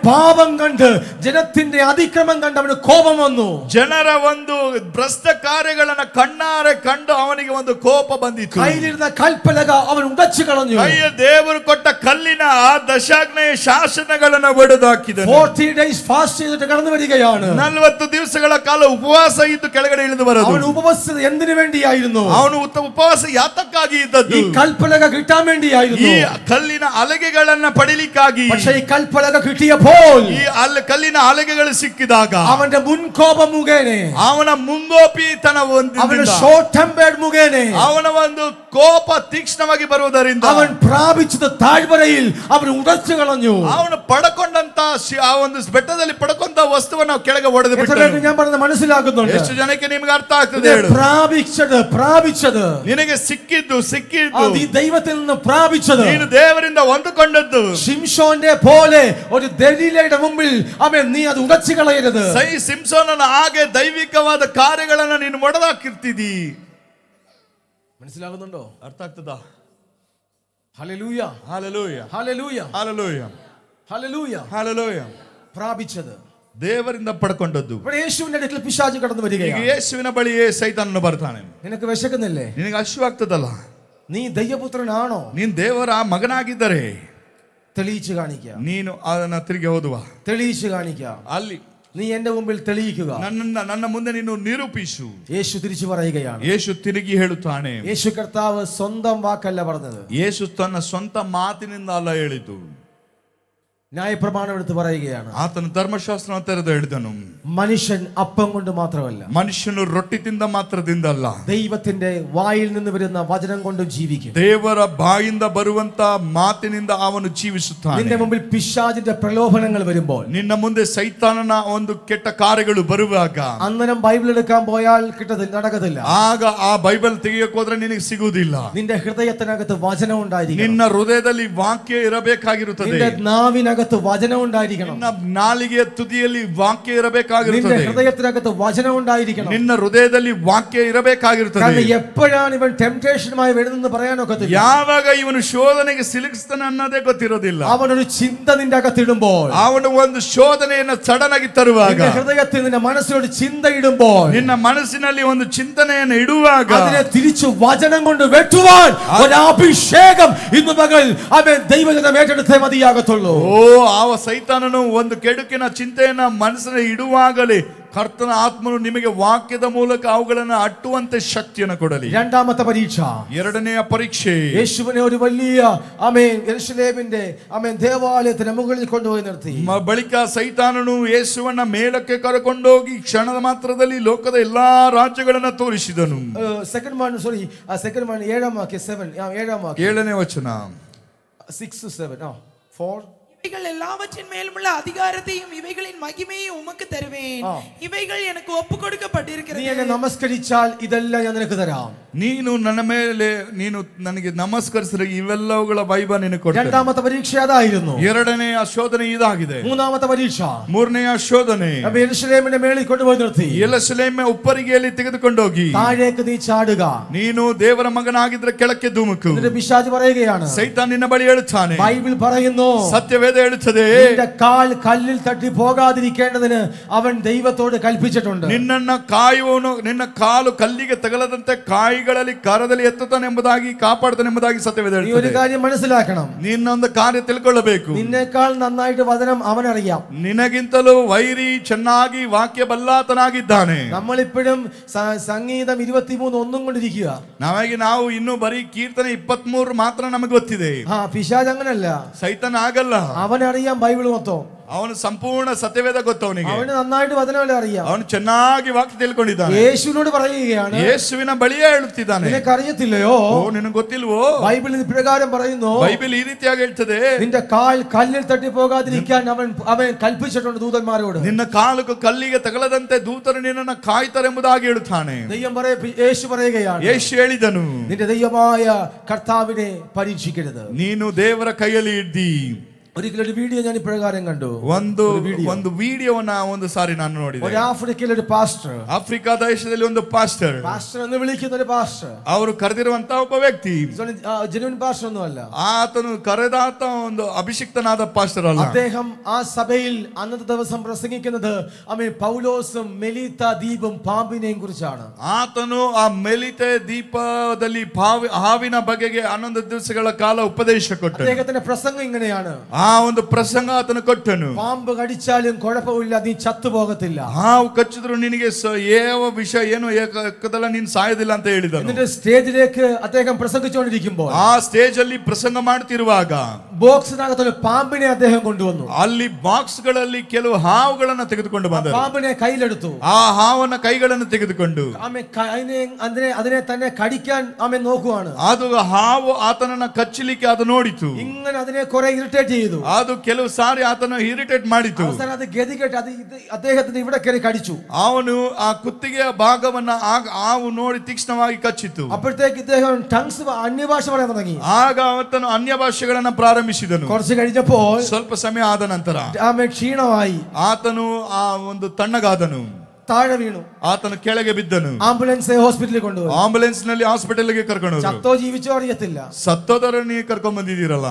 പാപം കണ്ട് ജനത്തിന്റെ അതിക്രമം കണ്ട് അവന് കോപം വന്നു. ಜನರ ಒಂದು ಭ್ರಷ್ಟ ಕಾರ್ಯಗಳನ್ನ ಕಣ್ಣಾರೆ ಕಂಡು ಅವನಿಗೆ ಒಂದು ಕೋಪ ಬಂದಿತು. കയ്യിലിരുന്ന കൽപ്പലക അവൻ ഉടച്ചു കളഞ്ഞു. ಕೈಯ ದೇವರು ಕೊಟ್ಟ ಕಲ್ಲಿನ ಆ ದಶಾಜ್ಞೆಯ ಶಾಸನಗಳನ್ನ ಒಡೆದು ಹಾಕಿದನು. 40 days fast ചെയ്തിട്ട് കടന്നു വരികയാണ്. 40 ದಿವಸಗಳ ಕಾಲ ಉಪವಾಸ ಇದ್ದು ಕೆಳಗಡೆ ಇಳಿದು ಬರೋದು. അവൻ ഉപവസിച്ചത് എന്തിനു വേണ്ടി വേണ്ടിയായിരുന്നു. ಅವನು ಉಪವಾಸ ಯಾತಕ್ಕಾಗಿ ಇದ್ದದ್ದು? ഈ കൽപ്പലക കിട്ടാൻ വേണ്ടിയായിരുന്നു. ಈ ಕಲ್ಲಿನ ಹಲಗೆಗಳನ್ನ ಪಡಿಲಿಕ್ಕಾಗಿ. പക്ഷേ ഈ കൽപ്പലക കിട്ടിയപ്പോൾ ಈ ಕಲ್ಲಿನ ಹಲಗೆಗಳು ಸಿಕ್ಕಿದಾಗ അവന്റെ മുൻകോപം മുഖേന, ಅವನ ಮುಂಗೋಪಿತನ അവന്റെ ഷോർട്ട് ടെമ്പേർഡ് മുഖേന, ಅವನ ಒಂದು ಕೋಪ ತೀಕ್ಷ್ಣವಾಗಿ ಬರುವುದರಿಂದ അവൻ പ്രാപിച്ചത് താഴ്വരയിൽ അവൻ ഉടച്ചു കളഞ്ഞു. ಅವನು ಪಡಕೊಂಡಂತ ಆ ಒಂದು ಬೆಟ್ಟದಲ್ಲಿ ಪಡಕೊಂಡ ವಸ್ತುವನ್ನು ಕೆಳಗೆ ಒಡೆದು ಬಿಟ್ಟನು. ഞാൻ പറഞ്ഞത് മനസ്സിലാകുന്നുണ്ട്? ಎಷ್ಟು ಜನಕ್ಕೆ ನಿಮಗೆ ಅರ್ಥ ಆಗ್ತದೆ ಹೇಳು? പ്രാപിച്ചത് ನಿನಗೆ ಸಿಕ್ಕಿದ್ದು അത് ഈ ദൈവത്തിൽ നിന്ന് പ്രാപിച്ചത്, ನೀನು ದೇವರಿಂದ ಹೊಂದಿಕೊಂಡದ್ದು. ശിംശോന്റെ പോലെ ഒരു ദലീലയുടെ മുമ്പിൽ അവൻ നീ അത് ഉടച്ചു കളയരുത്. ಸಿಂಸೋನನ ಹಾಗೆ ದೈವಿಕವಾದ ಕಾರ್ಯಗಳನ್ನು ನೀನು ಮೊಡದಾಕಿರ್ತಿದಿ. മനസ്സിലാകുന്നുണ്ടോ? ಅರ್ಥ ಆಗ್ತದಾ? Hallelujah, hallelujah, hallelujah, hallelujah, hallelujah. Hallelujah. പ്രാപിച്ചത്, ದೇವರಿಂದ ಪಡ್ಕೊಂಡದ್ದು. ഇവിടെ യേശുവിന്റെ അടുക്കൽ പിശാച് കടന്നു ಈಗ വരികയാണ്. ಯೇಸುವಿನ ಬಳಿಯೇ ಸೈತಾನನು ಬರ್ತಾನೆ. നിനക്ക് വിശക്കുന്നില്ലേ? ನಿನಗೆ ಹಸಿವಾಗ್ತದಲ್ಲ? നീ ദൈവപുത്രനാണോ? ನೀನ್ ದೇವರ ಮಗನಾಗಿದ್ದರೆ തെളിയിച്ചു കാണിക്കുക. ನೀನು ಅದನ್ನ ತಿರುಗಿ ಓದುವ. തെളിയിച്ചു കാണിക്കുക. ಅಲ್ಲಿ നീ എന്റെ മുമ്പിൽ തെളിയിക്കുക. ನನ್ನ ಮುಂದೆ ನೀನು ನಿರೂಪಿಸು. യേശു തിരിച്ചു പറയുകയാണ്. ಯೇಸು ತಿರುಗಿ ಹೇಳುತ್ತಾನೆ. യേശു കർത്താവ് സ്വന്തം വാക്കല്ല പറഞ്ഞത്. ಯೇಸು ತನ್ನ ಸ್ವಂತ ಮಾತಿನಿಂದ ಅಲ್ಲ ಹೇಳಿತು. ന്യായപ്രമാണം എടുത്ത് പറയുകയാണ്. ಆತನು ಧರ್ಮಶಾಸ್ತ್ರ ತೆರೆದು ಹೇಳಿದನು. മനുഷ്യൻ അപ്പം കൊണ്ട് മാത്രമല്ല, ಮನುಷ್ಯನು ರೊಟ್ಟಿ ತಿಂದ ಮಾತ್ರದಿಂದ ಅಲ್ಲ, ദൈവത്തിന്റെ വായിൽ നിന്ന് വരുന്ന വചനം കൊണ്ടും ജീവിക്കും. ದೇವರ ಬಾಯಿಂದ ಬರುವಂತ ಮಾತಿನಿಂದ ಅವನು ಜೀವಿಸುತ್ತಾನೆ. നിന്റെ മുമ്പിൽ പിശാചിന്റെ പ്രലോഭനങ്ങൾ വരുമ്പോൾ, ನಿನ್ನ ಮುಂದೆ ಸೈತಾನನ ಒಂದು ಕೆಟ್ಟ ಕಾರ್ಯಗಳು ಬರುವಾಗ, അന്നേരം ബൈബിൾ എടുക്കാൻ പോയാൽ നടക്കത്തില്ല. ಆಗ ಆ ಬೈಬಲ್ ತೆಗೆಯಕ್ಕೆ ಹೋದ್ರೆ ನಿನಗೆ ಸಿಗುವುದಿಲ್ಲ. നിന്റെ ഹൃദയത്തിനകത്ത് വചനം ഉണ്ടായിരിക്കണം. ನಿನ್ನ ಹೃದಯದಲ್ಲಿ ವಾಕ್ಯ ಇರಬೇಕಾಗಿರುತ್ತದೆ. നിന്റെ നാവിനകത്ത് വചനം ഉണ്ടായിരിക്കണം. ನಿನ್ನ ನಾಲಿಗೆಯ ತುದಿಯಲ್ಲಿ ವಾಕ್ಯ ಇರಬೇಕಾಗಿರುತ್ತದೆ. നിന്റെ ഹൃദയത്തിനകത്ത് വചനം ഉണ്ടായിരിക്കണം. ನಿನ್ನ ಹೃದಯದಲ್ಲಿ ವಾಕ್ಯ ಇರಬೇಕಾಗಿರುತ್ತದೆ. കാരണം എപ്പോഴാണ് ഇവൻ ടെംപ്റ്റേഷനുമായി വരുന്നെന്ന് പറയാനൊക്കത്തില്ല. ಯಾವಾಗ ಇವನು ಶೋಧನೆಗೆ ಸಿಲುಕಿಸ್ತಾನೆ ಅನ್ನೋದೇ ಗೊತ್ತಿರೋದಿಲ್ಲ. അവനൊരു ചിന്ത നിന്റെ അകത്തിടുമ്പോൾ, ಅವನು ಒಂದು ಶೋಧನೆಯನ್ನು ಸಡನ್ ಆಗಿ ತರುವಾಗ, നിന്റെ ഹൃദയത്തിൽ നിന്റെ മനസ്സിലൊരു ചിന്ത ഇടുമ്പോൾ, ನಿನ್ನ ಮನಸ್ಸಿನಲ್ಲಿ ಒಂದು ಚಿಂತನೆಯನ್ನು ಇಡುವಾಗ, അതിനെ തിരിച്ചു വചനം കൊണ്ട് വെട്ടുവാൻ ഒരു അഭിഷേകം ഇന്ന് പകൽ അവൻ ദൈവജനം ഏറ്റെടുത്തേ മതിയാകത്തുള്ളൂ. ಆವ ಸೈತಾನನು ಒಂದು ಕೆಡುಕಿನ ಚಿಂತೆಯನ್ನ ಮನಸ್ಸಿನ ಇಡುವಾಗಲೇ ಕರ್ತನ ಆತ್ಮನು ನಿಮಗೆ ವಾಕ್ಯದ ಮೂಲಕ ಅವುಗಳನ್ನು ಅಟ್ಟುವಂತೆ ಶಕ್ತಿಯನ್ನು ಕೊಡಲಿ. രണ്ടാമത്തെ പരീക്ഷ, ಎರಡನೆಯ ಪರೀಕ್ಷೆ. യേശുവിനെ ഒരു വലിയ യെരൂശലേമിന്റെ ദേവാലയത്തിന് മുകളിൽ കൊണ്ടുപോയി നിർത്തി. ಬಳಿಕ ಸೈತಾನನು ಯೇಸುವನ್ನ ಮೇಲಕ್ಕೆ ಕರೆಕೊಂಡೋಗಿ ಕ್ಷಣದ ಮಾತ್ರದಲ್ಲಿ ಲೋಕದ ಎಲ್ಲಾ ರಾಜ್ಯಗಳನ್ನ ತೋರಿಸಿದನು. സെക്കൻഡ് വൺ 7ാം വാക്യം 7ാം വാക്യം 7ನೇ ವಚನ 6 to 7 4. இவைகள் எல்லாவற்றின் மேலும் உள்ள அதிகாரத்தையும் இவைகளின் மகிமையும் உமக்கு தருவேன். இவைகள் எனக்கு ஒப்பு നീ கொடுக்கப்பட்டிருக்கிறது. എന്നെ നമസ്കരിച്ചാൽ ഇതെല്ലാം ഞാൻ നിനക്ക് തരാം. ನೀನು ನನ್ನ ಮೇಲೆ ನೀನು ನನಗೆ ನಮಸ್ಕರಿಸಿದ್ರೆ ಇವೆಲ್ಲವುಗಳ ವೈಭವ ನಿನಗೆ ಕೊಡ್ತೇನೆ. രണ്ടാമത്തെ പരീക്ഷ അതായിരുന്നു. ಎರಡನೆಯ ಶೋಧನೆ ಇದಾಗಿದೆ. മൂന്നാമത്തെ പരീക്ഷ, ಮೂರನೆಯ ಶೋಧನೆ. യെരൂശലേമിന്റെ മേളിൽ കൊണ്ടുപോയി നിർത്തി. ಯೆರೂಸಲೇಮಿನ ಉಪ್ಪರಿಗೆಯಲ್ಲಿ ತೆಗೆದುಕೊಂಡೋಗಿ, താഴേക്ക് നീ ചാടുക. ನೀನು ದೇವರ ಮಗನಾಗಿದ್ರೆ ಕೆಳಕ್ಕೆ ಧುಮುಕು. എന്നിട്ട് പിശാച് പറയുകയാണ്, ಸೈತಾನ್ ನಿನ್ನ ಬಳಿ ಹೇಳುತ್ತಾನೆ, ബൈബിൾ പറയുന്നു, ಸತ್ಯವೇದ ಹೇಳುತ್ತದೆ, നിന്റെ കാൽ കല്ലിൽ തട്ടി പോകാതിരിക്കേണ്ടതിന് അവൻ ദൈവത്തോട് കൽപ്പിച്ചിട്ടുണ്ട്. ನಿನ್ನನ್ನು ಕಾಯುವವನು ನಿನ್ನ ಕಾಲು ಕಲ್ಲಿಗೆ ತಗಲದಂತೆ ಕಾಯಿಗಳಲ್ಲಿ ಕರದಲ್ಲಿ ಎತ್ತುತ್ತಾನೆ ಎಂಬುದಾಗಿ ಕಾಪಾಡ್ತಾನೆ ಎಂಬುದಾಗಿ ಸತ್ಯವೇದ നീ ഒരു ಹೇಳುತ್ತದೆ. കാര്യം മനസ്സിലാക്കണം. ನಿನ್ನೊಂದು ಕಾರ್ಯ ತಿಳ್ಕೊಳ್ಳಬೇಕು. നിന്നേക്കാൾ നന്നായിട്ട് വചനം അവനറിയാം. ನಿನಗಿಂತಲೂ ವೈರಿ ಚೆನ್ನಾಗಿ ವಾಕ್ಯ ಬಲ್ಲಾತನಾಗಿದ್ದಾನೆ. നമ്മളിപ്പോഴും സംഗീതം 23 ഒന്നും കൊണ്ടിരിക്കുക. ನಾವು ಇನ್ನು ಬರೀ ಕೀರ್ತನೆ 23 ಮಾತ್ರ ನಮಗೆ ಗೊತ್ತಿದೆ. പിശാച് അങ്ങനല്ല. ಸೈತಾನ ಆಗಲ್ಲ. അവനറിയാം ബൈബിൾ മൊത്തം. ಅವನು ಸಂಪೂರ್ಣ ಸತ್ಯವೇದ ಗೊತ್ತು ಅವನಿಗೆ. അവന് നന്നായിട്ട് വചനമല്ലേ അറിയാം. ಅವನು ಚೆನ್ನಾಗಿ ವಾಕ್ಯ ತಿಳ್ಕೊಂಡಿದ್ದಾನೆ. യേശുവിനോട് പറയുകയാണ്, ಯೇಸುವಿನ ಬಳಿಯೇ ಹೇಳುತ್ತಿದ್ದಾನೆ, നിനക്കറിയത്തില്ലയോ? ನಿನಗೆ ಗೊತ್ತಿಲ್ವೋ? ബൈബിൾ ഇപ്രകാരം പറയുന്നു, ಬೈಬಲ್ ಈ ರೀತಿಯಾಗಿ ಹೇಳ್ತದೆ, നിന്റെ കാൽ കല്ലിൽ തട്ടി പോകാതിരിക്കാൻ അവൻ കൽപ്പിച്ചിട്ടുണ്ട് ദൂതന്മാരോട്. ನಿನ್ನ ಕಾಲು ಕಲ್ಲಿಗೆ ತಗಲದಂತೆ ದೂತರು ನಿನ್ನನ್ನು ಕಾಯ್ತಾರೆ ಎಂಬುದಾಗಿ ಹೇಳುತ್ತಾನೆ. യേശു പറയുകയാണ്, ಯೇಸು ಹೇಳಿದನು, നിന്റെ ദൈവമായ കർത്താവിനെ പരീക്ഷിക്കരുത്. ನೀನು ದೇವರ ಕೈಯಲ್ಲಿ ಇದ್ದಿ. ഒരിക്കലൊരു വീഡിയോ ഞാൻ ഇപ്രകാരം കണ്ടു. ಒಂದು ವಿಡಿಯೋವನ್ನ ಒಂದು ಸಾರಿ ನಾನು ನೋಡಿದೆ. ഒരു ആഫ്രിക്കയിലെ ഒരു പാസ്റ്റർ, ಆಫ್ರಿಕಾ ದೇಶದಲ್ಲಿ ಒಂದು ಪಾಸ್ಟರ್ എന്ന് വിളിക്കുന്ന ഒരു പാസ്റ്റർ, ಅವರು ಕರೆದಿರುವಂತಹ ಒಬ್ಬ ವ್ಯಕ್ತಿ, ജെന്യുവൻ പാസ്റ്റർ ഒന്നുമല്ല. ಆತನು ಕರೆದಾತ ಒಂದು ಅಭಿಷಿಕ್ತನಾದ ಪಾಸ್ಟರ್ ಅಲ್ಲ. അദ്ദേഹം ആ സഭയിൽ അന്നത്തെ ദിവസം പ്രസംഗിക്കുന്നത് പൗലോസും മെലീത്ത ദ്വീപും പാമ്പിനെയും കുറിച്ചാണ്. ಆತನು ಆ ಮೆಲಿತೆ ದ್ವೀಪದಲ್ಲಿ ಹಾವಿನ ಬಗೆಗೆ 11 ದಿವಸಗಳ ಕಾಲ ಉಪದೇಶ ಕೊಟ್ಟನು. അദ്ദേഹത്തിന്റെ പ്രസംഗം ഇങ്ങനെയാണ്, ಆ ಒಂದು ಪ್ರಸಂಗ ಆತನು ಕೊಟ್ಟನು. പാമ്പ് കടിച്ചാലും കുഴപ്പമില്ല, നീ ചത്തുപോകത്തില്ല. ಹಾವು ಕಚ್ಚಿದ್ರು ನಿನಗೆ ಯಾವ ವಿಷಯ ಏನು ಏಕದಲ್ಲ, ನೀನು ಸಾಯೋದಿಲ್ಲ ಅಂತ ಹೇಳಿದನು. എന്നിട്ട് സ്റ്റേജിലേക്ക് അദ്ദേഹം പ്രസംഗിച്ചുകൊണ്ടിരിക്കുമ്പോൾ ಆ ಸ್ಟೇಜ್ ಅಲ್ಲಿ ಪ್ರಸಂಗ ಮಾಡ್ತಿರುವಾಗ ബോക്സിനകത്തൊരു പാമ്പിനെ അദ്ദേഹം കൊണ്ടുവന്നു. ಅಲ್ಲಿ ಬಾಕ್ಸ್ ಗಳಲ್ಲಿ ಕೆಲವು ಹಾವುಗಳನ್ನ ತೆಗೆದುಕೊಂಡು ಬಂದರು. പാമ്പിനെ കയ്യിലെടുത്തു. ಆ ಹಾವನ್ನ ಕೈಗಳನ್ನು ತೆಗೆದುಕೊಂಡು അതിനെ തന്നെ കടിക്കാൻ ആമേ നോക്കുവാണ്. ಅದು ಹಾವು ಆತನನ್ನ ಕಚ್ಚಲಿಕ್ಕೆ ಅದು ನೋಡಿತು. ഇങ്ങനെ അതിനെ കുറെ ഇറിറ്റേറ്റ് ചെയ്തു. ಅದು ಕೆಲವು ಸಾರಿ ಆತನ ಇರಿಟೇಟ್ ಮಾಡಿತು. അവസാനം അത് ഗതികെട്ട് അദ്ദേഹത്തിന് ഇവിടെ കയറി കടിച്ചു. ಅವನು ಆ ಕುತ್ತಿಗೆಯ ಭಾಗವನ್ನ ಹಾವು ನೋಡಿ ತೀಕ್ಷ್ಣವಾಗಿ ಕಚ್ಚಿತು. അപ്പോഴത്തേക്ക് ഇദ്ദേഹം ടങ്സ് അന്യഭാഷ പറയാൻ തുടങ്ങി. ಆಗ ಆತನು ಅನ್ಯ ಭಾಷೆಗಳನ್ನ ಪ್ರಾರಂಭಿಸಿದನು. കുറച്ച് കഴിഞ്ഞപ്പോൾ ಸ್ವಲ್ಪ ಸಮಯ ಆದ ನಂತರ ആമേ ക്ഷീണമായി ಆತನು ಆ ಒಂದು ತಣ್ಣಗಾದನು. താഴെ വീണു. ಆತನು ಕೆಳಗೆ ಬಿದ್ದನು. ആംബുലൻസ് ഹോസ്പിറ്റലിൽ കൊണ്ടുപോയി. ಆಂಬುಲೆನ್ಸ್ ನಲ್ಲಿ ಹಾಸ್ಪಿಟಲ್ಗೆ ಕರ್ಕೊಂಡು ಹೋದ್ರು. ചത്തോ ജീവിച്ചോ അറിയത്തില്ല. ಸತ್ತೋದರ ನೀವು ಕರ್ಕೊಂಡ್ ಬಂದಿದ್ದೀರಲ್ಲ,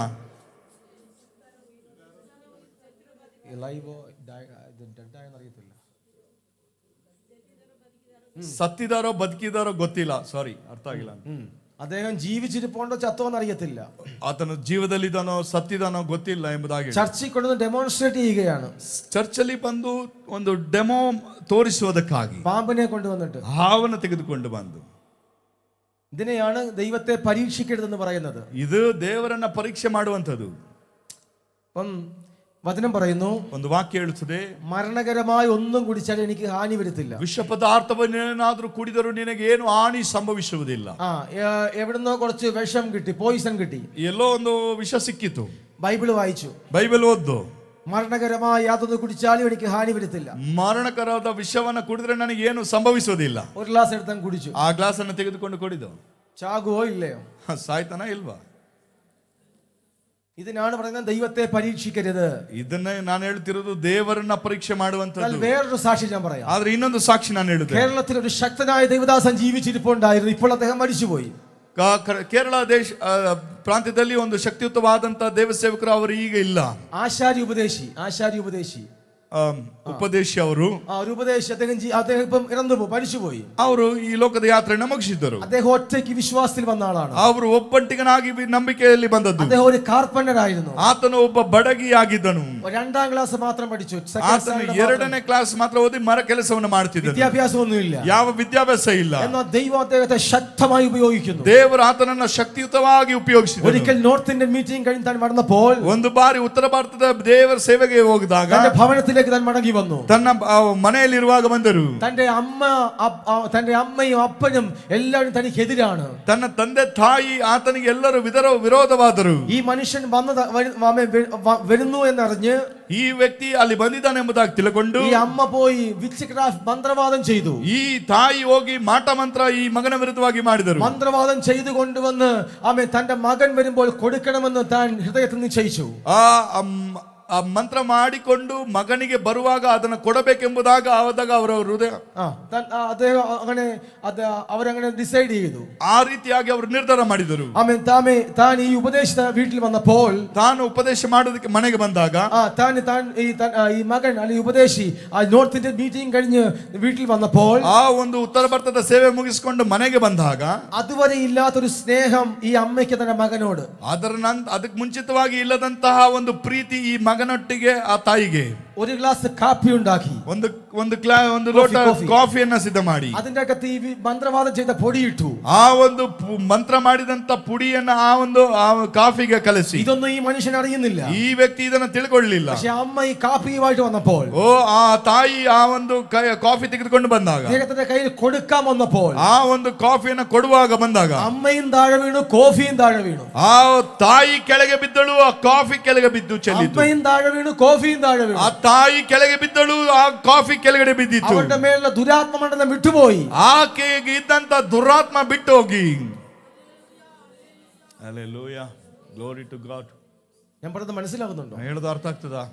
ಸತ್ತಿದಾರೋ ಬದುಕಿದಾರೋ ಗೊತ್ತಿಲ್ಲ. ಸಾರಿ, ಅರ್ಥ ಆಗಿಲ್ಲ. അദ്ദേഹം ജീവിച്ചിരിപ്പുണ്ടോ ചത്തോ എന്നറിയത്തില്ല. ಆತನು ಜೀವದಲ್ಲಿದ್ದಾನೋ ಸತ್ತಿದಾನೋ ಗೊತ್ತಿಲ್ಲ ಎಂಬುದಾಗಿ ചർച്ചിൽ കൊണ്ടുവന്ന് ഡെമോൺസ്ട്രേറ്റ് ചെയ്യുകയാണ്. ಚರ್ಚಲ್ಲಿ ಬಂದು ಒಂದು ಡೆಮೋ ತೋರಿಸುವುದಕ್ಕಾಗಿ പാമ്പിനെ കൊണ്ടുവന്നിട്ട് ಹಾವನ್ನು ತೆಗೆದುಕೊಂಡು ಬಂದು, ഇതിനെയാണ് ദൈവത്തെ പരീക്ഷിക്കരുതെന്ന് പറയുന്നത്. ಇದು ದೇವರನ್ನ ಪರೀಕ್ಷೆ ಮಾಡುವಂಥದ್ದು. അപ്പം വചനം പറയുന്നു, ಒಂದು ವಾಕ್ಯ ಹೇಳುತ್ತದೆ, മരണകരമായ ഒന്നും കുടിച്ചാൽ എനിക്ക് ഹാനി വരത്തില്ല. ವಿಷ ಪದಾರ್ಥವನ್ನೇನಾದ್ರೂ ಕುಡಿದರೂ ನಿನಗೆ ಏನು ಹಾನಿ ಸಂಭವಿಸುವುದಿಲ್ಲ. എവിടുന്നോ കുറച്ച് വിഷം കിട്ടി, പോയിസൺ കിട്ടി, ಎಲ್ಲೋ ಒಂದು ವಿಷ ಸಿಕ್ಕಿತು. ബൈബിള് വായിച്ചു, ಬೈಬಲ್ ಓದ್ದು, മരണകരമായ യാതൊന്ന് കുടിച്ചാലും എനിക്ക് ഹാനി വരത്തില്ല. ಮರಣಕರವಾದ ವಿಷವನ್ನ ಕುಡಿದ್ರೆ ನನಗೆ ಏನು ಸಂಭವಿಸುವುದಿಲ್ಲ. ഒരു ഗ്ലാസ് എടുത്താൻ കുടിച്ചു. ಆ ಗ್ಲಾಸ್ ಅನ್ನು ತೆಗೆದುಕೊಂಡು ಕುಡಿದು ചാകുവോ ഇല്ലയോ? ಸಾಯ್ತಾನ ಇಲ್ವಾ? ഇതിനാണ് പറയുന്നത് ദൈവത്തെ പരീക്ഷിക്കരുത്. ಇದನ್ನೇ ನಾನು ಹೇಳ್ತಿರೋದು, ದೇವರನ್ನ ಪರೀಕ್ಷೆ ಮಾಡುವಂತದ್ದು. വേറൊരു സാക്ഷി ഞാൻ പറയാം. ಆದ್ರೆ ಇನ್ನೊಂದು ಸಾಕ್ಷಿ ನಾನು ಹೇಳುತ್ತೇನೆ. കേരളത്തിൽ ഒരു ശക്തനായ ദൈവദാസൻ ജീവിച്ചിരിപ്പുണ്ടായിരുന്നു. ഇപ്പോൾ അദ്ദേഹം മരിച്ചുപോയി. ಕೇರಳ ದೇಶ ಪ್ರಾಂತ್ಯದಲ್ಲಿ ಒಂದು ಶಕ್ತಿಯುತವಾದಂತಹ ದೇವಸೇವಕರು ಅವರು ಈಗ ಇಲ್ಲ. ആശാരി ഉപദേശി ಉಪದೇಶಿ ಅವರು അദ്ദേഹം ഇപ്പം ഇറന്നുപോയി, മരിച്ചുപോയി. ಅವರು ಈ ಲೋಕದ ಯಾತ್ರೆಯನ್ನು ಮುಗಿಸಿದ್ದರು. അദ്ദേഹം ഒറ്റയ്ക്ക് വിശ്വാസത്തിൽ വന്ന ആളാണ്. ಅವರು ಒಬ್ಬಂಟಿಗನಾಗಿ ನಂಬಿಕೆಯಲ್ಲಿ ಬಂದದ್ದು. അദ്ദേഹം ഒരു ಕಾರ್ಪೆಂಟರ್ ആയിരുന്നു. ಆತನು ಒಬ್ಬ ಬಡಗಿಯಾಗಿದ್ದನು. 2ാം ಕ್ಲಾಸ್ ಮಾತ್ರ പഠിച്ചു. ಆತನು 2ನೇ ಕ್ಲಾಸ್ ಮಾತ್ರ ಓದಿ ಮರ ಕೆಲಸವನ್ನು ಮಾಡುತ್ತಿದ್ದನು. ವಿದ್ಯಾಭ್ಯಾಸವೊന്നുമില്ല, ಯಾವ ವಿದ್ಯಾಭ್ಯಾಸ ಇಲ್ಲ. എന്നാൽ ദൈവം അദ്ദേഹത്തെ ശക്തമായി ഉപയോഗിക്കുന്നു. ದೇವರು ಆತನನ್ನು ಶಕ್ತಿಯುತವಾಗಿ ಉಪಯೋಗಿಸಿದನು. ഒരിക്കൽ നോർത്ത് ഇന്ത്യൻ മീറ്റിംഗ് കഴിഞ്ഞ് താൻ നടന്നപ്പോൾ, ಒಂದು ಬಾರಿ ಉತ್ತರ ಭಾರತದ ದೇವರ ಸೇವೆಗೆ ಹೋಗಿದಾಗ തന്റെ ഭവനത്തിലേക്ക് താൻ മടങ്ങി വന്നു. ತನ್ನ ಮನೆಯಲ್ಲಿರುವಾಗ ಬಂದರು. തന്റെ അമ്മയും അപ്പനും എല്ലാവരും തനിക്കെതിരാണ്. ತನ್ನ ತಂದೆ ತಾಯಿ ಆತನಿಗೆ ಎಲ್ಲರೂ ವಿರೋಧವಾದರು. ഈ മനുഷ്യൻ വരുന്നു എന്നറിഞ്ഞ് ಈ ವ್ಯಕ್ತಿ ಅಲ್ಲಿ ಬಂದಿದ್ದಾನೆ ಎಂಬುದಾಗಿ ತಿಳ್ಕೊಂಡು ഈ അമ്മ പോയി വിച്ച് ക്രാഫ്റ്റ് മന്ത്രവാദം ചെയ്തു. ಈ ತಾಯಿ ಹೋಗಿ ಮಾಟ ಮಂತ್ರ ಈ ಮಗನ ವಿರುದ್ಧವಾಗಿ ಮಾಡಿದರು. മന്ത്രവാദം ചെയ്തു കൊണ്ടുവന്ന് തന്റെ മകൻ വരുമ്പോൾ കൊടുക്കണമെന്ന് താൻ ഹൃദയത്തിൽ നിശ്ചയിച്ചു. ಆ ಮಂತ್ರ ಮಾಡಿಕೊಂಡು ಮಗನಿಗೆ ಬರುವಾಗ ಅದನ್ನು ಕೊಡಬೇಕೆಂಬುದಾಗಿ ಆದಾಗ ಅವರ ಹೃದಯ അവരങ്ങനെ ഡിസൈഡ് ചെയ്തു. ಆ ರೀತಿಯಾಗಿ ಅವರು ನಿರ್ಧಾರ ಮಾಡಿದರು. താൻ ഈ ഉപദേശ വീട്ടിൽ വന്നപ്പോൾ, ತಾನು ಉಪದೇಶ ಮಾಡೋದಕ್ಕೆ ಮನೆಗೆ ಬಂದಾಗ ഈ മകൻ അല്ലെങ്കിൽ ഉപദേശി നോർത്ത് ഇന്ത്യൻ മീറ്റിംഗ് കഴിഞ്ഞ് വീട്ടിൽ വന്നപ്പോൾ, ಆ ಒಂದು ಉತ್ತರ ಭಾರತದ ಸೇವೆ ಮುಗಿಸಿಕೊಂಡು ಮನೆಗೆ ಬಂದಾಗ അതുവരെ ഇല്ലാത്തൊരു ಸ್ನೇಹം ಈ ಅಮ್ಮയ്ക്ക് തന്റെ ಮಗನോട്, ಅದಕ್ಕೆ ಮುಂಚಿತವಾಗಿ ಇಲ್ಲದಂತಹ ಒಂದು ಪ್ರೀತಿ ಈ ಮಗನೊಟ್ಟಿಗೆ ಆ ತಾಯಿಗೆ. ഒരു ഗ്ലാസ് കാപ്പി ഉണ്ടാക്കി, ಒಂದು ಲೋಟ ಕಾಫಿಯನ್ನ ಸಿದ್ಧ ಮಾಡಿ, അതിന്റെ അകത്ത് ഈ മന്ത്രവാദം ചെയ്ത പൊടിയിട്ടു. ಆ ಒಂದು ಮಂತ್ರ ಮಾಡಿದಂತ ಪುಡಿಯನ್ನ ಆ ಕಾಫಿಗೆ ಕಲಸಿ. ഇതൊന്നും ഈ മനുഷ്യൻ അറിയുന്നില്ല. ಈ ವ್ಯಕ್ತಿ ಇದನ್ನ ತಿಳ್ಕೊಳ್ಳಿಲ್ಲ. പക്ഷെ അമ്മ ഈ കാപ്പിയുമായിട്ട് വന്നപ്പോൾ, ಆ ತಾಯಿ ಆ ಒಂದು ಕಾಫಿ ತೆಗೆದುಕೊಂಡು ಬಂದಾಗ, അദ്ദേഹത്തിന്റെ കയ്യിൽ കൊടുക്കാൻ വന്നപ്പോൾ, ಆ ಒಂದು ಕಾಫಿಯನ್ನ ಕೊಡುವಾಗ ಬಂದಾಗ അമ്മയും താഴെ വീണു, കോഫിയും താഴെ വീണു. ಆ ತಾಯಿ ಕೆಳಗೆ ಬಿದ್ದಳು, ಆ ಕಾಫಿ ಕೆಳಗೆ ಬಿದ್ದು ಚೆಲ್ಲಿತು. അമ്മയും താഴെ വീണു, കോഫിയും താഴെ വീണു. ಆ ತಾಯಿ ಕೆಳಗೆ ಬಿದ್ದಳು, ಆ ಕಾಫಿ ಕೆಳಗಡೆ ಬಿದ್ದಿತ್ತು. അവരുടെ മേലുള്ള ദുരാത്മ മണ്ഡലം വിട്ടുപോയി. ಆಕೆಗೆ ಇದ್ದಂತ ದುರಾತ್ಮ ಬಿಟ್ಟು ಹೋಗಿ. Hallelujah, glory to God. ഞാൻ പറഞ്ഞത് മനസ്സിലാകുന്നുണ്ടോ? ಹೇಳೋದು ಅರ್ಥ ಆಗ್ತದಾ?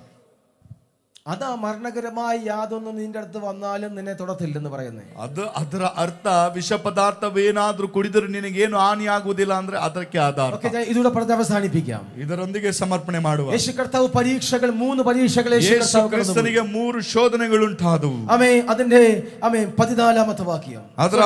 അതാ മരണകരമായ യാതൊന്നും നിന്റെ അടുത്ത് വന്നാലും നിന്നെ തൊടത്തില്ലെന്ന് പറയുന്നത്. ಅದು ಅದರ ಅರ್ಥ ವಿಷ ಪದಾರ್ಥವೇನಾದ್ರೂ ಕುಡಿದ್ರೆ ನಿನಗೇನು ಹಾನಿ ಆಗುವುದಿಲ್ಲ ಅಂದ್ರೆ ಅದಕ್ಕೆ ಆಧಾರ. ഓക്കേ, ഞാൻ ഇതുകൂടെ പറഞ്ഞ് അവസാനിപ്പിക്കാം. ಇದರೊಂದಿಗೆ ಸಮರ್ಪಣೆ ಮಾಡುವ. യേശു കർത്താവ് പരീക്ഷകൾ 3 പരീക്ഷകൾ യേശു കർത്താവ് ಕ್ರಿಸ್ತನಿಗೆ 3 ಶೋಧನೆಗಳುಂಟಾದವು. ആമേൻ. അതിന്റെ ആമേൻ 14ാമത്തെ വാക്യം. ಅದರ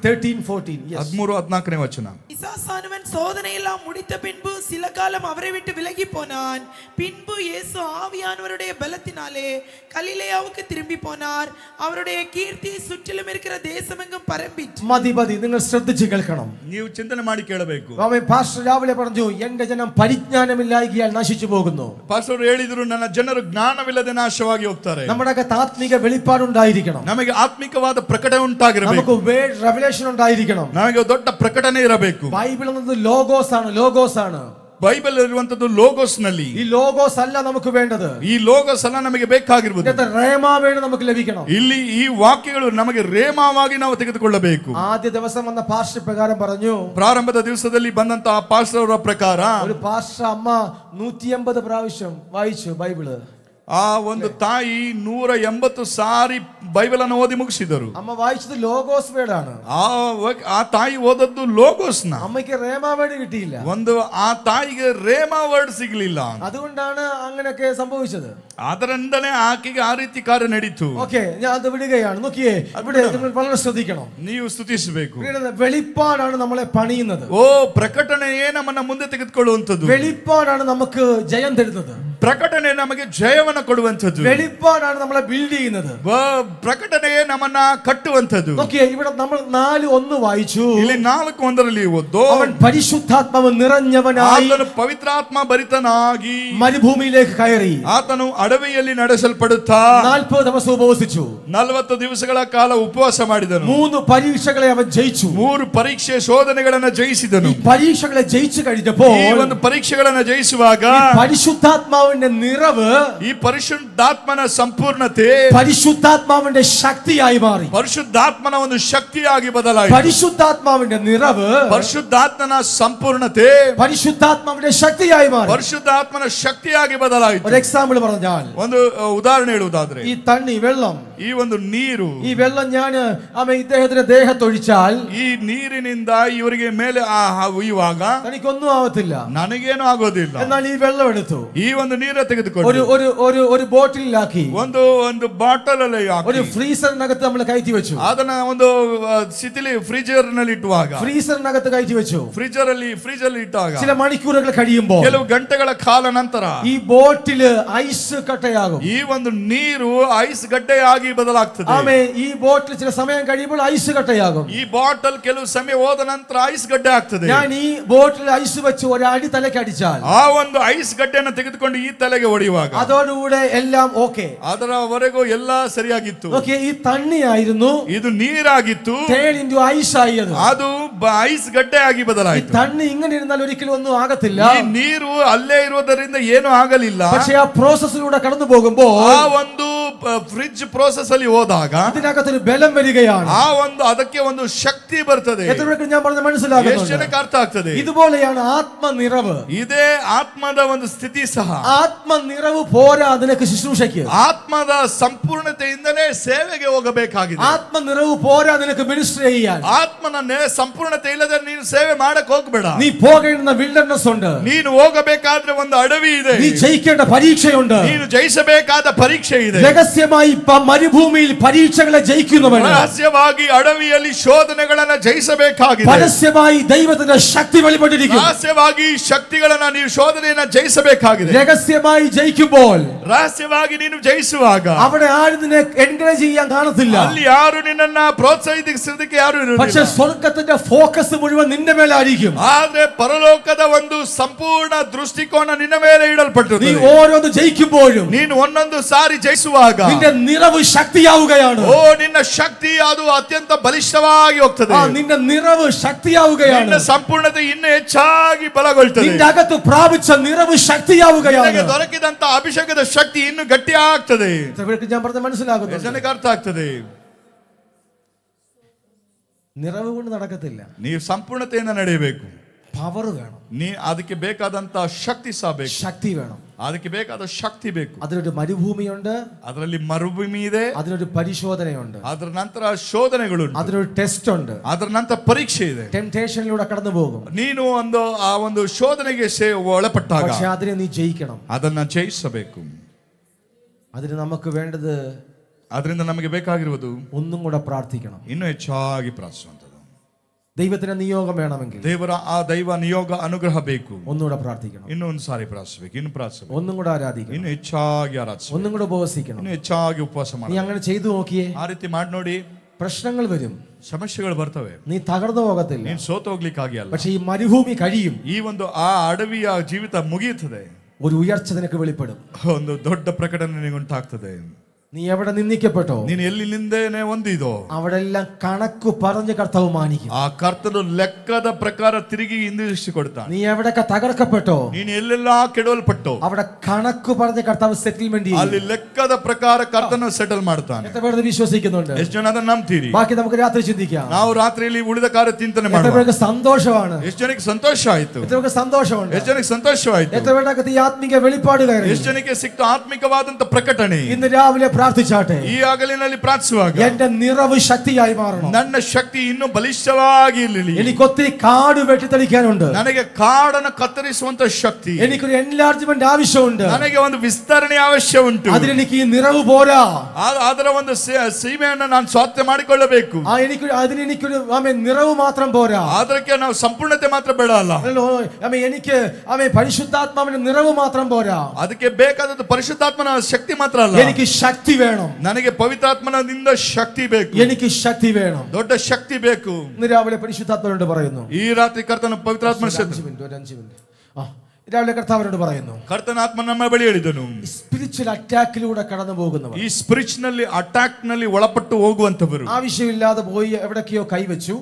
13-14. 13-14ನೇ ವಚನ. பிசாசானவன் சோதனையெல்லாம் முடித்த பின்பு சில காலம் அவரை விட்டு விலகி போனான். பின்பு இயேசு ஆவியானவருடைய பலத்தினாலே கலிலேயாவுக்கு திரும்பி போனார். அவருடைய கீர்த்தி சுற்றிலும் இருக்கிற தேசமெங்கும் பரம்பிற்று. മതി നിങ്ങൾ ശ്രദ്ധിച്ച് കേൾക്കണം. ನೀವು ಚಿಂತನೆ ಮಾಡಿ ಕೇಳಬೇಕು. ആമേൻ. പാസ്റ്റർ രാവിലെ പറഞ്ഞു എന്റെ ജനം പരിജ്ഞാനമില്ലായ്കയാൽ നശിച്ചു പോകുന്നു. ಪಾಸ್ಟರ್ ಹೇಳಿದ್ರು ನನ್ನ ಜನರು ಜ್ಞಾನವಿಲ್ಲದೆ ನಾಶವಾಗಿ ಹೋಗ್ತಾರೆ. നമ്മുടെ അകത്ത് ആത്മീക വെളിപ്പാടുണ്ടായിരിക്കണം. ನಮಗೆ ಆತ್ಮಿಕವಾದ ಪ್ರಕಟಣೆ ಉಂಟಾಗಿರಬೇಕು. നമുക്ക് വേർഡ് റെവലേഷൻ ഉണ്ടായിരിക്കണം. ನಮಗೆ ದೊಡ್ಡ ಪ್ರಕಟಣೆ ಇರಬೇಕು. ബൈബിൾ എന്നത് ലോഗോസ് ആണ്. ಬೈಬಲ್ ಇರುವಂತದ್ದು ಲೋಗೋಸ್ ನಲ್ಲಿ. ഈ ലോഗോസ് അല്ല നമുക്ക് വേണ്ടത്. ಈ ಲೋಗೋಸ್ ಅಲ್ಲ ನಮಗೆ ಬೇಕಾಗಿರುವುದು. റേമാ വേണം നമുക്ക് ലഭിക്കണം. ಇಲ್ಲಿ ಈ ವಾಕ್ಯಗಳು ನಮಗೆ ರೇಮಾವಾಗಿ ನಾವು ತೆಗೆದುಕೊಳ್ಳಬೇಕು. ആദ്യ ദിവസം വന്ന പാസ്റ്റർ പ്രകാരം പറഞ്ഞു, ಪ್ರಾರಂಭದ ದಿವಸದಲ್ಲಿ ಬಂದಂತಹ ಪಾಸ್ಟರ್ ಅವರ ಪ್ರಕಾರ ഒരു പാസ്റ്റർ അമ്മ 180 പ്രാവശ്യം വായിച്ചു ബൈബിള്. ಆ ಒಂದು ತಾಯಿ 180 ಸಾರಿ ಬೈಬಲ್ ಅನ್ನು ಓದಿ ಮುಗಿಸಿದರು. അമ്മ വായിച്ചത് ലോഗോസ് വേർഡ് ആണ്. ಆ ತಾಯಿ ಓದದ್ದು ಲೋಗೋಸ್ ನ. അമ്മയ്ക്ക് റേമാ വേർഡ് കിട്ടിയില്ല. ಒಂದು ಆ ತಾಯಿಗೆ ರೇಮಾ ವರ್ಡ್ ಸಿಗಲಿಲ್ಲ. അതുകൊണ്ടാണ് അങ്ങനെയൊക്കെ സംഭവിച്ചത്. ಅದರಿಂದಲೇ ಆಕೆಗೆ ಆ ರೀತಿ ಕಾರ್ಯ ನಡೀತು. ഓക്കേ, ഞാൻ അത് വിടുകയാണ്. നോക്കിയേ, ഇവിടെ നിങ്ങൾ വളരെ ശ്രദ്ധിക്കണം. ನೀವು ಸ್ತುತಿಸಬೇಕು. വെളിപ്പാടാണ് നമ്മളെ പണിയുന്നത്. ಓ ಪ್ರಕಟಣೆಯೇ ನಮ್ಮನ್ನ ಮುಂದೆ ತೆಗೆದುಕೊಳ್ಳುವಂತದ್ದು. വെളിപ്പാടാണ് നമുക്ക് ജയം തരുന്നത്. ಪ್ರಕಟಣೆ ನಮಗೆ ಜಯವನ್ನು ಕೊಡುವಂತದ್ದು. വെളിപ്പാടാണ് നമ്മളെ ബിൽഡ് ചെയ്യുന്നത്. ಪ್ರಕಟಣೆಯೇ ನಮ್ಮನ್ನ ಕಟ್ಟುವಂತದ್ದು. നോക്കിയേ, ഇവിടെ നമ്മൾ 4:1 വായിച്ചു. ಇಲ್ಲಿ 4:1 ಓದೋ, അവൻ പരിശുദ്ധാത്മാവ് നിറഞ്ഞവനായി ಆತನು ಪವಿತ್ರಾತ್ಮ ಭರಿತನಾಗಿ മരുഭൂമിയിലേക്ക് കയറി. ಆತನು ಅಡವಿಯಲ್ಲಿ ನಡೆಸಲ್ಪಡುತ್ತಾ 40 ദിവസം ഉപവസിച്ചു. 40 ದಿವಸಗಳ ಕಾಲ ಉಪವಾಸ ಮಾಡಿದನು. 3 പരീക്ഷകളെ അവൻ ജയിച്ചു. 3 ಪರೀಕ್ಷೆ ಶೋಧನೆಗಳನ್ನು ಜಯಿಸಿದನು. ഈ പരീക്ഷകളെ ജയിച്ചു കഴിഞ്ഞപ്പോൾ ಈ ಒಂದು ಪರೀಕ್ಷೆಗಳನ್ನು ಜಯಿಸುವಾಗ പരിശുദ്ധാത്മാവിന്റെ നിറവ്, ಈ ಪರಿಶುದ್ಧಾತ್ಮನ ಸಂಪೂರ್ಣತೆ പരിശുദ്ധാത്മാവിന്റെ ശക്തിയായി മാറി. ಪರಿಶುದ್ಧಾತ್ಮನ ಒಂದು ಶಕ್ತಿಯಾಗಿ ಬದಲಾಯಿತು. പരിശുദ്ധാത്മാവിന്റെ നിറവ്, ಪರಿಶುದ್ಧಾತ್ಮನ ಸಂಪೂರ್ಣತೆ പരിശുദ്ധാത്മാവിന്റെ ശക്തിയായി മാറി. ಪರಿಶುದ್ಧಾತ್ಮನ ಶಕ್ತಿಯಾಗಿ ಬದಲಾಯಿತು. ഒരു എക്സാമ്പിൾ പറഞ്ഞാൽ, ಒಂದು ಉದಾಹರಣೆ ಹೇಳುವುದಾದ್ರೆ, ഈ തണ്ണി വെള്ളം, ಈ ಒಂದು ನೀರು, ഈ വെള്ളം ഞാൻ ഇദ്ദേഹത്തിന്റെ ദേഹത്തൊഴിച്ചാൽ ಈ ನೀರಿನಿಂದ ಇವರಿಗೆ ಮೇಲೆ ಉಯ್ಯುವಾಗ തനിക്കൊന്നും ആവത്തില്ല. ನನಗೇನು ಆಗೋದಿಲ್ಲ. എന്നാൽ ഈ വെള്ളം എടുത്തു ಈ ಒಂದು ನೀರ ತೆಗೆದುಕೊಂಡು ഒരു ബോട്ടിലാക്കി, ಒಂದು ಬಾಟಲ್ ಅಲ್ಲಿ ഒരു ഫ്രീസറിനകത്ത് നമ്മൾ കയറ്റി വെച്ചു. ಅದನ್ನ ಒಂದು ಸ್ಥಿತಿಲಿ ಫ್ರೀಜರ್ ನಲ್ಲಿ ಇಟ್ಟುವಾಗ, ഫ്രീസറിനകത്ത് കയറ്റി വെച്ചു. ಫ್ರೀಜರ್ ಅಲ್ಲಿ ಇಟ್ಟಾಗ ചില മണിക്കൂറുകൾ കഴിയുമ്പോൾ ಕೆಲವು ಗಂಟೆಗಳ ಕಾಲ ನಂತರ ഈ ബോട്ടില് ഐസ് കട്ടയാകും. ಈ ಒಂದು ನೀರು ಐಸ್ ಗಡ್ಡೆಯಾಗಿ ಬದಲಾಗ್ತದೆ. ആമേൻ. ഈ ബോട്ടിൽ ചില സമയം കഴിയുമ്പോൾ ഐസ് കട്ടയാകും. ಈ ಬಾಟಲ್ ಕೆಲವು ಸಮಯ ಹೋದ ನಂತರ ಐಸ್ ಗಡ್ಡೆ ಆಗ್ತದೆ. ഞാൻ ഈ ബോട്ടിൽ ഐസ് വെച്ച് ഒരു അടി തലയ്ക്ക് അടിച്ചാൽ, ಆ ಒಂದು ಐಸ್ ಗಡ್ಡೆಯನ್ನು ತೆಗೆದುಕೊಂಡು ಈ ತಲೆಗೆ ಹೊಡೆಯುವಾಗ അതോടുകൂടെ എല്ലാം ഓക്കെ. ಅದರವರೆಗೂ ಎಲ್ಲ ಸರಿಯಾಗಿತ್ತು. ഓക്കെ, ഈ തണ്ണിയായിരുന്നു, ಇದು ನೀರಾಗಿತ್ತು. ടേൺ ഇൻടു ഐസ് ആയി. ಅದು ಐಸ್ ಗಡ್ಡೆ ಆಗಿ ഈ ಬದಲಾಯಿತು. തണ്ണി ഇങ്ങനെ ഇരുന്നാൽ ഒരിക്കലും ഒന്നും ആകത്തില്ല. ಈ ನೀರು ಅಲ್ಲೇ ಇರುವುದರಿಂದ ಏನು ಆಗಲಿಲ್ಲ. പക്ഷേ ആ പ്രോസസ്സിലൂടെ കടന്നു പോകുമ്പോൾ ಆ ಒಂದು ಫ್ರಿಡ್ಜ್ ಪ್ರೋಸೆಸ್ ಅಲ್ಲಿ ಹೋದಾಗ ഇതിനകത്തൊരു ബലം വരികയാണ്. ಆ ಒಂದು ಅದಕ್ಕೆ ಒಂದು ಶಕ್ತಿ ಬರ್ತದೆ. എത്ര പേർക്ക് ഞാൻ പറഞ്ഞ ಎಷ್ಟು മനസ്സിലാകുന്നുണ്ട്? ಜನಕ್ಕೆ ಅರ್ಥ ಆಗ್ತದೆ? ഇതുപോലെയാണ് ആത്മനിറവ്. ಇದೇ ಆತ್ಮದ ಒಂದು ಸ್ಥಿತಿ ಸಹ. ആത്മനിറവ് പോരാ അതിനൊക്കെ ശുശ്രൂഷയ്ക്ക്. ಆತ್ಮದ ಸಂಪೂರ್ಣತೆಯಿಂದಲೇ ಸೇವೆಗೆ ಹೋಗಬೇಕಾಗಿದೆ. ആത്മനിറവ് പോരാ നിനക്ക് മിനിസ്റ്റർ ചെയ്യാൻ. ಆತ್ಮನ ಸಂಪೂರ್ಣತೆ ಇಲ್ಲದೆ ನೀನು ಸೇವೆ ಮಾಡಕ್ ಹೋಗ್ಬೇಡ. നീ പോകേണ്ടുന്ന വിൽഡർനെസ് ഉണ്ട്. ನೀನು ಹೋಗಬೇಕಾದ್ರೆ ಒಂದು ಅಡವಿ ಇದೆ. നീ ജയിക്കേണ്ട പരീക്ഷയുണ്ട്. ನೀನು ಜಯಿಸಬೇಕಾದ ಪರೀಕ್ಷೆ ಇದೆ. രഹസ്യമായി മരുഭൂമിയിൽ പരീക്ഷകളെ ജയിക്കുന്നവൻ ರಹಸ್ಯವಾಗಿ ಅಡವಿಯಲ್ಲಿ ಶೋಧನೆಗಳನ್ನ ಜಯಿಸಬೇಕಾಗಿದೆ. പരസ്യമായി ദൈവത്തിന്റെ ശക്തി വെളിപ്പെട്ടിരിക്കും. ರಹಸ್ಯವಾಗಿ ಶಕ್ತಿಗಳನ್ನ ನೀವು ಶೋಧನೆಯನ್ನ ಜಯಿಸಬೇಕಾಗಿದೆ. രഹസ്യമായി ജയിക്കുമ്പോൾ, ರಹಸ್ಯವಾಗಿ ನೀನು ಜಯಿಸುವಾಗ അവിടെ ആരും നിന്നെ എൻകറേജ് ചെയ്യാൻ കാണത്തില്ല. ಅಲ್ಲಿ ಯಾರು ನಿನ್ನನ್ನ ಪ್ರೋತ್ಸಾಹಿಸೋದಕ್ಕೆ ಯಾರು പക്ഷെ ಇರುವುದಿಲ್ಲ. സ്വർഗത്തിന്റെ ഫോക്കസ് മുഴുവൻ നിന്റെ മേലായിരിക്കും. ಆದ್ರೆ ಪರಲೋಕದ ಒಂದು ಸಂಪೂರ್ಣ ದೃಷ್ಟಿಕೋನ ನಿನ್ನ ಮೇಲೆ നീ ಇಡಲ್ಪಟ್ಟಿರುತ್ತದೆ. ഓരോന്ന് ജയിക്കുമ്പോഴും ನೀನು ಒಂದೊಂದು ಸಾರಿ ಜಯಿಸುವಾಗ നിന്റെ നിറവ് ശക്തിയാവുകയാണ്. ಓ ನಿನ್ನ ಶಕ್ತಿ ಅದು ಅತ್ಯಂತ ಬಲಿಷ್ಠವಾಗಿ ಹೋಗ್ತದೆ. നിന്റെ നിറവ് ശക്തിയാവുകയാണ്. ನಿನ್ನ ಸಂಪೂರ್ಣತೆ ಇನ್ನೂ ಹೆಚ್ಚಾಗಿ ಬಲಗೊಳ್ಳುತ್ತದೆ. നിന്റെ അകത്ത് പ്രാപിച്ച നിറവ് ശക്തിയാവുകയാണ്. ನಿನಗೆ ದೊರಕಿದಂತ ಅಭಿಷೇಕದ ಶಕ್ತಿ ಇನ್ನು ಗಟ್ಟಿ ಆಗ್ತದೆ. ഞാൻ പറഞ്ഞ മനസ്സിലാകുന്നു? ಜನಕ್ಕೆ ಅರ್ಥ ಆಗ್ತದೆ. നിറവ് കൊണ്ട് നടക്കത്തില്ല. ನೀವು ಸಂಪೂರ್ಣತೆಯಿಂದ ನಡೆಯಬೇಕು. പവർ വേണം, ಅದಕ್ಕೆ ಬೇಕಾದಂತ ಶಕ್ತಿ ಸಹ ಬೇಕು, ശക്തി വേണം. ಅದಕ್ಕೆ ಬೇಕಾದ ಶಕ್ತಿ ಬೇಕು. അതിനൊരു മരുഭൂമിയുണ്ട്, ಅದರಲ್ಲಿ ಮರುಭೂಮಿ ಇದೆ, അതിനൊരു പരിശോധനയുണ്ട്, ಅದರ ನಂತರ ಶೋಧನೆಗಳು, അതിനൊരു ടെസ്റ്റ് ഉണ്ട്, ಅದರ ನಂತರ ಪರೀಕ್ಷೆ ಇದೆ. ടെംപ്ടേഷനിലൂടെ കടന്നു പോകും. ನೀನು ಆ ಒಂದು ಶೋಧನೆಗೆ ಒಳಪಟ್ಟಾಗ പക്ഷെ അതിനെ നീ ജയിക്കണം. ಅದನ್ನ ಜಯಿಸಬೇಕು. അതിന് നമുക്ക് വേണ്ടത്, ಅದರಿಂದ ನಮಗೆ ಬೇಕಾಗಿರುವುದು ഒന്നും കൂടെ പ്രാർത്ഥിക്കണം. ಇನ್ನೂ ಹೆಚ್ಚಾಗಿ ಪ್ರಾರ್ಥಿಸುವಂಥದ್ದು. ദൈവത്തിന് നിയോഗം വേണമെങ്കിൽ ದೇವರ ಆ ದೈವ ನಿಯೋಗ ಅನುಗ್ರಹ ಬೇಕು. ഒന്നുകൂടെ പ്രാർത്ഥിക്കണം, ಇನ್ನೂ ಒಂದು ಸಾರಿ ಪ್ರಾರ್ಥಿಸಬೇಕು, ಇನ್ನು ಪ್ರಾರ್ಥಿಸಬೇಕು, ഒന്നും കൂടെ ആരാധിക്കണം, ಇನ್ನು ಹೆಚ್ಚಾಗಿ ಆರಾಧಿಸಬೇಕು, ഒന്നും കൂടെ ഉപവസിക്കണം. ಇನ್ನು ಹೆಚ್ಚಾಗಿ ಉಪವಾಸ നീ ಮಾಡಿ. അങ്ങനെ ചെയ്തു നോക്കിയേ, ಆ ರೀತಿ ಮಾಡಿ ನೋಡಿ, പ്രശ്നങ്ങൾ വരും, ಸಮಸ್ಯೆಗಳು ಬರ್ತವೆ, നീ തകർന്നു പോകത്തില്ല. ನೀನು ಸೋತು ಹೋಗ್ಲಿಕ್ಕಾಗಿ ಅಲ್ಲ. പക്ഷെ ഈ മരുഭൂമി കഴിയും, ಈ ಒಂದು ಆ ಅಡವಿಯ ಜೀವಿತ ಮುಗಿಯುತ್ತದೆ, ഒരു ഉയർച്ച നിനക്ക് വെളിപ്പെടും. ಒಂದು ದೊಡ್ಡ ಪ್ರಕಟಣೆ ನಿನಗೆ ಉಂಟಾಗ್ತದೆ. നീ എവിടെ നിന്ദിക്കപ്പെട്ടോ, ನೀನು ಎಲ್ಲಿ ನಿಂದೇನೆ ಹೊಂದಿದೋ അവിടെ എല്ലാം കണക്ക് പറഞ്ഞ് കർത്താവ് മാനിക്കും. ಆ ಕರ್ತನು ಲೆಕ್ಕದ ಪ್ರಕಾರ ತಿರುಗಿ ಹಿಂದಿರಿಸಿಕೊಡ್ತಾನೆ. നീ എവിടെയൊക്കെ തകർക്കപ്പെട്ടോ, ನೀನು ಎಲ್ಲೆಲ್ಲ ಕೆಡವಲ್ಪಟ್ಟು അവിടെ കണക്ക് പറഞ്ഞ് കർത്താവ് സെറ്റിൽമെന്റ് ചെയ്യും. ಅಲ್ಲಿ ಲೆಕ್ಕದ ಪ್ರಕಾರ ಕರ್ತನು ಸೆಟಲ್ ಮಾಡ್ತಾನೆ. എത്ര പേര് വിശ്വസിക്കുന്നുണ്ട്? ಎಷ್ಟು ಜನ ಅದನ್ನ ನಂಬ್ತೀರಿ? ബാക്കി നമുക്ക് രാത്രി ചിന്തിക്കാം. ನಾವು ರಾತ್ರಿಯಲ್ಲಿ ಉಳಿದ ಕಾರ್ಯ ಚಿಂತನೆ എത്ര ಮಾಡುವ. പേർക്ക് സന്തോഷമാണ്? ಎಷ್ಟು ಜನಕ್ಕೆ ಸಂತೋಷ ಆಯ್ತು? എത്ര പേർക്ക് സന്തോഷമുണ്ട്? ಎಷ್ಟು ಜನಕ್ಕೆ ಸಂತೋಷವಾಯ್ತು? എത്ര പേർക്ക് ഈ ആത്മീക വെളിപ്പാട് കയറി? ಎಷ್ಟು ಜನಕ್ಕೆ ಸಿಕ್ತು ಆತ್ಮಿಕವಾದಂತ ಪ್ರಕಟಣೆ? ഇന്ന് രാവിലെ പ്രാർത്ഥിച്ചാട്ടെ, ಈ ಹಗಲಿನಲ್ಲಿ ಪ್ರಾರ್ಥಿಸುವಾಗ എന്റെ നിറവ് ശക്തിയായി മാറണം. ನನ್ನ ಶಕ್ತಿ ಇನ್ನೂ ಬಲಿಷ್ಠವಾಗಿ ಇರಲಿ. എനിക്ക് ഒത്തിരി കാട് വെട്ടിത്തെളിക്കാനുണ്ട്, ನನಗೆ ಕಾಡನ್ನು ಕತ್ತರಿಸುವಂತ ಶಕ್ತಿ, എനിക്കൊരു എൻലാർജ്മെന്റ് ആവശ്യമുണ്ട്, ನನಗೆ ಒಂದು ವಿಸ್ತರಣೆ ಅವಶ್ಯ ಉಂಟು. അതിനെനിക്ക് ഈ നിറവ് പോരാ. ಅದರ ಒಂದು ಸೀಮೆಯನ್ನು ನಾನು ಸ್ವಾರ್ಥ್ಯ ಮಾಡಿಕೊಳ್ಳಬೇಕು. അതിനെനിക്കൊരു നിറവ് മാത്രം പോരാ, ಅದಕ್ಕೆ ನಾವು ಸಂಪೂರ್ಣತೆ ಮಾತ್ರ ಬೇಡ ಅಲ್ಲ, എനിക്ക് പരിശുദ്ധാത്മാവിന്റെ നിറവ് മാത്രം പോരാ, ಅದಕ್ಕೆ ಬೇಕಾದದ್ದು ಪರಿಶುದ್ಧಾತ್ಮನ ಶಕ್ತಿ ಮಾತ್ರ ಅಲ್ಲ, എനിക്ക് ശക്തി വേണം. ನನಗೆ ಪವಿತ್ರಾತ್ಮನಿಂದ ಶಕ್ತಿ ಬೇಕು, എനിക്ക് ശക്തി വേണം, ದೊಡ್ಡ ಶಕ್ತಿ ಬೇಕು. ഇന്ന് രാവിലെ പരിശുദ്ധാത്മാവിനോട് പറയുന്നു, ಈ ರಾತ್ರಿ ಕರ್ತನ ಪವಿತ್ರಾತ್ಮನ ಶಕ್ತಿ. 5 മിനിറ്റ് രാവിലെ കർത്താവിനോട് പറയുന്നു, ಕರ್ತನ ಆತ್ಮ ನಮ್ಮ ಬಳಿ ಹೇಳಿದನು, സ്പിരിച്വൽ അറ്റാക്കിലൂടെ കടന്നു പോകുന്നവർ, ಈ ಸ್ಪಿರಿಚ್ನಲ್ಲಿ ಅಟ್ಯಾಕ್ ನಲ್ಲಿ ಒಳಪಟ್ಟು ಹೋಗುವಂತವರು, ആവശ്യമില്ലാതെ പോയി എവിടേക്കോ കൈവച്ചു,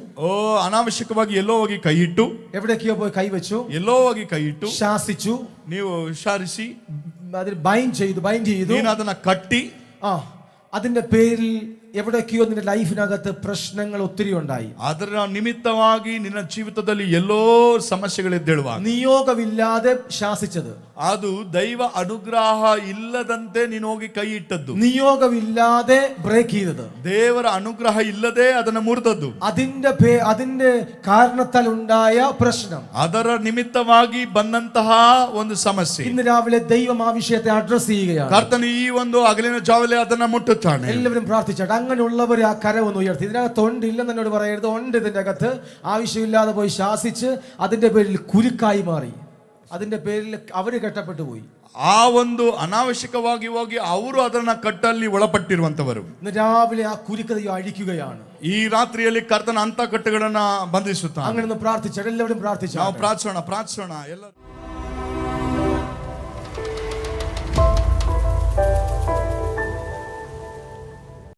ಅನಾವಶ್ಯಕವಾಗಿ ಎಲ್ಲೋ ಹೋಗಿ ಕೈ ಇಟ್ಟು, എവിടേക്കോ പോയി കൈവച്ചു, ಎಲ್ಲೋ ಹೋಗಿ ಕೈ ಇಟ್ಟು, ശാസിച്ചു, ನೀವು ವಿಚಾರಿಸಿ, അതിൽ ബൈൻഡ് ചെയ്തു, ನೀನು ಅದನ್ನ ಕಟ್ಟಿ, അതിന്റെ പേരിൽ എവിടേക്കോ നിന്റെ ലൈഫിനകത്ത് പ്രശ്നങ്ങൾ ഒത്തിരി ഉണ്ടായി. ಅದರ ನಿಮಿತ್ತವಾಗಿ ನಿನ್ನ ಜೀವಿತದಲ್ಲಿ ಎಲ್ಲೋ ಸಮಸ್ಯೆಗಳಿದ್ದೇಳುವಾಗ നിയോഗമില്ലാതെ ശാസിച്ചത്, ಅದು ದೈವ ಅನುಗ್ರಹ ಇಲ್ಲದಂತೆ ನೀನು ಹೋಗಿ ಕೈ ಇಟ್ಟದ್ದು, നിയോഗമില്ലാതെ ബ്രേക്ക് ചെയ്തത്, ದೇವರ ಅನುಗ್ರಹ ಇಲ್ಲದೆ ಅದನ್ನ ಮುರಿದದ್ದು, അതിന്റെ കാരണത്താൽ ഉണ്ടായ പ്രശ്നം, ಅದರ ನಿಮಿತ್ತವಾಗಿ ಬಂದಂತಹ ಒಂದು ಸಮಸ್ಯೆ. ഇന്ന് രാവിലെ ദൈവം ആ വിഷയത്തെ അഡ്രസ് ചെയ്യുകയാണ്. ಕರ್ತನು ಈ ಒಂದು ಹಗಲಿನ ಜಾವಲೆ ಅದನ್ನ ಮುಟ್ಟುತ್ತಾನೆ. എല്ലാവരും പ്രാർത്ഥിച്ചാട്ടെ. അങ്ങനെയുള്ളവർ ആ കര ഒന്ന് ഉയർത്തി. ഇതിനകത്ത് ഉണ്ട് ഇല്ലെന്ന് എന്നോട് പറയരുത്, ഉണ്ട്. ഇതിന്റെ അകത്ത് ആവശ്യമില്ലാതെ പോയി ശാസിച്ച് അതിന്റെ പേരിൽ കുരുക്കായി മാറി, അതിന്റെ പേരിൽ അവര് കെട്ടപ്പെട്ടു പോയി. ಆ ಒಂದು ಅನಾವಶ್ಯಕವಾಗಿ ಹೋಗಿ ಅವರು ಅದನ್ನ ಕಟ್ಟಲ್ಲಿ ಒಳಪಟ್ಟಿರುವಂತವರು ഇന്ന് രാവിലെ ആ കുരുക്കതയെ അഴിക്കുകയാണ്. ಈ ರಾತ್ರಿಯಲ್ಲಿ ಕರ್ತನ ಅಂತ ಕಟ್ಟುಗಳನ್ನ ಬಂಧಿಸುತ್ತಾನೆ. അങ്ങനെ ഒന്ന് പ്രാർത്ഥിച്ചാട്ടെ, എല്ലാവരും പ്രാർത്ഥിച്ചാട്ടെ. ನಾವು ಪ್ರಾರ್ಥಿಸೋಣ ಎಲ್ಲ